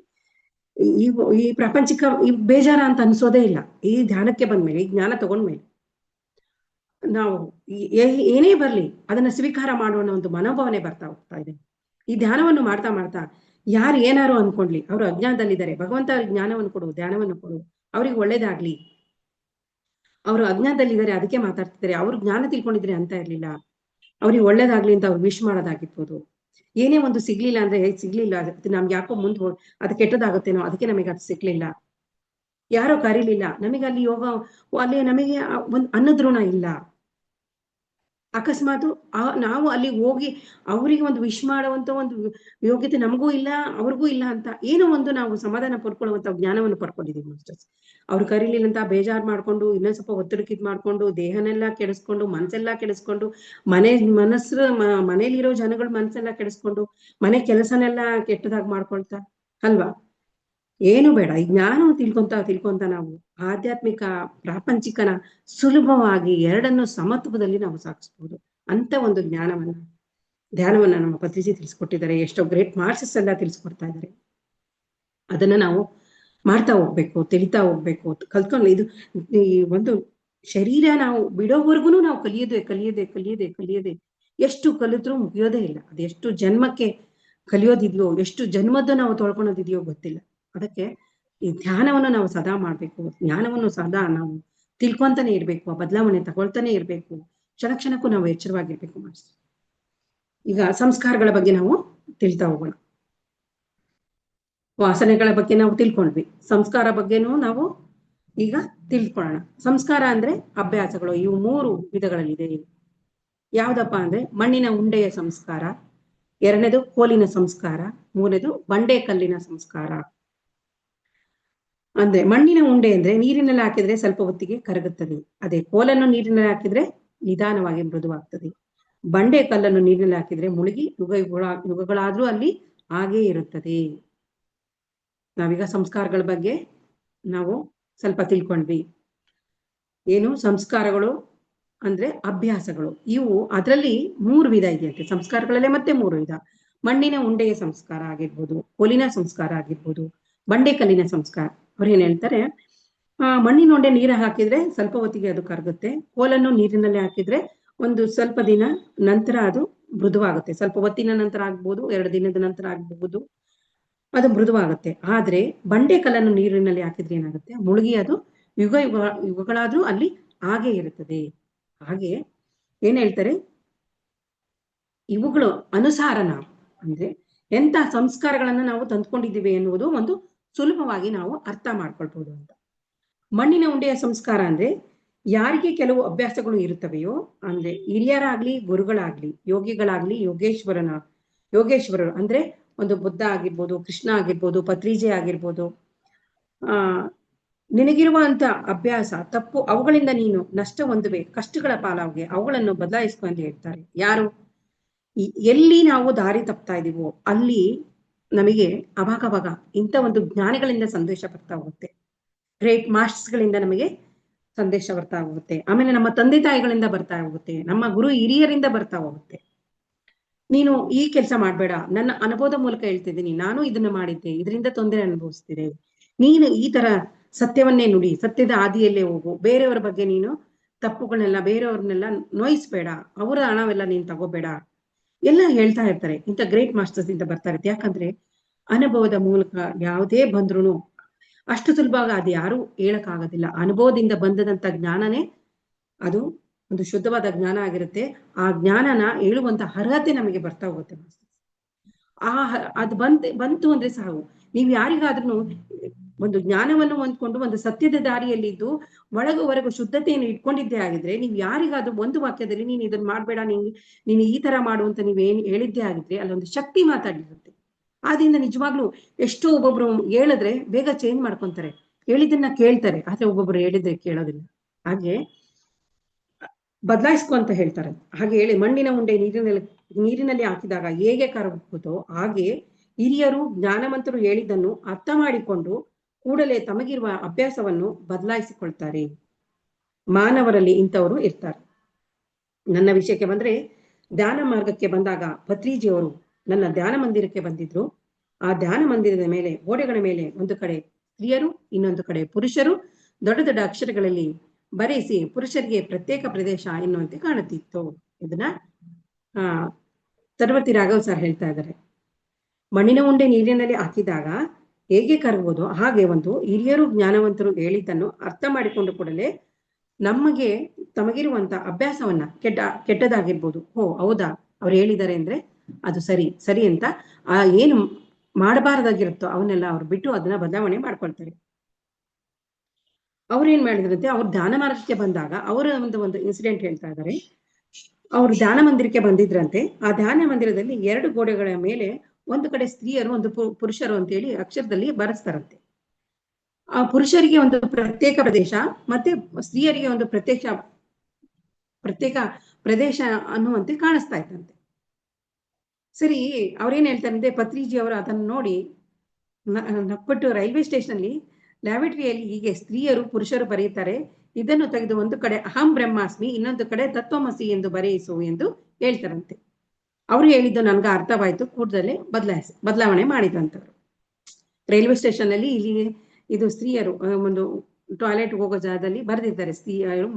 ಈ ಪ್ರಾಪಂಚಿಕ ಈ ಬೇಜಾರ ಅಂತ ಅನ್ಸೋದೇ ಇಲ್ಲ. ಈ ಧ್ಯಾನಕ್ಕೆ ಬಂದ್ಮೇಲೆ, ಈ ಜ್ಞಾನ ತಗೊಂಡ್ಮೇಲೆ ನಾವು ಏನೇ ಬರ್ಲಿ ಅದನ್ನ ಸ್ವೀಕಾರ ಮಾಡೋಣ ಒಂದು ಮನೋಭಾವನೆ ಬರ್ತಾ ಹೋಗ್ತಾ ಇದೆ. ಈ ಧ್ಯಾನವನ್ನು ಮಾಡ್ತಾ ಮಾಡ್ತಾ ಯಾರು ಏನಾರು ಅನ್ಕೊಂಡ್ಲಿ, ಅವರು ಅಜ್ಞಾನದಲ್ಲಿದ್ದಾರೆ, ಭಗವಂತ ಅವ್ರಿಗೆ ಜ್ಞಾನವನ್ನು ಕೊಡು, ಧ್ಯಾನವನ್ನು ಕೊಡು, ಅವ್ರಿಗೆ ಒಳ್ಳೇದಾಗ್ಲಿ. ಅವರು ಅಜ್ಞಾನದಲ್ಲಿದ್ದಾರೆ ಅದಕ್ಕೆ ಮಾತಾಡ್ತಿದ್ದಾರೆ, ಅವ್ರು ಜ್ಞಾನ ತಿಳ್ಕೊಂಡಿದ್ರೆ ಅಂತ ಇರ್ಲಿಲ್ಲ, ಅವ್ರಿಗೆ ಒಳ್ಳೇದಾಗ್ಲಿ ಅಂತ ಅವ್ರು ವಿಶ್ ಮಾಡೋದಾಗಿರ್ಬೋದು. ಏನೇ ಒಂದು ಸಿಗ್ಲಿಲ್ಲ ಅಂದ್ರೆ ಸಿಗ್ಲಿಲ್ಲ, ನಮ್ಗೆ ಯಾಕೋ ಅದು ಕೆಟ್ಟದಾಗುತ್ತೇನೋ ಅದಕ್ಕೆ ನಮಗೆ ಅದು ಸಿಗ್ಲಿಲ್ಲ, ಯಾರೋ ಕರೀಲಿಲ್ಲ, ನಮಗೆ ಅಲ್ಲಿ ಯೋಗ ಅಲ್ಲಿ ನಮಗೆ ಒಂದು ಅನ್ನದ್ರೋಣ ಇಲ್ಲ, ಅಕಸ್ಮಾತ್ ನಾವು ಅಲ್ಲಿ ಹೋಗಿ ಅವರಿಗೆ ಒಂದು ವಿಶ್ ಮಾಡುವಂತ ಒಂದು ಯೋಗ್ಯತೆ ನಮಗೂ ಇಲ್ಲ, ಅವ್ರಿಗೂ ಇಲ್ಲ ಅಂತ ಏನೋ ಒಂದು ನಾವು ಸಮಾಧಾನ ಪಡ್ಕೊಳ್ಳುವಂತ ಜ್ಞಾನವನ್ನು ಪಡ್ಕೊಂಡಿದೀವಿ ಮಾಸ್ಟರ್ಸ್. ಅವ್ರು ಕರೀಲಿಲ್ಲ ಅಂತ ಬೇಜಾರ್ ಮಾಡ್ಕೊಂಡು, ಇನ್ನೊಂದ್ ಸ್ವಲ್ಪ ಒತ್ತಡಕ್ಕೆ ಇದ್ ಮಾಡ್ಕೊಂಡು, ದೇಹನೆಲ್ಲ ಕೆಡಿಸ್ಕೊಂಡು, ಮನ್ಸೆಲ್ಲಾ ಕೆಡಿಸ್ಕೊಂಡು, ಮನೇಲಿರೋ ಜನಗಳ ಮನ್ಸೆಲ್ಲ ಕೆಡಿಸ್ಕೊಂಡು, ಮನೆ ಕೆಲಸನೆಲ್ಲ ಕೆಟ್ಟದಾಗಿ ಮಾಡ್ಕೊಳ್ತಾ ಅಲ್ವಾ. ಏನು ಬೇಡ, ಈ ಜ್ಞಾನ ತಿಳ್ಕೊಂತ ನಾವು ಆಧ್ಯಾತ್ಮಿಕ ಪ್ರಾಪಂಚಿಕನ ಸುಲಭವಾಗಿ ಎರಡನ್ನು ಸಮತ್ವದಲ್ಲಿ ನಾವು ಸಾಗಿಸ್ಬೋದು ಅಂತ ಒಂದು ಧ್ಯಾನವನ್ನ ನಮ್ಮ ಪತ್ರಿಜಿ ತಿಳಿಸ್ಕೊಟ್ಟಿದ್ದಾರೆ. ಎಷ್ಟೋ ಗ್ರೇಟ್ ಮಾರ್ಕ್ಸಸ್ ಎಲ್ಲ ತಿಳಿಸ್ಕೊಡ್ತಾ ಇದ್ದಾರೆ. ಅದನ್ನ ನಾವು ಮಾಡ್ತಾ ಹೋಗ್ಬೇಕು, ತಿಳಿತಾ ಹೋಗ್ಬೇಕು, ಕಲ್ತ್ಕೊಂಡು ಇದು ಈ ಒಂದು ಶರೀರ ನಾವು ಬಿಡೋವರೆಗೂ ನಾವು ಕಲಿಯೋದೇ. ಎಷ್ಟು ಕಲಿತ್ರೂ ಮುಗಿಯೋದೇ ಇಲ್ಲ. ಅದೆಷ್ಟು ಜನ್ಮಕ್ಕೆ ಕಲಿಯೋದಿದೆಯೋ, ಎಷ್ಟು ಜನ್ಮದ್ದು ನಾವು ತೊಳ್ಕೊಳೋದಿದೆಯೋ ಗೊತ್ತಿಲ್ಲ. ಅದಕ್ಕೆ ಈ ಧ್ಯಾನವನ್ನು ನಾವು ಸದಾ ಮಾಡ್ಬೇಕು, ಜ್ಞಾನವನ್ನು ಸದಾ ನಾವು ತಿಳ್ಕೊಂತಾನೆ ಇರ್ಬೇಕು, ಆ ಬದಲಾವಣೆ ತಗೊಳ್ತಾನೆ ಇರ್ಬೇಕು, ಕ್ಷಣಕ್ಕೂ ನಾವು ಎಚ್ಚರವಾಗಿರ್ಬೇಕು ಮಾಸ್ಟರ್. ಈಗ ಸಂಸ್ಕಾರಗಳ ಬಗ್ಗೆ ನಾವು ತಿಳ್ತಾ ಹೋಗೋಣ. ವಾಸನೆಗಳ ಬಗ್ಗೆ ನಾವು ತಿಳ್ಕೊಂಡ್ವಿ, ಸಂಸ್ಕಾರ ಬಗ್ಗೆನೂ ನಾವು ಈಗ ತಿಳ್ಕೊಳ್ಳೋಣ. ಸಂಸ್ಕಾರ ಅಂದ್ರೆ ಅಭ್ಯಾಸಗಳು, ಇವು 3 ವಿಧಗಳಲ್ಲಿದೆ. ಯಾವ್ದಪ್ಪ ಅಂದ್ರೆ ಮಣ್ಣಿನ ಉಂಡೆಯ ಸಂಸ್ಕಾರ, 2ನೇದು ಕೋಲಿನ ಸಂಸ್ಕಾರ, 3ನೇದು ಬಂಡೆ ಕಲ್ಲಿನ ಸಂಸ್ಕಾರ. ಅಂದ್ರೆ ಮಣ್ಣಿನ ಉಂಡೆ ಅಂದ್ರೆ ನೀರಿನಲ್ಲಿ ಹಾಕಿದ್ರೆ ಸ್ವಲ್ಪ ಹೊತ್ತಿಗೆ ಕರಗುತ್ತದೆ. ಅದೇ ಕೋಲನ್ನು ನೀರಿನಲ್ಲಿ ಹಾಕಿದ್ರೆ ನಿಧಾನವಾಗಿ ಮೃದುವಾಗ್ತದೆ. ಬಂಡೆ ಕಲ್ಲನ್ನು ನೀರಿನಲ್ಲಿ ಹಾಕಿದ್ರೆ ಮುಳುಗಿ ಯುಗಗಳಾದ್ರೂ ಅಲ್ಲಿ ಹಾಗೇ ಇರುತ್ತದೆ. ನಾವೀಗ ಸಂಸ್ಕಾರಗಳ ಬಗ್ಗೆ ನಾವು ಸ್ವಲ್ಪ ತಿಳ್ಕೊಂಡ್ವಿ. ಏನು ಸಂಸ್ಕಾರಗಳು ಅಂದ್ರೆ ಅಭ್ಯಾಸಗಳು. ಇವು ಅದರಲ್ಲಿ 3 ವಿಧ ಇದೆಯಂತೆ ಸಂಸ್ಕಾರಗಳಲ್ಲೇ, ಮತ್ತೆ 3 ವಿಧ. ಮಣ್ಣಿನ ಉಂಡೆಯ ಸಂಸ್ಕಾರ ಆಗಿರ್ಬೋದು, ಕೋಲಿನ ಸಂಸ್ಕಾರ ಆಗಿರ್ಬೋದು, ಬಂಡೆ ಕಲ್ಲಿನ ಸಂಸ್ಕಾರ. ಅವ್ರು ಏನ್ ಹೇಳ್ತಾರೆ, ಮಣ್ಣಿನ ಉಂಡೆ ನೀರು ಹಾಕಿದ್ರೆ ಸ್ವಲ್ಪ ಹೊತ್ತಿಗೆ ಅದು ಕರಗುತ್ತೆ, ಕೋಲನ್ನು ನೀರಿನಲ್ಲಿ ಹಾಕಿದ್ರೆ ಒಂದು ಸ್ವಲ್ಪ ದಿನ ನಂತರ ಅದು ಮೃದುವಾಗುತ್ತೆ. ಸ್ವಲ್ಪ ಹೊತ್ತಿನ ನಂತರ ಆಗ್ಬೋದು, 2 ದಿನದ ನಂತರ ಆಗ್ಬಹುದು, ಅದು ಮೃದುವಾಗುತ್ತೆ. ಆದ್ರೆ ಬಂಡೆ ಕಲ್ಲನ್ನು ನೀರಿನಲ್ಲಿ ಹಾಕಿದ್ರೆ ಏನಾಗುತ್ತೆ, ಮುಳುಗಿ ಅದು ಯುಗಗಳಾದ್ರೂ ಅಲ್ಲಿ ಹಾಗೆ ಇರುತ್ತದೆ. ಹಾಗೆ ಏನ್ ಹೇಳ್ತಾರೆ, ಇವುಗಳು ಅನುಸಾರ ನಾವು ಅಂದ್ರೆ ಎಂತ ಸಂಸ್ಕಾರಗಳನ್ನ ನಾವು ತಂದ್ಕೊಂಡಿದ್ದೀವಿ ಎನ್ನುವುದು ಒಂದು ಸುಲಭವಾಗಿ ನಾವು ಅರ್ಥ ಮಾಡ್ಕೊಳ್ಬಹುದು ಅಂತ. ಮಣ್ಣಿನ ಉಂಡೆಯ ಸಂಸ್ಕಾರ ಅಂದ್ರೆ ಯಾರಿಗೆ ಕೆಲವು ಅಭ್ಯಾಸಗಳು ಇರುತ್ತವೆಯೋ, ಅಂದ್ರೆ ಹಿರಿಯರಾಗ್ಲಿ, ಗುರುಗಳಾಗ್ಲಿ, ಯೋಗಿಗಳಾಗ್ಲಿ, ಯೋಗೇಶ್ವರರು ಅಂದ್ರೆ ಒಂದು ಬುದ್ಧ ಆಗಿರ್ಬೋದು, ಕೃಷ್ಣ ಆಗಿರ್ಬೋದು, ಪತ್ರಿಜೆ ಆಗಿರ್ಬೋದು, ನಿನಗಿರುವಂತ ಅಭ್ಯಾಸ ತಪ್ಪು, ಅವುಗಳಿಂದ ನೀನು ನಷ್ಟ ಹೊಂದುವೆ, ಕಷ್ಟಗಳ ಪಾಲಾಗೆ ಅವುಗಳನ್ನು ಬದಲಾಯಿಸ್ಕೊಂಡು ಹೇಳ್ತಾರೆ. ಯಾರು ಎಲ್ಲಿ ನಾವು ದಾರಿ ತಪ್ತಾ ಇದೀವೋ ಅಲ್ಲಿ ನಮಗೆ ಅವಾಗ ಇಂಥ ಒಂದು ಜ್ಞಾನಿಗಳಿಂದ ಸಂದೇಶ ಬರ್ತಾ ಹೋಗುತ್ತೆ, ಗ್ರೇಟ್ ಮಾಸ್ಟರ್ಸ್ ಗಳಿಂದ ನಮಗೆ ಸಂದೇಶ ಬರ್ತಾ ಹೋಗುತ್ತೆ. ಆಮೇಲೆ ನಮ್ಮ ತಂದೆ ತಾಯಿಗಳಿಂದ ಬರ್ತಾ ಹೋಗುತ್ತೆ, ನಮ್ಮ ಗುರು ಹಿರಿಯರಿಂದ ಬರ್ತಾ ಹೋಗುತ್ತೆ. ನೀನು ಈ ಕೆಲಸ ಮಾಡ್ಬೇಡ, ನನ್ನ ಅನುಭವದ ಮೂಲಕ ಹೇಳ್ತಿದ್ದೀನಿ, ನಾನು ಇದನ್ನ ಮಾಡಿದ್ದೆ, ಇದರಿಂದ ತೊಂದರೆ ಅನುಭವಿಸ್ತಿದೆ, ನೀನು ಈ ತರ ಸತ್ಯವನ್ನೇ ನುಡಿ, ಸತ್ಯದ ಹಾದಿಯಲ್ಲೇ ಹೋಗು, ಬೇರೆಯವರ ಬಗ್ಗೆ ನೀನು ತಪ್ಪುಗಳನ್ನೆಲ್ಲ, ಬೇರೆಯವ್ರನ್ನೆಲ್ಲ ನೋಯಿಸ್ಬೇಡ, ಅವರ ಹಣವೆಲ್ಲ ನೀನ್ ತಗೋಬೇಡ, ಎಲ್ಲ ಹೇಳ್ತಾ ಇರ್ತಾರೆ. ಇಂಥ ಗ್ರೇಟ್ ಮಾಸ್ಟರ್ಸ್ ಇಂದ ಬರ್ತಾ ಇರುತ್ತೆ. ಯಾಕಂದ್ರೆ ಅನುಭವದ ಮೂಲಕ ಯಾವುದೇ ಬಂದ್ರು ಅಷ್ಟು ಸುಲಭವಾಗಿ ಅದು ಯಾರು ಹೇಳಕ್ ಆಗೋದಿಲ್ಲ. ಅನುಭವದಿಂದ ಬಂದದಂತ ಜ್ಞಾನನೇ ಅದು ಒಂದು ಶುದ್ಧವಾದ ಜ್ಞಾನ ಆಗಿರುತ್ತೆ. ಆ ಜ್ಞಾನನ ಹೇಳುವಂತ ಅರ್ಹತೆ ನಮಗೆ ಬರ್ತಾ ಹೋಗುತ್ತೆ ಮಾಸ್ಟರ್ಸ್. ಅದು ಬಂತು ಅಂದ್ರೆ ಸಾಕು. ನೀವು ಯಾರಿಗಾದ್ರೂ ಒಂದು ಜ್ಞಾನವನ್ನು ಹೊಂದ್ಕೊಂಡು ಒಂದು ಸತ್ಯದ ದಾರಿಯಲ್ಲಿದ್ದು ಒಳಗು ಶುದ್ಧತೆಯನ್ನು ಇಟ್ಕೊಂಡಿದ್ದೇ ಆಗಿದ್ರೆ, ನೀವು ಯಾರಿಗಾದ್ರೂ ಒಂದು ವಾಕ್ಯದಲ್ಲಿ ನೀನು ಇದನ್ನ ಮಾಡ್ಬೇಡ, ನೀನು ಈ ತರ ಮಾಡು ಅಂತ ನೀವೇನು ಹೇಳಿದ್ದೇ ಆಗಿದ್ರೆ ಅಲ್ಲೊಂದು ಶಕ್ತಿ ಮಾತಾಡಿರುತ್ತೆ. ಆದ್ರಿಂದ ನಿಜವಾಗ್ಲೂ ಎಷ್ಟೋ ಒಬ್ಬೊಬ್ರು ಹೇಳಿದ್ರೆ ಬೇಗ ಚೇಂಜ್ ಮಾಡ್ಕೊಂತಾರೆ, ಹೇಳಿದ್ದನ್ನ ಕೇಳ್ತಾರೆ, ಆದ್ರೆ ಒಬ್ಬೊಬ್ರು ಹೇಳಿದ್ರೆ ಕೇಳೋದಿಲ್ಲ. ಹಾಗೆ ಬದಲಾಯಿಸ್ಕೊ ಅಂತ ಹೇಳ್ತಾರೆ. ಹಾಗೆ ಹೇಳಿ ಮಣ್ಣಿನ ಉಂಡೆ ನೀರಿನಲ್ಲಿ ಹಾಕಿದಾಗ ಹೇಗೆ ಕರಗುತ್ತೋ ಹಾಗೆ ಹಿರಿಯರು ಜ್ಞಾನವಂತರು ಹೇಳಿದ್ದನ್ನು ಅರ್ಥ ಮಾಡಿಕೊಂಡು ಕೂಡಲೇ ತಮಗಿರುವ ಅಭ್ಯಾಸವನ್ನು ಬದಲಾಯಿಸಿಕೊಳ್ತಾರೆ. ಮಾನವರಲ್ಲಿ ಇಂಥವರು ಇರ್ತಾರೆ. ನನ್ನ ವಿಷಯಕ್ಕೆ ಬಂದ್ರೆ, ಧ್ಯಾನ ಮಾರ್ಗಕ್ಕೆ ಬಂದಾಗ ಪತ್ರಿಜಿಯವರು ನನ್ನ ಧ್ಯಾನ ಮಂದಿರಕ್ಕೆ ಬಂದಿದ್ರು. ಆ ಧ್ಯಾನ ಮಂದಿರದ ಮೇಲೆ, ಗೋಡೆಗಳ ಮೇಲೆ ಒಂದು ಕಡೆ ಸ್ತ್ರೀಯರು, ಇನ್ನೊಂದು ಕಡೆ ಪುರುಷರು ದೊಡ್ಡ ದೊಡ್ಡ ಅಕ್ಷರಗಳಲ್ಲಿ ಬರೆಸಿ ಪುರುಷರಿಗೆ ಪ್ರತ್ಯೇಕ ಪ್ರದೇಶ ಎನ್ನುವಂತೆ ಕಾಣುತ್ತಿತ್ತು. ಇದನ್ನ ತರವತಿ ರಾಘವ್ ಸರ್ ಹೇಳ್ತಾ ಇದ್ದಾರೆ. ಮಣ್ಣಿನ ಉಂಡೆ ನೀರಿನಲ್ಲಿ ಹಾಕಿದಾಗ ಹೇಗೆ ಕರಗುವುದು ಹಾಗೆ ಒಂದು ಹಿರಿಯರು ಜ್ಞಾನವಂತರು ಹೇಳಿದ್ದನ್ನು ಅರ್ಥ ಮಾಡಿಕೊಂಡು ಕೂಡಲೇ ತಮಗಿರುವಂತ ಅಭ್ಯಾಸವನ್ನ ಕೆಟ್ಟದಾಗಿರ್ಬೋದು, ಹೌದಾ ಅವ್ರು ಹೇಳಿದ್ದಾರೆ ಅಂದ್ರೆ ಅದು ಸರಿ ಅಂತ ಏನು ಮಾಡಬಾರದಾಗಿರುತ್ತೋ ಅವನ್ನೆಲ್ಲ ಅವ್ರು ಬಿಟ್ಟು ಅದನ್ನ ಬದಲಾವಣೆ ಮಾಡ್ಕೊಳ್ತಾರೆ. ಅವ್ರು ಏನ್ ಮಾಡಿದ್ರಂತೆ, ಅವ್ರು ಧ್ಯಾನ ಮಾರ್ಗಕ್ಕೆ ಬಂದಾಗ ಅವರ ಒಂದು ಇನ್ಸಿಡೆಂಟ್ ಹೇಳ್ತಾ ಇದ್ದಾರೆ. ಅವ್ರು ಧ್ಯಾನ ಮಂದಿರಕ್ಕೆ ಬಂದಿದ್ರಂತೆ. ಆ ಧ್ಯಾನ ಮಂದಿರದಲ್ಲಿ 2 ಗೋಡೆಗಳ ಮೇಲೆ ಒಂದು ಕಡೆ ಸ್ತ್ರೀಯರು, ಒಂದು ಪುರುಷರು ಅಂತೇಳಿ ಅಕ್ಷರದಲ್ಲಿ ಬರೆಸ್ತಾರಂತೆ. ಆ ಪುರುಷರಿಗೆ ಒಂದು ಪ್ರತ್ಯೇಕ ಪ್ರದೇಶ, ಮತ್ತೆ ಸ್ತ್ರೀಯರಿಗೆ ಒಂದು ಪ್ರತ್ಯೇಕ ಪ್ರದೇಶ ಅನ್ನುವಂತೆ ಕಾಣಿಸ್ತಾ ಇತ್ತಂತೆ. ಸರಿ, ಅವ್ರೇನ್ ಹೇಳ್ತಾರಂತೆ, ಪತ್ರಿಜಿ ಅವರು ಅದನ್ನು ನೋಡಿ ನಕ್ಬಿಟ್ಟು ರೈಲ್ವೆ ಸ್ಟೇಷನ್ ಅಲ್ಲಿ ಲ್ಯಾಬರೇಟರಿಯಲ್ಲಿ ಹೀಗೆ ಸ್ತ್ರೀಯರು ಪುರುಷರು ಬರೆಯುತ್ತಾರೆ, ಇದನ್ನು ತೆಗೆದು ಒಂದು ಕಡೆ ಅಹಂ ಬ್ರಹ್ಮಾಸ್ಮಿ, ಇನ್ನೊಂದು ಕಡೆ ತತ್ವಮಸಿ ಎಂದು ಬರೆಯಿಸು ಎಂದು ಹೇಳ್ತಾರಂತೆ. ಅವ್ರು ಹೇಳಿದ್ದು ನನ್ಗೆ ಅರ್ಥವಾಯ್ತು, ಕೂಡಲೇ ಬದಲಾವಣೆ ಮಾಡಿದಂತವ್ರು. ರೈಲ್ವೆ ಸ್ಟೇಷನ್ ಅಲ್ಲಿ ಇಲ್ಲಿ ಇದು ಸ್ತ್ರೀಯರು ಒಂದು ಟಾಯ್ಲೆಟ್ ಹೋಗೋ ಜಾಗದಲ್ಲಿ ಬರ್ದಿರ್ತಾರೆ, ಸ್ತ್ರೀಯರು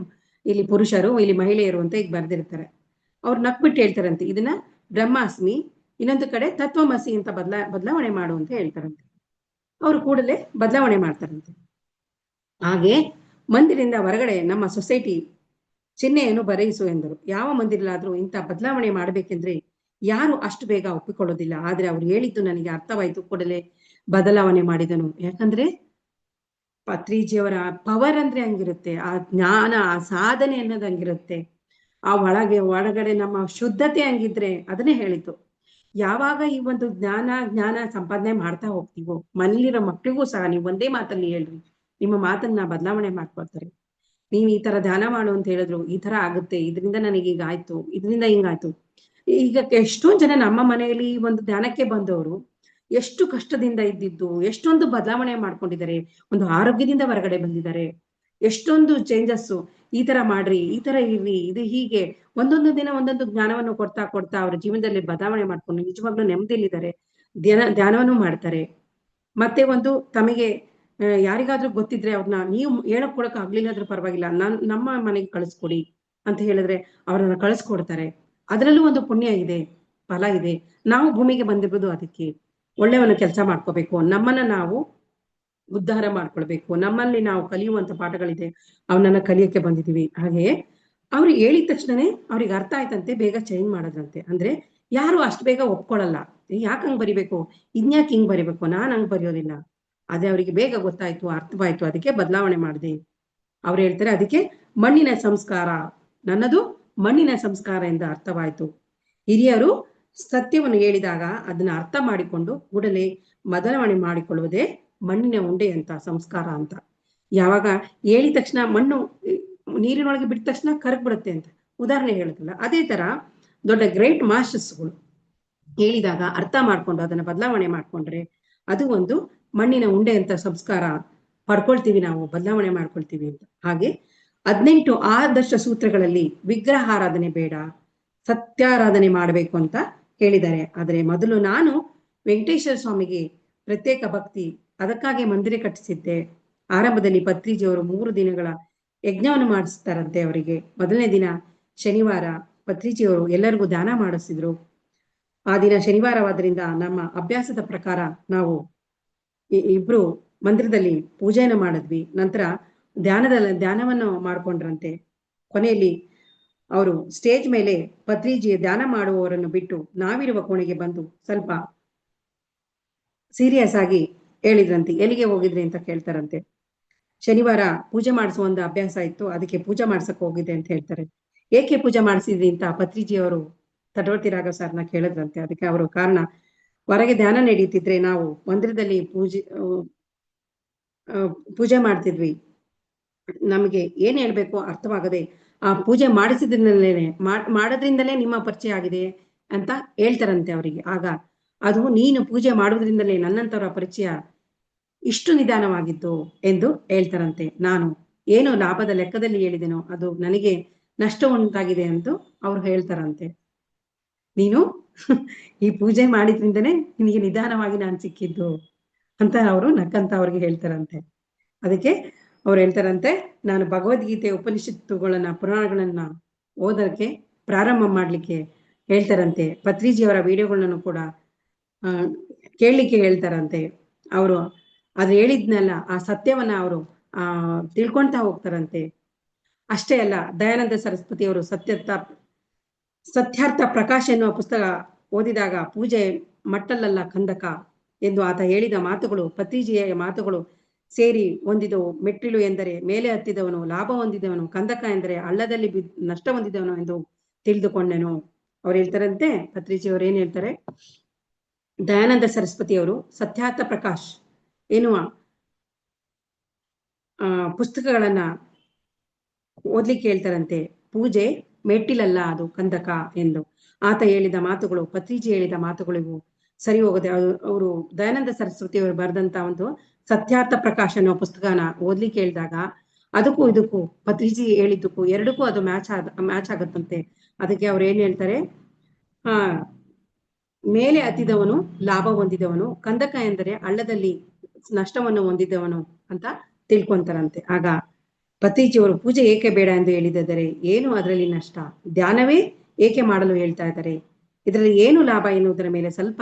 ಇಲ್ಲಿ ಪುರುಷರು, ಇಲ್ಲಿ ಮಹಿಳೆಯರು ಅಂತ ಈಗ ಬರ್ದಿರ್ತಾರೆ. ಅವ್ರು ನಕ್ಬಿಟ್ಟು ಹೇಳ್ತಾರಂತೆ, ಇದನ್ನ ಬ್ರಹ್ಮಾಸ್ಮಿ, ಇನ್ನೊಂದು ಕಡೆ ತತ್ವಮಸಿ ಅಂತ ಬದಲಾವಣೆ ಮಾಡು ಅಂತ ಹೇಳ್ತಾರಂತೆ. ಅವರು ಕೂಡಲೇ ಬದಲಾವಣೆ ಮಾಡ್ತಾರಂತೆ. ಹಾಗೆ ಮಂದಿರಿಂದ ಹೊರಗಡೆ ನಮ್ಮ ಸೊಸೈಟಿ ಚಿಹ್ನೆಯನ್ನು ಬರೆಯಿಸು ಎಂದರು. ಯಾವ ಮಂದಿರಲಾದ್ರೂ ಇಂಥ ಬದಲಾವಣೆ ಮಾಡ್ಬೇಕೆಂದ್ರೆ ಯಾರು ಅಷ್ಟು ಬೇಗ ಒಪ್ಪಿಕೊಳ್ಳೋದಿಲ್ಲ. ಆದ್ರೆ ಅವ್ರು ಹೇಳಿದ್ದು ನನಗೆ ಅರ್ಥವಾಯ್ತು, ಕೂಡಲೇ ಬದಲಾವಣೆ ಮಾಡಿದನು. ಯಾಕಂದ್ರೆ ಪತ್ರಿಜಿಯವರ ಪವರ್ ಅಂದ್ರೆ ಹಂಗಿರುತ್ತೆ, ಆ ಜ್ಞಾನ, ಆ ಸಾಧನೆ ಅನ್ನೋದು ಹಂಗಿರುತ್ತೆ, ಆ ಒಳಗಡೆ ನಮ್ಮ ಶುದ್ಧತೆ ಹಂಗಿದ್ರೆ ಅದನ್ನೇ ಹೇಳಿತು. ಯಾವಾಗ ಈ ಒಂದು ಜ್ಞಾನ ಸಂಪಾದನೆ ಮಾಡ್ತಾ ಹೋಗ್ತೀವೋ, ಮನೇಲಿರೋ ಮಕ್ಳಿಗೂ ಸಹ ನೀವು ಒಂದೇ ಮಾತಲ್ಲಿ ಹೇಳ್ರಿ, ನಿಮ್ಮ ಮಾತನ್ನ ಬದಲಾವಣೆ ಮಾಡ್ಕೊಳ್ತಾರೆ. ನೀವ್ ಈ ತರ ಧ್ಯಾನ ಮಾಡು ಅಂತ ಹೇಳಿದ್ರು, ಈ ತರ ಆಗುತ್ತೆ, ಇದರಿಂದ ನನಗೆ ಈಗ ಆಯ್ತು, ಇದರಿಂದ ಹಿಂಗಾಯ್ತು. ಈಗ ಎಷ್ಟೊಂದ್ ಜನ ನಮ್ಮ ಮನೆಯಲ್ಲಿ ಒಂದು ಧ್ಯಾನಕ್ಕೆ ಬಂದವರು ಎಷ್ಟು ಕಷ್ಟದಿಂದ ಇದ್ದಿದ್ದು, ಎಷ್ಟೊಂದು ಬದಲಾವಣೆ ಮಾಡ್ಕೊಂಡಿದ್ದಾರೆ, ಒಂದು ಆರೋಗ್ಯದಿಂದ ಹೊರಗಡೆ ಬಂದಿದ್ದಾರೆ. ಎಷ್ಟೊಂದು ಚೇಂಜಸ್, ಈ ತರ ಮಾಡ್ರಿ, ಈ ತರ ಇರ್ರಿ, ಇದು ಹೀಗೆ ಒಂದೊಂದು ದಿನ ಒಂದೊಂದು ಜ್ಞಾನವನ್ನು ಕೊಡ್ತಾ ಅವ್ರ ಜೀವನದಲ್ಲಿ ಬದಲಾವಣೆ ಮಾಡ್ಕೊಂಡು ನಿಜವಾಗ್ಲೂ ನೆಮ್ಮದಿಯಲ್ಲಿದ್ದಾರೆ, ಧ್ಯಾನವನ್ನು ಮಾಡ್ತಾರೆ. ಮತ್ತೆ ಒಂದು ತಮಗೆ ಯಾರಿಗಾದ್ರೂ ಗೊತ್ತಿದ್ರೆ ಅವ್ರನ್ನ ನೀವು ಹೇಳಕ್ ಕೊಡಕ್ ಆಗ್ಲಿಲ್ಲ ಆದ್ರೂ ಪರವಾಗಿಲ್ಲ, ನಮ್ಮ ಮನೆಗೆ ಕಳಿಸ್ಕೊಡಿ ಅಂತ ಹೇಳಿದ್ರೆ ಅವ್ರನ್ನ ಕಳಿಸ್ಕೊಡ್ತಾರೆ. ಅದರಲ್ಲೂ ಒಂದು ಪುಣ್ಯ ಇದೆ, ಫಲ ಇದೆ. ನಾವು ಭೂಮಿಗೆ ಬಂದಿರೋದು ಅದಕ್ಕೆ, ಒಳ್ಳೆಯವನ್ನ ಕೆಲಸ ಮಾಡ್ಕೋಬೇಕು, ನಮ್ಮನ್ನ ನಾವು ಉದ್ಧಾರ ಮಾಡ್ಕೊಳ್ಬೇಕು, ನಮ್ಮಲ್ಲಿ ನಾವು ಕಲಿಯುವಂತ ಪಾಠಗಳಿದೆ, ಅವನನ್ನ ಕಲಿಯಕ್ಕೆ ಬಂದಿದೀವಿ. ಹಾಗೆ ಅವ್ರು ಹೇಳಿದ ತಕ್ಷಣನೇ ಅವ್ರಿಗೆ ಅರ್ಥ ಆಯ್ತಂತೆ, ಬೇಗ ಚೇಂಜ್ ಮಾಡೋದಂತೆ. ಅಂದ್ರೆ ಯಾರು ಅಷ್ಟು ಬೇಗ ಒಪ್ಕೊಳ್ಳಲ್ಲ, ಯಾಕೆ ಹಂಗ್ ಬರಿಬೇಕು, ಇನ್ಯಾಕೆ ಹಿಂಗ್ ಬರಿಬೇಕು, ನಾನ್ ಹಂಗ್ ಬರೆಯೋದಿಲ್ಲ. ಅದೇ ಅವರಿಗೆ ಬೇಗ ಗೊತ್ತಾಯ್ತು, ಅರ್ಥವಾಯ್ತು, ಅದಕ್ಕೆ ಬದಲಾವಣೆ ಮಾಡಿದೆ. ಅವ್ರು ಹೇಳ್ತಾರೆ, ಅದಕ್ಕೆ ಮಣ್ಣಿನ ಸಂಸ್ಕಾರ, ನನ್ನದು ಮಣ್ಣಿನ ಸಂಸ್ಕಾರ ಎಂದು ಅರ್ಥವಾಯ್ತು. ಹಿರಿಯರು ಸತ್ಯವನ್ನು ಹೇಳಿದಾಗ ಅದನ್ನ ಅರ್ಥ ಮಾಡಿಕೊಂಡು ಕೂಡಲೇ ಬದಲಾವಣೆ ಮಾಡಿಕೊಳ್ಳುವುದೇ ಮಣ್ಣಿನ ಉಂಡೆ ಅಂತ, ಸಂಸ್ಕಾರ ಅಂತ. ಯಾವಾಗ ಹೇಳಿದ ತಕ್ಷಣ ಮಣ್ಣು ನೀರಿನೊಳಗೆ ಬಿಟ್ಟ ತಕ್ಷಣ ಕರಗ್ಬಿಡುತ್ತೆ ಅಂತ ಉದಾಹರಣೆ ಹೇಳುತ್ತಲ್ಲ, ಅದೇ ತರ ದೊಡ್ಡ ಗ್ರೇಟ್ ಮಾಸ್ಟರ್ಸ್ಗಳು ಹೇಳಿದಾಗ ಅರ್ಥ ಮಾಡ್ಕೊಂಡು ಅದನ್ನ ಬದಲಾವಣೆ ಮಾಡ್ಕೊಂಡ್ರೆ ಅದು ಒಂದು ಮಣ್ಣಿನ ಉಂಡೆ ಅಂತ ಸಂಸ್ಕಾರ ಪಡ್ಕೊಳ್ತೀವಿ, ನಾವು ಬದಲಾವಣೆ ಮಾಡ್ಕೊಳ್ತೀವಿ ಅಂತ. ಹಾಗೆ 18 ಆದರ್ಶ ಸೂತ್ರಗಳಲ್ಲಿ ವಿಗ್ರಹಾರಾಧನೆ ಬೇಡ, ಸತ್ಯಾರಾಧನೆ ಮಾಡಬೇಕು ಅಂತ ಹೇಳಿದ್ದಾರೆ. ಆದ್ರೆ ಮೊದಲು ನಾನು ವೆಂಕಟೇಶ್ವರ ಸ್ವಾಮಿಗೆ ಪ್ರತ್ಯೇಕ ಭಕ್ತಿ, ಅದಕ್ಕಾಗಿ ಮಂದಿರ ಕಟ್ಟಿಸಿದ್ದೆ. ಆರಂಭದಲ್ಲಿ ಪತ್ರಿಜಿಯವರು 3 ದಿನಗಳ ಯಜ್ಞವನ್ನು ಮಾಡಿಸ್ತಾರಂತೆ ಅವರಿಗೆ. ಮೊದಲನೇ ದಿನ ಶನಿವಾರ ಪತ್ರಿಜಿಯವರು ಎಲ್ಲರಿಗೂ ದಾನ ಮಾಡಿಸಿದ್ರು. ಆ ದಿನ ಶನಿವಾರವಾದ್ರಿಂದ ನಮ್ಮ ಅಭ್ಯಾಸದ ಪ್ರಕಾರ ನಾವು ಇಬ್ರು ಮಂದಿರದಲ್ಲಿ ಪೂಜೆಯನ್ನು ಮಾಡಿದ್ವಿ. ನಂತರ ಧ್ಯಾನವನ್ನು ಮಾಡ್ಕೊಂಡ್ರಂತೆ. ಕೊನೆಯಲ್ಲಿ ಅವರು ಸ್ಟೇಜ್ ಮೇಲೆ ಪತ್ರಿಜಿ ಧ್ಯಾನ ಮಾಡುವವರನ್ನು ಬಿಟ್ಟು ನಾವಿರುವ ಕೋಣೆಗೆ ಬಂದು ಸ್ವಲ್ಪ ಸೀರಿಯಸ್ ಆಗಿ ಹೇಳಿದ್ರಂತೆ. ಎಲ್ಲಿಗೆ ಹೋಗಿದ್ರಿ ಅಂತ ಕೇಳ್ತಾರಂತೆ. ಶನಿವಾರ ಪೂಜೆ ಮಾಡಿಸುವ ಒಂದು ಅಭ್ಯಾಸ ಇತ್ತು, ಅದಕ್ಕೆ ಪೂಜೆ ಮಾಡ್ಸಕ್ ಹೋಗಿದ್ದೆ ಅಂತ ಹೇಳ್ತಾರೆ. ಏಕೆ ಪೂಜೆ ಮಾಡಿಸಿದ್ರಿ ಅಂತ ಪತ್ರಿಜಿಯವರು ತಟವರ್ತಿ ರಾಘವ್ ಸರ್ನ ಕೇಳಿದ್ರಂತೆ. ಅದಕ್ಕೆ ಅವರು ಕಾರಣ, ಹೊರಗೆ ಧ್ಯಾನ ನಡೀತಿದ್ರೆ ನಾವು ಮಂದಿರದಲ್ಲಿ ಪೂಜೆ ಮಾಡ್ತಿದ್ವಿ, ನಮಗೆ ಏನ್ ಹೇಳ್ಬೇಕು ಅರ್ಥವಾಗದೆ ಆ ಪೂಜೆ ಮಾಡೋದ್ರಿಂದಲೇ ನಿಮ್ಮ ಪರಿಚಯ ಆಗಿದೆ ಅಂತ ಹೇಳ್ತಾರಂತೆ ಅವರಿಗೆ. ಆಗ ಅದು ನೀನು ಪೂಜೆ ಮಾಡೋದ್ರಿಂದಲೇ ನನ್ನಂತವರ ಪರಿಚಯ ಇಷ್ಟು ನಿಧಾನವಾಗಿದ್ದು ಎಂದು ಹೇಳ್ತಾರಂತೆ. ನಾನು ಏನು ಲಾಭದ ಲೆಕ್ಕದಲ್ಲಿ ಹೇಳಿದೆನೋ ಅದು ನನಗೆ ನಷ್ಟ ಉಂಟಾಗಿದೆ ಎಂದು ಅವ್ರು ಹೇಳ್ತಾರಂತೆ. ನೀನು ಈ ಪೂಜೆ ಮಾಡಿದ್ರಿಂದನೇ ನಿನಗೆ ನಿಧಾನವಾಗಿ ನಾನು ಸಿಕ್ಕಿದ್ದು ಅಂತ ಅವರು ನಕ್ಕಂತ ಅವ್ರಿಗೆ ಹೇಳ್ತಾರಂತೆ. ಅದಕ್ಕೆ ಅವ್ರು ಹೇಳ್ತಾರಂತೆ, ನಾನು ಭಗವದ್ಗೀತೆ, ಉಪನಿಷತ್ತುಗಳನ್ನ, ಪುರಾಣಗಳನ್ನ ಓದಕ್ಕೆ ಪ್ರಾರಂಭ ಮಾಡ್ಲಿಕ್ಕೆ ಹೇಳ್ತಾರಂತೆ. ಪತ್ರಿಜಿಯವರ ವಿಡಿಯೋಗಳನ್ನ ಕೂಡ ಕೇಳಲಿಕ್ಕೆ ಹೇಳ್ತಾರಂತೆ. ಅವರು ಅದು ಹೇಳಿದ್ನಲ್ಲ, ಆ ಸತ್ಯವನ್ನ ಅವರು ತಿಳ್ಕೊಳ್ತಾ ಹೋಗ್ತಾರಂತೆ. ಅಷ್ಟೇ ಅಲ್ಲ, ದಯಾನಂದ ಸರಸ್ವತಿ ಅವರು ಸತ್ಯಾರ್ಥ ಪ್ರಕಾಶ ಎನ್ನುವ ಪುಸ್ತಕ ಓದಿದಾಗ ಪೂಜೆ ಮಟ್ಟಲ್ಲಲ್ಲ ಕಂದಕ ಎಂದು ಆತ ಹೇಳಿದ ಮಾತುಗಳು, ಪತ್ರಿಜಿಯ ಮಾತುಗಳು ಸೇರಿ ಹೊಂದಿದವು. ಮೆಟ್ಟಿಲು ಎಂದರೆ ಮೇಲೆ ಹತ್ತಿದವನು, ಲಾಭ ಹೊಂದಿದವನು, ಕಂದಕ ಎಂದರೆ ಹಳ್ಳದಲ್ಲಿ ನಷ್ಟ ಹೊಂದಿದವನು ಎಂದು ತಿಳಿದುಕೊಂಡೆನು. ಅವ್ರು ಹೇಳ್ತಾರಂತೆ, ಪತ್ರಿಜಿಯವರು ಏನ್ ಹೇಳ್ತಾರೆ, ದಯಾನಂದ ಸರಸ್ವತಿ ಅವರು ಸತ್ಯಾರ್ಥ ಪ್ರಕಾಶ್ ಎನ್ನುವ ಪುಸ್ತಕಗಳನ್ನ ಓದ್ಲಿಕ್ಕೆ ಹೇಳ್ತಾರಂತೆ. ಪೂಜೆ ಮೆಟ್ಟಿಲಲ್ಲ, ಅದು ಕಂದಕ ಎಂದು ಆತ ಹೇಳಿದ ಮಾತುಗಳು, ಪತ್ರಿಜಿ ಹೇಳಿದ ಮಾತುಗಳಿಗೂ ಸರಿ ಹೋಗದೆ. ಅವರು ದಯಾನಂದ ಸರಸ್ವತಿ ಅವರು ಬರೆದಂತ ಒಂದು ಸತ್ಯಾರ್ಥ ಪ್ರಕಾಶ ಅನ್ನೋ ಪುಸ್ತಕನ ಓದ್ಲಿಕ್ಕೆ ಹೇಳಿದಾಗ ಅದಕ್ಕೂ ಇದಕ್ಕೂ ಪತ್ರಿಜಿ ಹೇಳಿದ್ದಕ್ಕೂ ಎರಡಕ್ಕೂ ಅದು ಮ್ಯಾಚ್ ಆಗತ್ತಂತೆ. ಅದಕ್ಕೆ ಅವ್ರು ಏನ್ ಹೇಳ್ತಾರೆ, ಮೇಲೆ ಹತ್ತಿದವನು, ಲಾಭ ಹೊಂದಿದವನು, ಕಂದಕ ಎಂದರೆ ಹಳ್ಳದಲ್ಲಿ ನಷ್ಟವನ್ನು ಹೊಂದಿದವನು ಅಂತ ತಿಳ್ಕೊಂತಾರಂತೆ. ಆಗ ಪತ್ರಿಜಿಯವರು ಪೂಜೆ ಏಕೆ ಬೇಡ ಎಂದು ಹೇಳಿದರೆ ಏನು ಅದರಲ್ಲಿ ನಷ್ಟ, ಧ್ಯಾನವೇ ಏಕೆ ಮಾಡಲು ಹೇಳ್ತಾ ಇದ್ದಾರೆ, ಇದರಲ್ಲಿ ಏನು ಲಾಭ ಎನ್ನುವುದರ ಮೇಲೆ ಸ್ವಲ್ಪ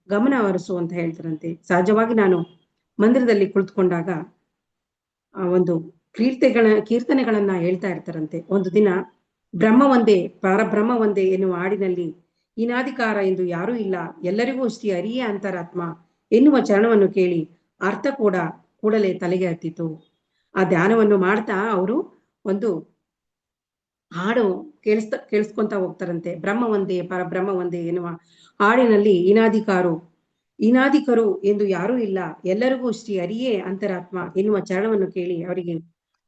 ಗಮನ ಹರಿಸು ಅಂತ ಹೇಳ್ತಾರಂತೆ. ಸಹಜವಾಗಿ ನಾನು ಮಂದಿರದಲ್ಲಿ ಕುಳಿತುಕೊಂಡಾಗ ಒಂದು ಕೀರ್ತನೆಗಳನ್ನ ಹೇಳ್ತಾ ಇರ್ತಾರಂತೆ. ಒಂದು ದಿನ ಬ್ರಹ್ಮ ಒಂದೇ ಪರಬ್ರಹ್ಮ ಒಂದೇ ಎನ್ನುವ ಹಾಡಿನಲ್ಲಿ ಇನಾಧಿಕಾರ ಎಂದು ಯಾರೂ ಇಲ್ಲ, ಎಲ್ಲರಿಗೂ ಶ್ರೀ ಹರಿಯೇ ಅಂತರಾತ್ಮ ಎನ್ನುವ ಚರಣವನ್ನು ಕೇಳಿ ಅರ್ಥ ಕೂಡಲೇ ತಲೆಗೆ ಹತ್ತಿತು. ಆ ಧ್ಯಾನವನ್ನು ಮಾಡ್ತಾ ಅವರು ಒಂದು ಹಾಡು ಕೇಳಿಸ್ಕೊಂತ ಹೋಗ್ತಾರಂತೆ. ಬ್ರಹ್ಮ ಒಂದೇ ಪರಬ್ರಹ್ಮ ಒಂದೇ ಎನ್ನುವ ಹಾಡಿನಲ್ಲಿ ಇನಾದಿಕರು ಎಂದು ಯಾರೂ ಇಲ್ಲ, ಎಲ್ಲರಿಗೂ ಶ್ರೀ ಹರಿಯೇ ಅಂತರಾತ್ಮ ಎನ್ನುವ ಚರಣವನ್ನು ಕೇಳಿ ಅವರಿಗೆ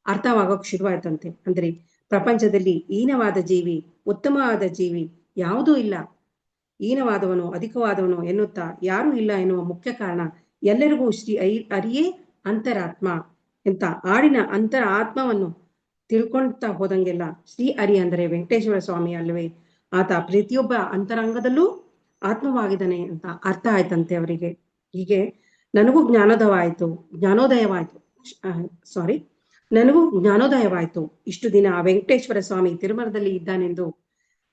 ಅರ್ಥವಾಗೋಕ್ ಶುರುವಾಯ್ತಂತೆ. ಅಂದ್ರೆ ಪ್ರಪಂಚದಲ್ಲಿ ಹೀನವಾದ ಜೀವಿ ಉತ್ತಮವಾದ ಜೀವಿ ಯಾವುದೂ ಇಲ್ಲ, ಹೀನವಾದವನು ಅಧಿಕವಾದವನು ಎನ್ನುತ್ತಾ ಯಾರೂ ಇಲ್ಲ ಎನ್ನುವ ಮುಖ್ಯ ಕಾರಣ ಎಲ್ಲರಿಗೂ ಶ್ರೀ ಹರಿಯೇ ಅಂತರಾತ್ಮ ಎಂತ ಹಾಡಿನ ಅಂತರ ಆತ್ಮವನ್ನು ತಿಳ್ಕೊಳ್ತಾ ಹೋದಂಗೆಲ್ಲ ಶ್ರೀ ಹರಿ ಅಂದರೆ ವೆಂಕಟೇಶ್ವರ ಸ್ವಾಮಿ ಅಲ್ವೇ, ಆತ ಪ್ರತಿಯೊಬ್ಬ ಅಂತರಂಗದಲ್ಲೂ ಆತ್ಮವಾಗಿದ್ದಾನೆ ಅಂತ ಅರ್ಥ ಆಯ್ತಂತೆ ಅವರಿಗೆ. ಹೀಗೆ ನನಗೂ ಜ್ಞಾನೋದಯವಾಯ್ತು. ಇಷ್ಟು ದಿನ ಆ ವೆಂಕಟೇಶ್ವರ ಸ್ವಾಮಿ ತಿರುಮಲದಲ್ಲಿ ಇದ್ದಾನೆಂದು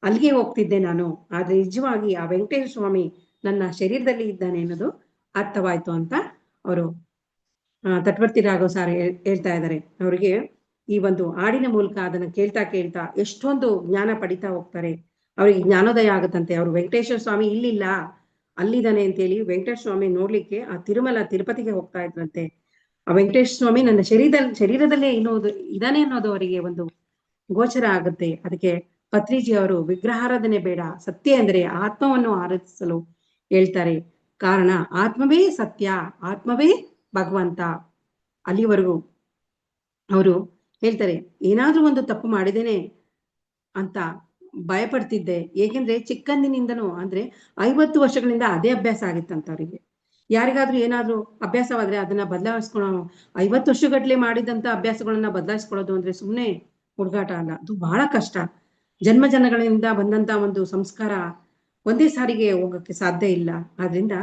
ಅಲ್ಲಿಗೆ ಹೋಗ್ತಿದ್ದೆ ನಾನು, ಆದ್ರೆ ನಿಜವಾಗಿ ಆ ವೆಂಕಟೇಶ್ವರ ಸ್ವಾಮಿ ನನ್ನ ಶರೀರದಲ್ಲಿ ಇದ್ದಾನೆ ಅನ್ನೋದು ಅರ್ಥವಾಯ್ತು ಅಂತ ಅವರು ತಟ್ವರ್ತಿ ರಾಘವ್ ಸಾರ್ ಹೇಳ್ತಾ ಇದ್ದಾರೆ. ಅವರಿಗೆ ಈ ಒಂದು ಹಾಡಿನ ಮೂಲಕ ಅದನ್ನ ಕೇಳ್ತಾ ಎಷ್ಟೊಂದು ಜ್ಞಾನ ಪಡಿತಾ ಹೋಗ್ತಾರೆ. ಅವರಿಗೆ ಜ್ಞಾನೋದಯ ಆಗುತ್ತಂತೆ. ಅವರು ವೆಂಕಟೇಶ್ವರ ಸ್ವಾಮಿ ಇಲ್ಲಿಲ್ಲ ಅಲ್ಲಿದ್ದಾನೆ ಅಂತೇಳಿ ವೆಂಕಟೇಶ್ವರ ಸ್ವಾಮಿ ನೋಡ್ಲಿಕ್ಕೆ ಆ ತಿರುಪತಿಗೆ ಹೋಗ್ತಾ ಇದ್ರಂತೆ. ಆ ವೆಂಕಟೇಶ್ವರ ಸ್ವಾಮಿ ನನ್ನ ಶರೀರದಲ್ಲೇ ಇದಾನೆ ಅನ್ನೋದು ಅವರಿಗೆ ಒಂದು ಗೋಚರ ಆಗುತ್ತೆ. ಅದಕ್ಕೆ ಪತ್ರಿಜಿ ಅವರು ವಿಗ್ರಹಾರಾಧನೆ ಬೇಡ, ಸತ್ಯ ಅಂದರೆ ಆತ್ಮವನ್ನು ಆರಾಧಿಸಲು ಹೇಳ್ತಾರೆ. ಕಾರಣ ಆತ್ಮವೇ ಸತ್ಯ, ಆತ್ಮವೇ ಭಗವಂತ. ಅಲ್ಲಿವರೆಗೂ ಅವರು ಹೇಳ್ತಾರೆ, ಏನಾದ್ರೂ ಒಂದು ತಪ್ಪು ಮಾಡಿದ್ದೇನೆ ಅಂತ ಭಯಪಡ್ತಿದ್ದೆ. ಏಕೆಂದ್ರೆ ಚಿಕ್ಕಂದಿನಿಂದನೂ ಅಂದ್ರೆ 50 ವರ್ಷಗಳಿಂದ ಅದೇ ಅಭ್ಯಾಸ ಆಗಿತ್ತಂತ ಅವರಿಗೆ. ಯಾರಿಗಾದ್ರೂ ಏನಾದ್ರೂ ಅಭ್ಯಾಸವಾದ್ರೆ ಅದನ್ನ ಬದಲಾಯಿಸ್ಕೊಳ್ಳೋ 50 ವರ್ಷಗಟ್ಲೆ ಮಾಡಿದಂತ ಅಭ್ಯಾಸಗಳನ್ನ ಬದಲಾಯಿಸ್ಕೊಳ್ಳೋದು ಅಂದ್ರೆ ಸುಮ್ಮನೆ ಹುಡುಗಾಟ ಅಲ್ಲ, ಅದು ಬಹಳ ಕಷ್ಟ. ಜನ್ಮಗಳಿಂದ ಬಂದಂತ ಒಂದು ಸಂಸ್ಕಾರ ಒಂದೇ ಸಾರಿಗೆ ಹೋಗಕ್ಕೆ ಸಾಧ್ಯ ಇಲ್ಲ. ಆದ್ರಿಂದ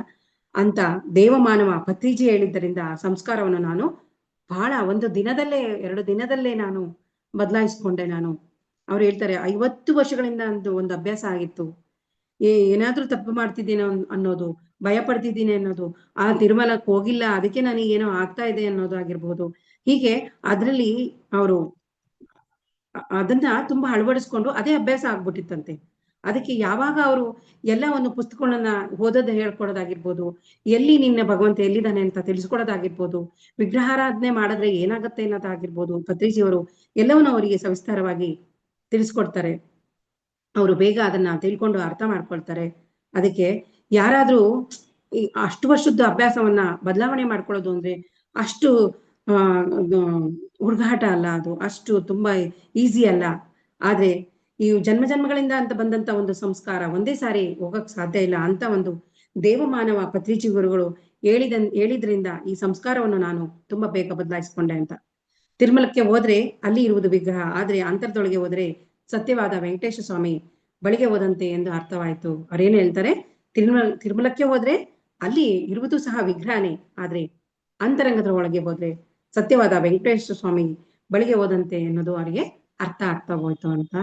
ಅಂತ ದೇವಮಾನವ ಪತ್ರಿಜಿ ಹೇಳಿದ್ದರಿಂದ ಆ ಸಂಸ್ಕಾರವನ್ನು ನಾನು ಬಹಳ 1 ದಿನದಲ್ಲೇ 2 ದಿನದಲ್ಲೇ ನಾನು ಬದಲಾಯಿಸ್ಕೊಂಡೆ. ಅವ್ರು ಹೇಳ್ತಾರೆ 50 ವರ್ಷಗಳಿಂದ ಒಂದು ಅಭ್ಯಾಸ ಆಗಿತ್ತು. ಏನಾದ್ರೂ ತಪ್ಪು ಮಾಡ್ತಿದ್ದೇನೆ ಅನ್ನೋದು, ಭಯ ಪಡ್ತಿದ್ದೀನಿ ಅನ್ನೋದು, ಆ ತಿರುಮಲಕ್ಕೆ ಹೋಗಿಲ್ಲ ಅದಕ್ಕೆ ನನಗೆ ಏನೋ ಆಗ್ತಾ ಇದೆ ಅನ್ನೋದು ಆಗಿರ್ಬೋದು. ಹೀಗೆ ಅದ್ರಲ್ಲಿ ಅವರು ಅದನ್ನ ತುಂಬಾ ಅಳವಡಿಸ್ಕೊಂಡು ಅದೇ ಅಭ್ಯಾಸ ಆಗ್ಬಿಟ್ಟಿತ್ತಂತೆ. ಅದಕ್ಕೆ ಯಾವಾಗ ಅವರು ಎಲ್ಲ ಒಂದು ಪುಸ್ತಕಗಳನ್ನ ಓದೋದು ಹೇಳ್ಕೊಡೋದಾಗಿರ್ಬೋದು, ಎಲ್ಲಿ ನಿನ್ನ ಭಗವಂತ ಎಲ್ಲಿದ್ದಾನೆ ಅಂತ ತಿಳಿಸ್ಕೊಡೋದಾಗಿರ್ಬೋದು, ವಿಗ್ರಹಾರಾಧನೆ ಮಾಡಿದ್ರೆ ಏನಾಗುತ್ತೆ ಅನ್ನೋದಾಗಿರ್ಬೋದು, ಪತ್ರಿಜಿಯವರು ಎಲ್ಲವನ್ನು ಅವರಿಗೆ ಸವಿಸ್ತಾರವಾಗಿ ತಿಳಿಸ್ಕೊಡ್ತಾರೆ. ಅವರು ಬೇಗ ಅದನ್ನ ತಿಳ್ಕೊಂಡು ಅರ್ಥ ಮಾಡ್ಕೊಳ್ತಾರೆ. ಅದಕ್ಕೆ ಯಾರಾದ್ರೂ ಅಷ್ಟು ವರ್ಷದ ಅಭ್ಯಾಸವನ್ನ ಬದಲಾವಣೆ ಮಾಡ್ಕೊಳ್ಳೋದು ಅಂದ್ರೆ ಅಷ್ಟು ಹುಡುಗಾಟ ಅಲ್ಲ, ಅದು ಅಷ್ಟು ತುಂಬಾ ಈಸಿ ಅಲ್ಲ. ಆದ್ರೆ ಈ ಜನ್ಮಗಳಿಂದ ಅಂತ ಬಂದಂತ ಒಂದು ಸಂಸ್ಕಾರ ಒಂದೇ ಸಾರಿ ಹೋಗಕ್ ಸಾಧ್ಯ ಇಲ್ಲ. ಅಂತ ಒಂದು ದೇವಮಾನವ ಪತ್ರಿಜಿ ಗುರುಗಳು ಹೇಳಿದ್ರಿಂದ ಈ ಸಂಸ್ಕಾರವನ್ನು ನಾನು ತುಂಬಾ ಬೇಗ ಬದಲಾಯಿಸ್ಕೊಂಡೆ ಅಂತ. ತಿರುಮಲಕ್ಕೆ ಹೋದ್ರೆ ಅಲ್ಲಿ ಇರುವುದು ವಿಗ್ರಹ, ಆದ್ರೆ ಅಂತರದೊಳಗೆ ಹೋದ್ರೆ ಸತ್ಯವಾದ ವೆಂಕಟೇಶ್ವರ ಸ್ವಾಮಿ ಬಳಿಗೆ ಹೋದಂತೆ ಎಂದು ಅರ್ಥವಾಯ್ತು. ಅವ್ರೇನು ಹೇಳ್ತಾರೆ, ತಿರುಮಲಕ್ಕೆ ಹೋದ್ರೆ ಅಲ್ಲಿ ಇರುವುದು ಸಹ ವಿಗ್ರಹನೇ, ಆದ್ರೆ ಅಂತರಂಗದ ಒಳಗೆ ಹೋದ್ರೆ ಸತ್ಯವಾದ ವೆಂಕಟೇಶ್ವರ ಸ್ವಾಮಿ ಬಳಿಗೆ ಹೋದಂತೆ ಎನ್ನುವುದು ಅವರಿಗೆ ಅರ್ಥ ಹೋಯ್ತು ಅಂತ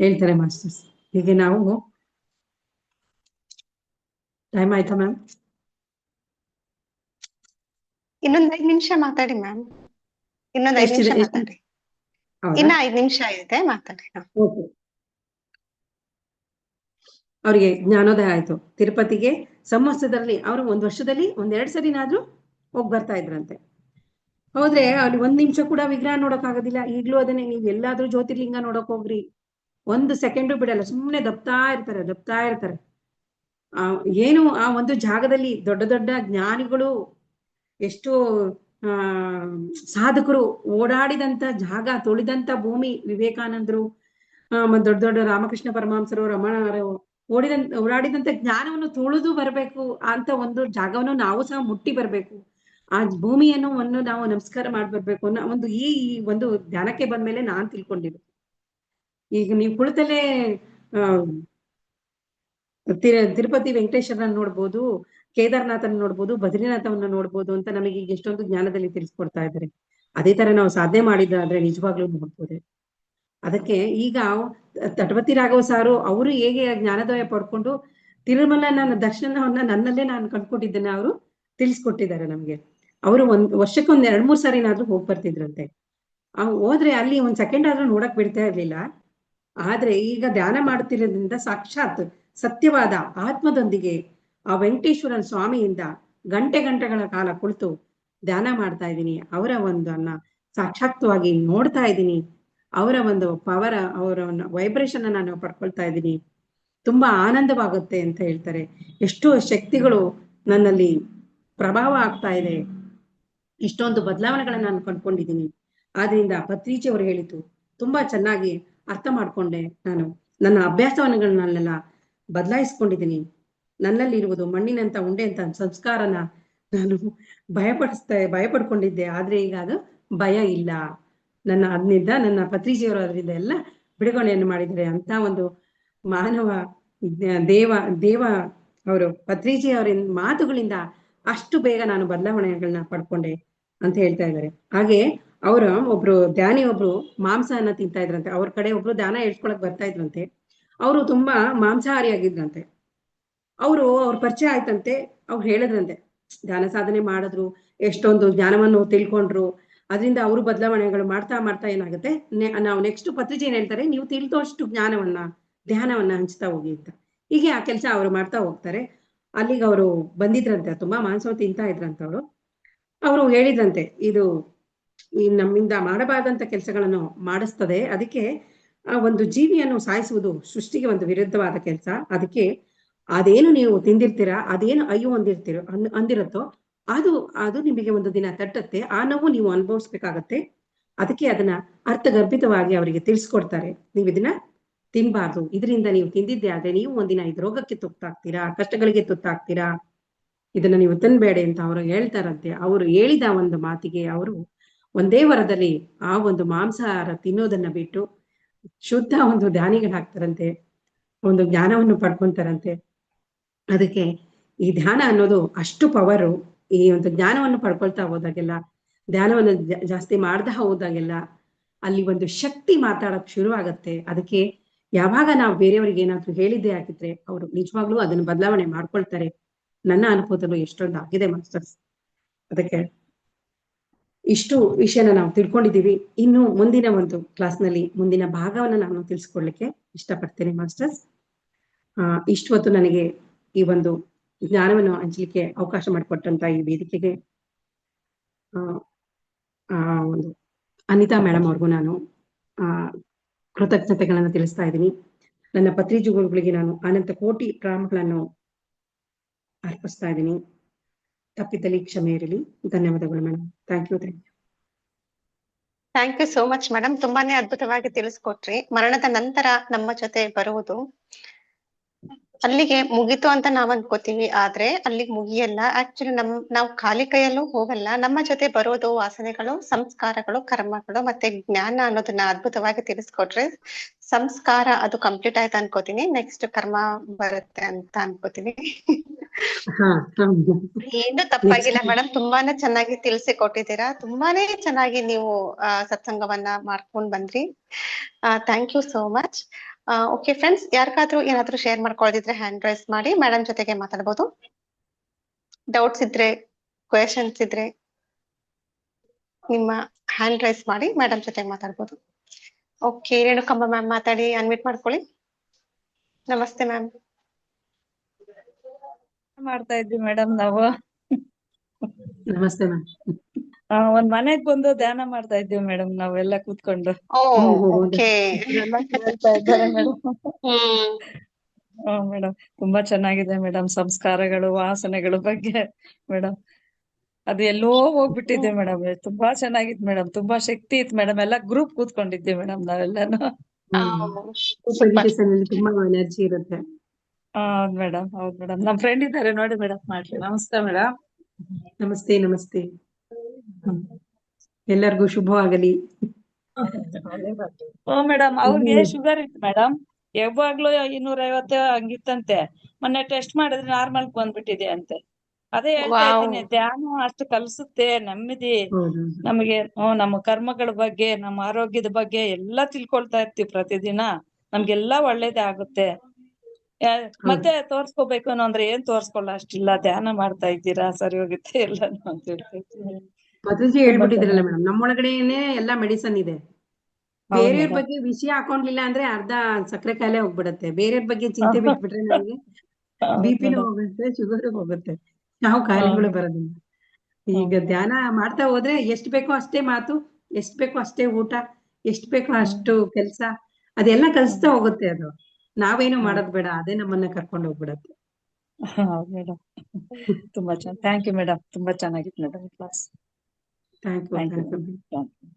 ಹೇಳ್ತಾರೆ ಮಾಸ್ಟರ್ಸ್. ಹೀಗೆ ನಾವು ಟೈಮ್ ಆಯ್ತಾ ಮ್ಯಾಮ್? ಇನ್ನೊಂದ್ 5 ನಿಮಿಷ ಮಾತಾಡಿ ಮ್ಯಾಮ್. ಇನ್ನೊಂದ್ 5 ನಿಮಿಷ ಮಾತಾಡಿ. ಇನ್ನ 5 ನಿಮಿಷ ಇದೆ, ಮಾತಾಡಿ. ಅವರಿಗೆ ಜ್ಞಾನೋದಯ ಆಯ್ತು. ತಿರುಪತಿಗೆ ಸಂವತ್ಸರದಲ್ಲಿ ಅವರು 1 ವರ್ಷದಲ್ಲಿ 1-2 ಸರಿನಾದ್ರೂ ಹೋಗಿ ಬರ್ತಾ ಇದ್ರಂತೆ. ಹೋದ್ರೆ ಅಲ್ಲಿ 1 ನಿಮಿಷ ಕೂಡ ವಿಗ್ರಹ ನೋಡಕ್ ಆಗೋದಿಲ್ಲ. ಈಗ್ಲೂ ಅದನ್ನೇ, ನೀವ್ ಎಲ್ಲಾದ್ರೂ ಜ್ಯೋತಿರ್ಲಿಂಗ ನೋಡಕ್ ಹೋಗ್ರಿ 1 ಸೆಕೆಂಡು ಬಿಡಲ್ಲ, ಸುಮ್ಮನೆ ದಬ್ತಾ ಇರ್ತಾರೆ. ಏನು ಆ ಒಂದು ಜಾಗದಲ್ಲಿ ದೊಡ್ಡ ದೊಡ್ಡ ಜ್ಞಾನಿಗಳು, ಎಷ್ಟೋ ಸಾಧಕರು ಓಡಾಡಿದಂತ ಜಾಗ, ತೊಳೆದಂತ ಭೂಮಿ, ವಿವೇಕಾನಂದರು, ದೊಡ್ಡ ದೊಡ್ಡ ರಾಮಕೃಷ್ಣ ಪರಮಹಂಸರು, ರಮಣರು ಓಡಾಡಿದಂತ ಜ್ಞಾನವನ್ನು ತುಳಿದು ಬರ್ಬೇಕು ಅಂತ ಒಂದು ಜಾಗವನ್ನು ನಾವು ಸಹ ಮುಟ್ಟಿ ಬರ್ಬೇಕು. ಆ ಭೂಮಿಯನ್ನು ನಾವು ನಮಸ್ಕಾರ ಮಾಡಿ ಬರ್ಬೇಕು ಅನ್ನೋ ಒಂದು ಈ ಒಂದು ಧ್ಯಾನಕ್ಕೆ ಬಂದ್ಮೇಲೆ ನಾನ್ ತಿಳ್ಕೊಂಡಿದ್ದು. ಈಗ ನೀವು ಕುಳಿತಲ್ಲೇ ತಿರುಪತಿ ವೆಂಕಟೇಶ್ವರನ ನೋಡ್ಬೋದು, ಕೇದಾರ್ನಾಥನ ನೋಡ್ಬೋದು, ಬದ್ರಿನಾಥವನ್ನ ನೋಡ್ಬೋದು ಅಂತ ನಮಗೆ ಈಗ ಎಷ್ಟೊಂದು ಜ್ಞಾನದಲ್ಲಿ ತಿಳಿಸ್ಕೊಡ್ತಾ ಇದ್ದಾರೆ. ಅದೇ ತರ ನಾವು ಸಾಧನೆ ಮಾಡಿದ್ರೆ ನಿಜವಾಗ್ಲೂ ನೋಡ್ಬೋದು. ಅದಕ್ಕೆ ಈಗ ತಟವತಿ ರಾಘವ ಸಾರು ಅವರು ಹೇಗೆ ಜ್ಞಾನೋದಯ ಪಡ್ಕೊಂಡು ತಿರುಮಲನ ದರ್ಶನವನ್ನ ನನ್ನಲ್ಲೇ ನಾನು ಕಂಡ್ಕೊಂಡಿದ್ದೇನೆ, ಅವರು ತಿಳಿಸ್ಕೊಟ್ಟಿದ್ದಾರೆ ನಮ್ಗೆ. ಅವರು ವರ್ಷಕ್ಕೊಂದ್ 2-3 ಸಾರಿನಾದ್ರೂ ಹೋಗಿ ಬರ್ತಿದ್ರಂತೆ. ಹೋದ್ರೆ ಅಲ್ಲಿ ಒಂದ್ ಸೆಕೆಂಡ್ ಆದ್ರೂ ನೋಡಕ್ ಬಿಡ್ತಾ ಇರ್ಲಿಲ್ಲ. ಆದ್ರೆ ಈಗ ಧ್ಯಾನ ಮಾಡ್ತಿರೋದ್ರಿಂದ ಸಾಕ್ಷಾತ್ ಸತ್ಯವಾದ ಆತ್ಮದೊಂದಿಗೆ ಆ ವೆಂಕಟೇಶ್ವರನ ಸ್ವಾಮಿಯಿಂದ ಗಂಟೆಗಳ ಕಾಲ ಕುಳಿತು ಧ್ಯಾನ ಮಾಡ್ತಾ ಇದ್ದೀನಿ. ಅವರ ಒಂದನ್ನ ಸಾಕ್ಷಾತ್ವಾಗಿ ನೋಡ್ತಾ ಇದ್ದೀನಿ. ಅವರ ಒಂದು ಪವರ್, ಅವರ ವೈಬ್ರೇಷನ್ ನಾನು ಪಡ್ಕೊಳ್ತಾ ಇದ್ದೀನಿ. ತುಂಬಾ ಆನಂದವಾಗುತ್ತೆ ಅಂತ ಹೇಳ್ತಾರೆ. ಎಷ್ಟೋ ಶಕ್ತಿಗಳು ನನ್ನಲ್ಲಿ ಪ್ರಭಾವ ಆಗ್ತಾ ಇದೆ, ಇಷ್ಟೊಂದು ಬದಲಾವಣೆಗಳನ್ನ ನಾನು ಕಂಡ್ಕೊಂಡಿದ್ದೀನಿ. ಆದ್ರಿಂದ ಪತ್ರಿಜಿ ಅವರು ಹೇಳಿತು ತುಂಬಾ ಚೆನ್ನಾಗಿ ಅರ್ಥ ಮಾಡ್ಕೊಂಡೆ. ನಾನು ನನ್ನ ಅಭ್ಯಾಸವನ್ನೆಲ್ಲ ಬದಲಾಯಿಸ್ಕೊಂಡಿದ್ದೀನಿ. ನನ್ನಲ್ಲಿ ಇರುವುದು ಮಣ್ಣಿನಂತ ಉಂಡೆ ಅಂತ ಸಂಸ್ಕಾರನ ನಾನು ಭಯಪಡ್ಕೊಂಡಿದ್ದೆ. ಆದ್ರೆ ಈಗ ಅದು ಭಯ ಇಲ್ಲ. ಅದರಿಂದ ನನ್ನ ಪತ್ರಿಜಿಯವರು ಅದರಿಂದ ಎಲ್ಲ ಬಿಡುಗಡೆಯನ್ನು ಮಾಡಿದ್ದಾರೆ. ಅಂತ ಒಂದು ಮಾನವ ದೇವ ಅವರು ಪತ್ರಿಜಿ ಅವರ ಮಾತುಗಳಿಂದ ಅಷ್ಟು ಬೇಗ ನಾನು ಬದಲಾವಣೆಗಳನ್ನ ಪಡ್ಕೊಂಡೆ ಅಂತ ಹೇಳ್ತಾ ಇದ್ದಾರೆ. ಹಾಗೆ ಅವರ ಒಬ್ರು ಧ್ಯಾನಿ ಮಾಂಸನ ತಿಂತಾ ಇದ್ರಂತೆ. ಅವ್ರ ಕಡೆ ಒಬ್ರು ಧ್ಯಾನ ಹೇಳ್ಕೊಳಕ್ ಬರ್ತಾ ಇದ್ರಂತೆ. ಅವರು ತುಂಬಾ ಮಾಂಸಾಹಾರಿ ಆಗಿದ್ರಂತೆ. ಅವ್ರ ಪರಿಚಯ ಆಯ್ತಂತೆ. ಅವ್ರು ಹೇಳಿದ್ರಂತೆ ಧ್ಯಾನ ಸಾಧನೆ ಮಾಡಿದ್ರು, ಎಷ್ಟೊಂದು ಜ್ಞಾನವನ್ನು ತಿಳ್ಕೊಂಡ್ರು. ಅದರಿಂದ ಅವರು ಬದಲಾವಣೆಗಳು ಮಾಡ್ತಾ ಏನಾಗುತ್ತೆ, ನಾವು ನೆಕ್ಸ್ಟ್ ಪತ್ರಿಜಿ ಏನ್ ಹೇಳ್ತಾರೆ, ನೀವು ತಿಳಿದಷ್ಟು ಧ್ಯಾನವನ್ನ ಹಂಚ್ತಾ ಹೋಗಿ ಅಂತ. ಹೀಗೆ ಆ ಕೆಲಸ ಅವ್ರು ಮಾಡ್ತಾ ಹೋಗ್ತಾರೆ. ಅಲ್ಲಿಗೆ ಅವರು ಬಂದಿದ್ರಂತೆ, ತುಂಬಾ ಮಾಂಸ ತಿಂತಾ ಇದ್ರಂತ ಅವರು ಹೇಳಿದ್ರಂತೆ, ಇದು ನಮ್ಮಿಂದ ಮಾಡಬಾರ್ದಂತ ಕೆಲಸಗಳನ್ನು ಮಾಡಿಸ್ತದೆ. ಅದಕ್ಕೆ ಆ ಒಂದು ಜೀವಿಯನ್ನು ಸಾಯಿಸುವುದು ಸೃಷ್ಟಿಗೆ ಒಂದು ವಿರುದ್ಧವಾದ ಕೆಲಸ. ಅದಕ್ಕೆ ಅದೇನು ನೀವು ತಿಂದಿರ್ತೀರಾ, ಅದೇನು ಅಯ್ಯೋ ಅಂದಿರುತ್ತೋ ಅದು ನಿಮಗೆ ಒಂದು ದಿನ ತಟ್ಟತ್ತೆ. ಆ ನೋವು ನೀವು ಅನುಭವಿಸ್ಬೇಕಾಗತ್ತೆ. ಅದಕ್ಕೆ ಅದನ್ನ ಅರ್ಥಗರ್ಭಿತವಾಗಿ ಅವರಿಗೆ ತಿಳಿಸ್ಕೊಡ್ತಾರೆ. ನೀವು ಇದನ್ನ ತಿನ್ಬಾರ್ದು, ಇದರಿಂದ ನೀವು ತಿಂದಿದ್ದೆ ಆದ್ರೆ ನೀವು ಒಂದಿನ ಇದು ರೋಗಕ್ಕೆ ತುತ್ತಾಗ್ತೀರಾ, ಕಷ್ಟಗಳಿಗೆ ತುತ್ತಾಗ್ತೀರಾ, ಇದನ್ನ ನೀವು ತಿನ್ಬೇಡ ಅಂತ ಅವರು ಹೇಳ್ತಾರಂತೆ. ಅವರು ಹೇಳಿದ ಒಂದು ಮಾತಿಗೆ ಅವರು ಒಂದೇ ವರದಲ್ಲಿ ಆ ಒಂದು ಮಾಂಸಾಹಾರ ತಿನ್ನೋದನ್ನ ಬಿಟ್ಟು ಶುದ್ಧ ಒಂದು ಧ್ಯಾನಿಗಳಾಗ್ತಾರಂತೆ, ಒಂದು ಜ್ಞಾನವನ್ನು ಪಡ್ಕೊಂತಾರಂತೆ. ಅದಕ್ಕೆ ಈ ಧ್ಯಾನ ಅನ್ನೋದು ಅಷ್ಟು ಪವರು. ಈ ಒಂದು ಜ್ಞಾನವನ್ನು ಪಡ್ಕೊಳ್ತಾ ಹೋದಾಗೆಲ್ಲ, ಧ್ಯಾನವನ್ನು ಜಾಸ್ತಿ ಮಾಡ್ತಾ ಹೋದಾಗೆಲ್ಲ ಅಲ್ಲಿ ಒಂದು ಶಕ್ತಿ ಮಾತಾಡಕ್ ಶುರು ಆಗತ್ತೆ. ಅದಕ್ಕೆ ಯಾವಾಗ ನಾವು ಬೇರೆಯವ್ರಿಗೆ ಏನಾದ್ರು ಹೇಳಿದ್ದೆ ಆಗಿದ್ರೆ ಅವರು ನಿಜವಾಗ್ಲೂ ಅದನ್ನ ಬದಲಾವಣೆ ಮಾಡ್ಕೊಳ್ತಾರೆ. ನನ್ನ ಅನುಭವದಲ್ಲೂ ಎಷ್ಟೊಂದು ಆಗಿದೆ ಮಾಸ್ಟರ್ಸ್. ಅದಕ್ಕೆ ಇಷ್ಟು ವಿಷಯನ ನಾವು ತಿಳ್ಕೊಂಡಿದೀವಿ. ಇನ್ನು ಮುಂದಿನ ಒಂದು ಕ್ಲಾಸ್ನಲ್ಲಿ ಮುಂದಿನ ಭಾಗವನ್ನ ನಾನು ತಿಳಿಸ್ಕೊಡ್ಲಿಕ್ಕೆ ಇಷ್ಟಪಡ್ತೇನೆ ಮಾಸ್ಟರ್ಸ್. ಇಷ್ಟು ಹೊತ್ತು ನನಗೆ ಈ ಒಂದು ಜ್ಞಾನವನ್ನು ಹಂಚಲಿಕ್ಕೆ ಅವಕಾಶ ಮಾಡಿಕೊಟ್ಟಂತ ಈ ವೇದಿಕೆಗೆ ಒಂದು ಅನಿತಾ ಮೇಡಮ್ ಅವ್ರಿಗೂ ನಾನು ಕೃತಜ್ಞತೆಗಳನ್ನು ತಿಳಿಸ್ತಾ ಇದ್ದೀನಿ. ನನ್ನ ಪತ್ರಿಜಿ ಗುರುಗಳಿಗೆ ನಾನು ಅನಂತ ಕೋಟಿ ಪ್ರಣಾಮಗಳನ್ನು ಅರ್ಪಿಸ್ತಾ ಇದ್ದೀನಿ. ತಪ್ಪಿದಲ್ಲಿ ಕ್ಷಮೆ ಇರಲಿ. ಧನ್ಯವಾದಗಳು madam. Thank you. Thank you so much madam. ತುಂಬಾನೇ ಅದ್ಭುತವಾಗಿ ತಿಳಿಸ್ಕೊಟ್ರಿ. ಮರಣದ ನಂತರ ನಮ್ಮ ಜೊತೆ ಬರುವುದು ಅಲ್ಲಿಗೆ ಮುಗೀತು ಅಂತ ನಾವ್ ಅನ್ಕೋತೀವಿ, ಆದ್ರೆ ಅಲ್ಲಿಗೆ ಮುಗಿಯಲ್ಲ. ಆಕ್ಚುಲಿ ನಾವು ಖಾಲಿ ಕೈಯಲ್ಲೂ ಹೋಗಲ್ಲ. ನಮ್ಮ ಜೊತೆ ಬರೋದು ವಾಸನೆಗಳು, ಸಂಸ್ಕಾರಗಳು, ಕರ್ಮಗಳು ಮತ್ತೆ ಜ್ಞಾನ ಅನ್ನೋದನ್ನ ಅದ್ಭುತವಾಗಿ ತಿಳಿಸ್ಕೊಟ್ರೆ. ಸಂಸ್ಕಾರ ಅದು ಕಂಪ್ಲೀಟ್ ಆಯ್ತು ಅನ್ಕೋತೀನಿ, ನೆಕ್ಸ್ಟ್ ಕರ್ಮ ಬರುತ್ತೆ ಅಂತ ಅನ್ಕೋತೀನಿ. ಏನು ತಪ್ಪಾಗಿಲ್ಲ ಮೇಡಮ್, ತುಂಬಾನೇ ಚೆನ್ನಾಗಿ ತಿಳಿಸಿ ಕೊಟ್ಟಿದ್ದೀರಾ. ತುಂಬಾನೇ ಚೆನ್ನಾಗಿ ನೀವು ಸತ್ಸಂಗವನ್ನ ಮಾಡ್ಕೊಂಡ್ ಬಂದ್ರಿ. Thank you so much. Okay friends, ಯಾರಿಗಾದ್ರೂ ಏನಾದ್ರೂ ಶೇರ್ ಮಾಡ್ಕೊಳ್ಳೋದಿದ್ರೆ ಹ್ಯಾಂಡ್ ರೈಸ್ ಮಾಡಿ ಮೇಡಮ್ ಜೊತೆಗೆ ಮಾತಾಡ್ಬೋದು. ಡೌಟ್ಸ್ ಇದ್ರೆ, ಕ್ವೆಶನ್ಸ್ ಇದ್ರೆ ನಿಮ್ಮ ಹ್ಯಾಂಡ್ ರೈಸ್ ಮಾಡಿ ಮೇಡಮ್ ಜೊತೆಗೆ ಮಾತಾಡ್ಬೋದು. ಓಕೆ, ರೇಣುಕಮ್ಮ ಮ್ಯಾಮ್ ಮಾತಾಡಿ, ಅನ್ಮಿಟ್ ಮಾಡ್ಕೊಳ್ಳಿ. ನಮಸ್ತೆ ಮ್ಯಾಮ್. ಮಾಡ್ತಾ ಇದ್ವಿ ಮೇಡಮ್ ನಾವು. ನಮಸ್ತೆ ಮ್ಯಾಮ್. ಒಂದ್ ಮನೆಗ್ ಬಂದು ಧ್ಯಾನ ಮಾಡ್ತಾ ಇದ್ದೀವಿ ಮೇಡಮ್, ನಾವೆಲ್ಲ ಕೂತ್ಕೊಂಡು. ಓಕೆ, ಕೇಳ್ತಾ ಇದ್ದಾರೆ ಮೇಡಮ್. ಮೇಡಮ್ ತುಂಬಾ ಚೆನ್ನಾಗಿದೆ ಮೇಡಮ್, ಸಂಸ್ಕಾರಗಳು, ವಾಸನೆಗಳ ಬಗ್ಗೆ ಮೇಡಮ್. ಅದು ಎಲ್ಲೋ ಹೋಗ್ಬಿಟ್ಟಿದೆ ಮೇಡಮ್. ತುಂಬಾ ಚೆನ್ನಾಗಿತ್ತು ಮೇಡಮ್, ತುಂಬಾ ಶಕ್ತಿ ಇತ್ತು ಮೇಡಮ್. ಎಲ್ಲ ಗ್ರೂಪ್ ಕೂತ್ಕೊಂಡಿದ್ವಿ ಮೇಡಮ್ ನಾವೆಲ್ಲಾನು. ತುಂಬಾ ಎನರ್ಜಿ ಇರುತ್ತೆ. ಹೌದ್ ಮೇಡಮ್, ಹೌದ್ ಮೇಡಮ್. ನಮ್ ಫ್ರೆಂಡ್ ಇದ್ದಾರೆ ನೋಡಿ ಮೇಡಮ್, ಮಾಡ್ಲಿ. ನಮಸ್ತೆ ಮೇಡಮ್. ನಮಸ್ತೆ. ನಮಸ್ತೆ. ಎಲ್ಲರಿಗೂ ಶುಭವಾಗಲಿ. ಮೇಡಮ್, ಅವ್ರಿಗೆ ಶುಗರ್ ಇತ್ತು ಮೇಡಮ್, ಯಾವಾಗ್ಲೂ 250 ಹಂಗಿತ್ತಂತೆ. ಮೊನ್ನೆ ಟೆಸ್ಟ್ ಮಾಡಿದ್ರೆ ನಾರ್ಮಲ್ ಬಂದ್ಬಿಟ್ಟಿದೆ ಅಂತೆ. ಅದೇ ಹೇಳ್ತಾ ವಾವ್. ಇದ್ದೀನಿ, ಧ್ಯಾನ ಅಷ್ಟು ಕಲ್ಸುತ್ತೆ, ನೆಮ್ಮದಿ ಹೌದು ನಮಗೆ. ನಮ್ಮ ಕರ್ಮಗಳ ಬಗ್ಗೆ, ನಮ್ಮ ಆರೋಗ್ಯದ ಬಗ್ಗೆ ಎಲ್ಲ ತಿಳ್ಕೊಳ್ತಾ ಇರ್ತೀವಿ ಪ್ರತಿದಿನ. ನಮ್ಗೆಲ್ಲಾ ಒಳ್ಳೇದೇ ಆಗುತ್ತೆ. ಮತ್ತೆ ತೋರ್ಸ್ಕೋಬೇಕು ಅನ್ನೋ ಅಂದ್ರೆ ಏನ್ ತೋರ್ಸ್ಕೊಳ್ಳೋ ಅಷ್ಟಿಲ್ಲ, ಧ್ಯಾನ ಮಾಡ್ತಾ ಇದ್ದೀರಾ ಸರಿ ಹೋಗುತ್ತೆ ಎಲ್ಲಾನು ಅಂತ ಹೇಳ್ತಾ ಇದ್ದೀನಿ. ಮೊದಲಿಗೆ ತುಂಬಾ ಹೇಳ್ಬಿಟ್ಟಿದ್ರಲ್ಲ ಚೆನ್ನಾಗಿ. ಮೇಡಮ್, ನಮ್ಮೊಳಗಡೆನೆ ಎಲ್ಲಾ ಮೆಡಿಸನ್ ಇದೆ. ಹೌದು ಬೇರೆಯವ್ರ ಮೇಡಮ್. ಬಗ್ಗೆ ವಿಷಯ ಹಾಕೊಂಡಿಲ್ಲ ಅಂದ್ರೆ ಅರ್ಧ ಸಕ್ಕರೆ ಕಾಯಿಲೆ ಹೋಗ್ಬಿಡುತ್ತೆ. ಬೇರೆಯವ್ರ ಬಗ್ಗೆ ಚಿಂತೆ ಬಿಟ್ಬಿಟ್ರೆ ನಮಗೆ ಹೌದು ಬಿಪಿನೂ ಮೇಡಮ್. ಹೋಗುತ್ತೆ, ಶುಗರ್ ಹೋಗುತ್ತೆ, ಯಾವ ಕಾಯಿಲೆಗಳು ಬರೋದಿಲ್ಲ. ಈಗ ಧ್ಯಾನ ಮಾಡ್ತಾ ಹೋದ್ರೆ ಎಷ್ಟ್ ಬೇಕೋ ಅಷ್ಟೇ ಮಾತು, ಎಷ್ಟ್ ಬೇಕೋ ಅಷ್ಟೇ ಊಟ, ಎಷ್ಟ್ ಬೇಕೋ ಅಷ್ಟು ಕೆಲ್ಸ, ಅದೆಲ್ಲ ಕಲಿಸ್ತಾ ಹೋಗುತ್ತೆ ಅದು. ನಾವೇನು ಮಾಡೋದ್ ಬೇಡ, ಅದೇ ನಮ್ಮನ್ನ ಕರ್ಕೊಂಡು ಹೋಗ್ಬಿಡತ್ತೆ. ಹೌದು ಮೇಡಮ್. ತುಂಬಾ ಥ್ಯಾಂಕ್ ಯು ಮೇಡಮ್, ತುಂಬಾ ಚೆನ್ನಾಗಿತ್ತು madam class. Thank you thank you thank you.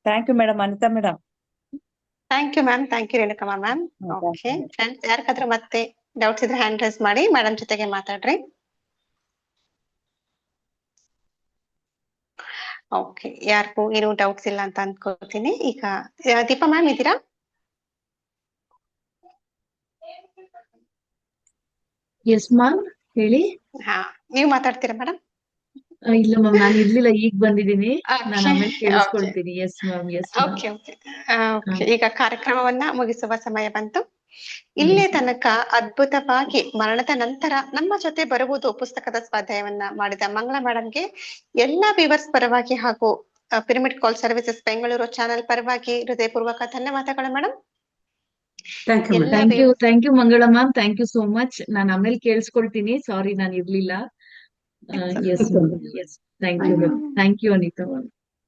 Thank you madam. Anita madam. Thank you ma'am, thank you Renukamma ma'am. Okay friends, ಯಾರಿಗಾದ್ರೂ ಮತ್ತೆ ಡೌಟ್ಸ್ ಇದ್ರೆ ಹ್ಯಾಂಡ್ ರೈಸ್ ಮಾಡಿ, ಮೇಡಮ್ ಜೊತೆಗೆ ಮಾತಾಡ್ರಿ. ಓಕೆ, ಯಾರಿಗೂ ಏನು ಡೌಟ್ಸ್ ಇಲ್ಲ ಅಂತ ಅನ್ಕೋತೀನಿ. ಈಗ ದೀಪಾ ಮ್ಯಾಮ್ ಇದ್ದೀರಾ? ಎಸ್ ಮ್ಯಾಮ್, ಹೇಳಿ. ಹಾ, ನೀವು ಮಾತಾಡ್ತೀರಾ ಮೇಡಮ್? ಇಲ್ಲ ಮ್ಯಾಮ್, ನಾನು ಇರ್ಲಿಲ್ಲ, ಈಗ ಬಂದಿದ್ದೀನಿ. ನಾನು ಆಮೇಲೆ ಕೇಳಿಸ್ಕೊಳ್ತೀನಿ. Yes ma'am, yes ma'am. Okay okay okay. ಈಗ ಕಾರ್ಯಕ್ರಮವನ್ನ ಮುಗಿಸುವ ಸಮಯ ಬಂತು. ಇಲ್ಲೇ ತನಕ ಅದ್ಭುತವಾಗಿ ಮರಣದ ನಂತರ ನಮ್ಮ ಜೊತೆ ಬರುವುದು ಪುಸ್ತಕದ ಸ್ವಾಧ್ಯಾಯವನ್ನ ಮಾಡಿದ ಮಂಗಳ ಮೇಡಮ್ಗೆ ಎಲ್ಲಾ ವ್ಯೂವರ್ಸ್ ಪರವಾಗಿ ಹಾಗೂ Pyramid Call Services Bengaluru channel ಪರವಾಗಿ ಹೃದಯಪೂರ್ವಕ ಧನ್ಯವಾದಗಳು ಮೇಡಮ್. ಥ್ಯಾಂಕ್ ಯು ಎಲ್ಲ madam. Thank you Mangala ma'am, thank you so much. ನಾನು ಆಮೇಲೆ ಕೇಳಿಸ್ಕೊಳ್ತೀನಿ. ಸಾರಿ, ನಾನು ಇರ್ಲಿಲ್ಲ. Yes ma'am, yes. Thank you ma'am. Thank you Anita ma'am.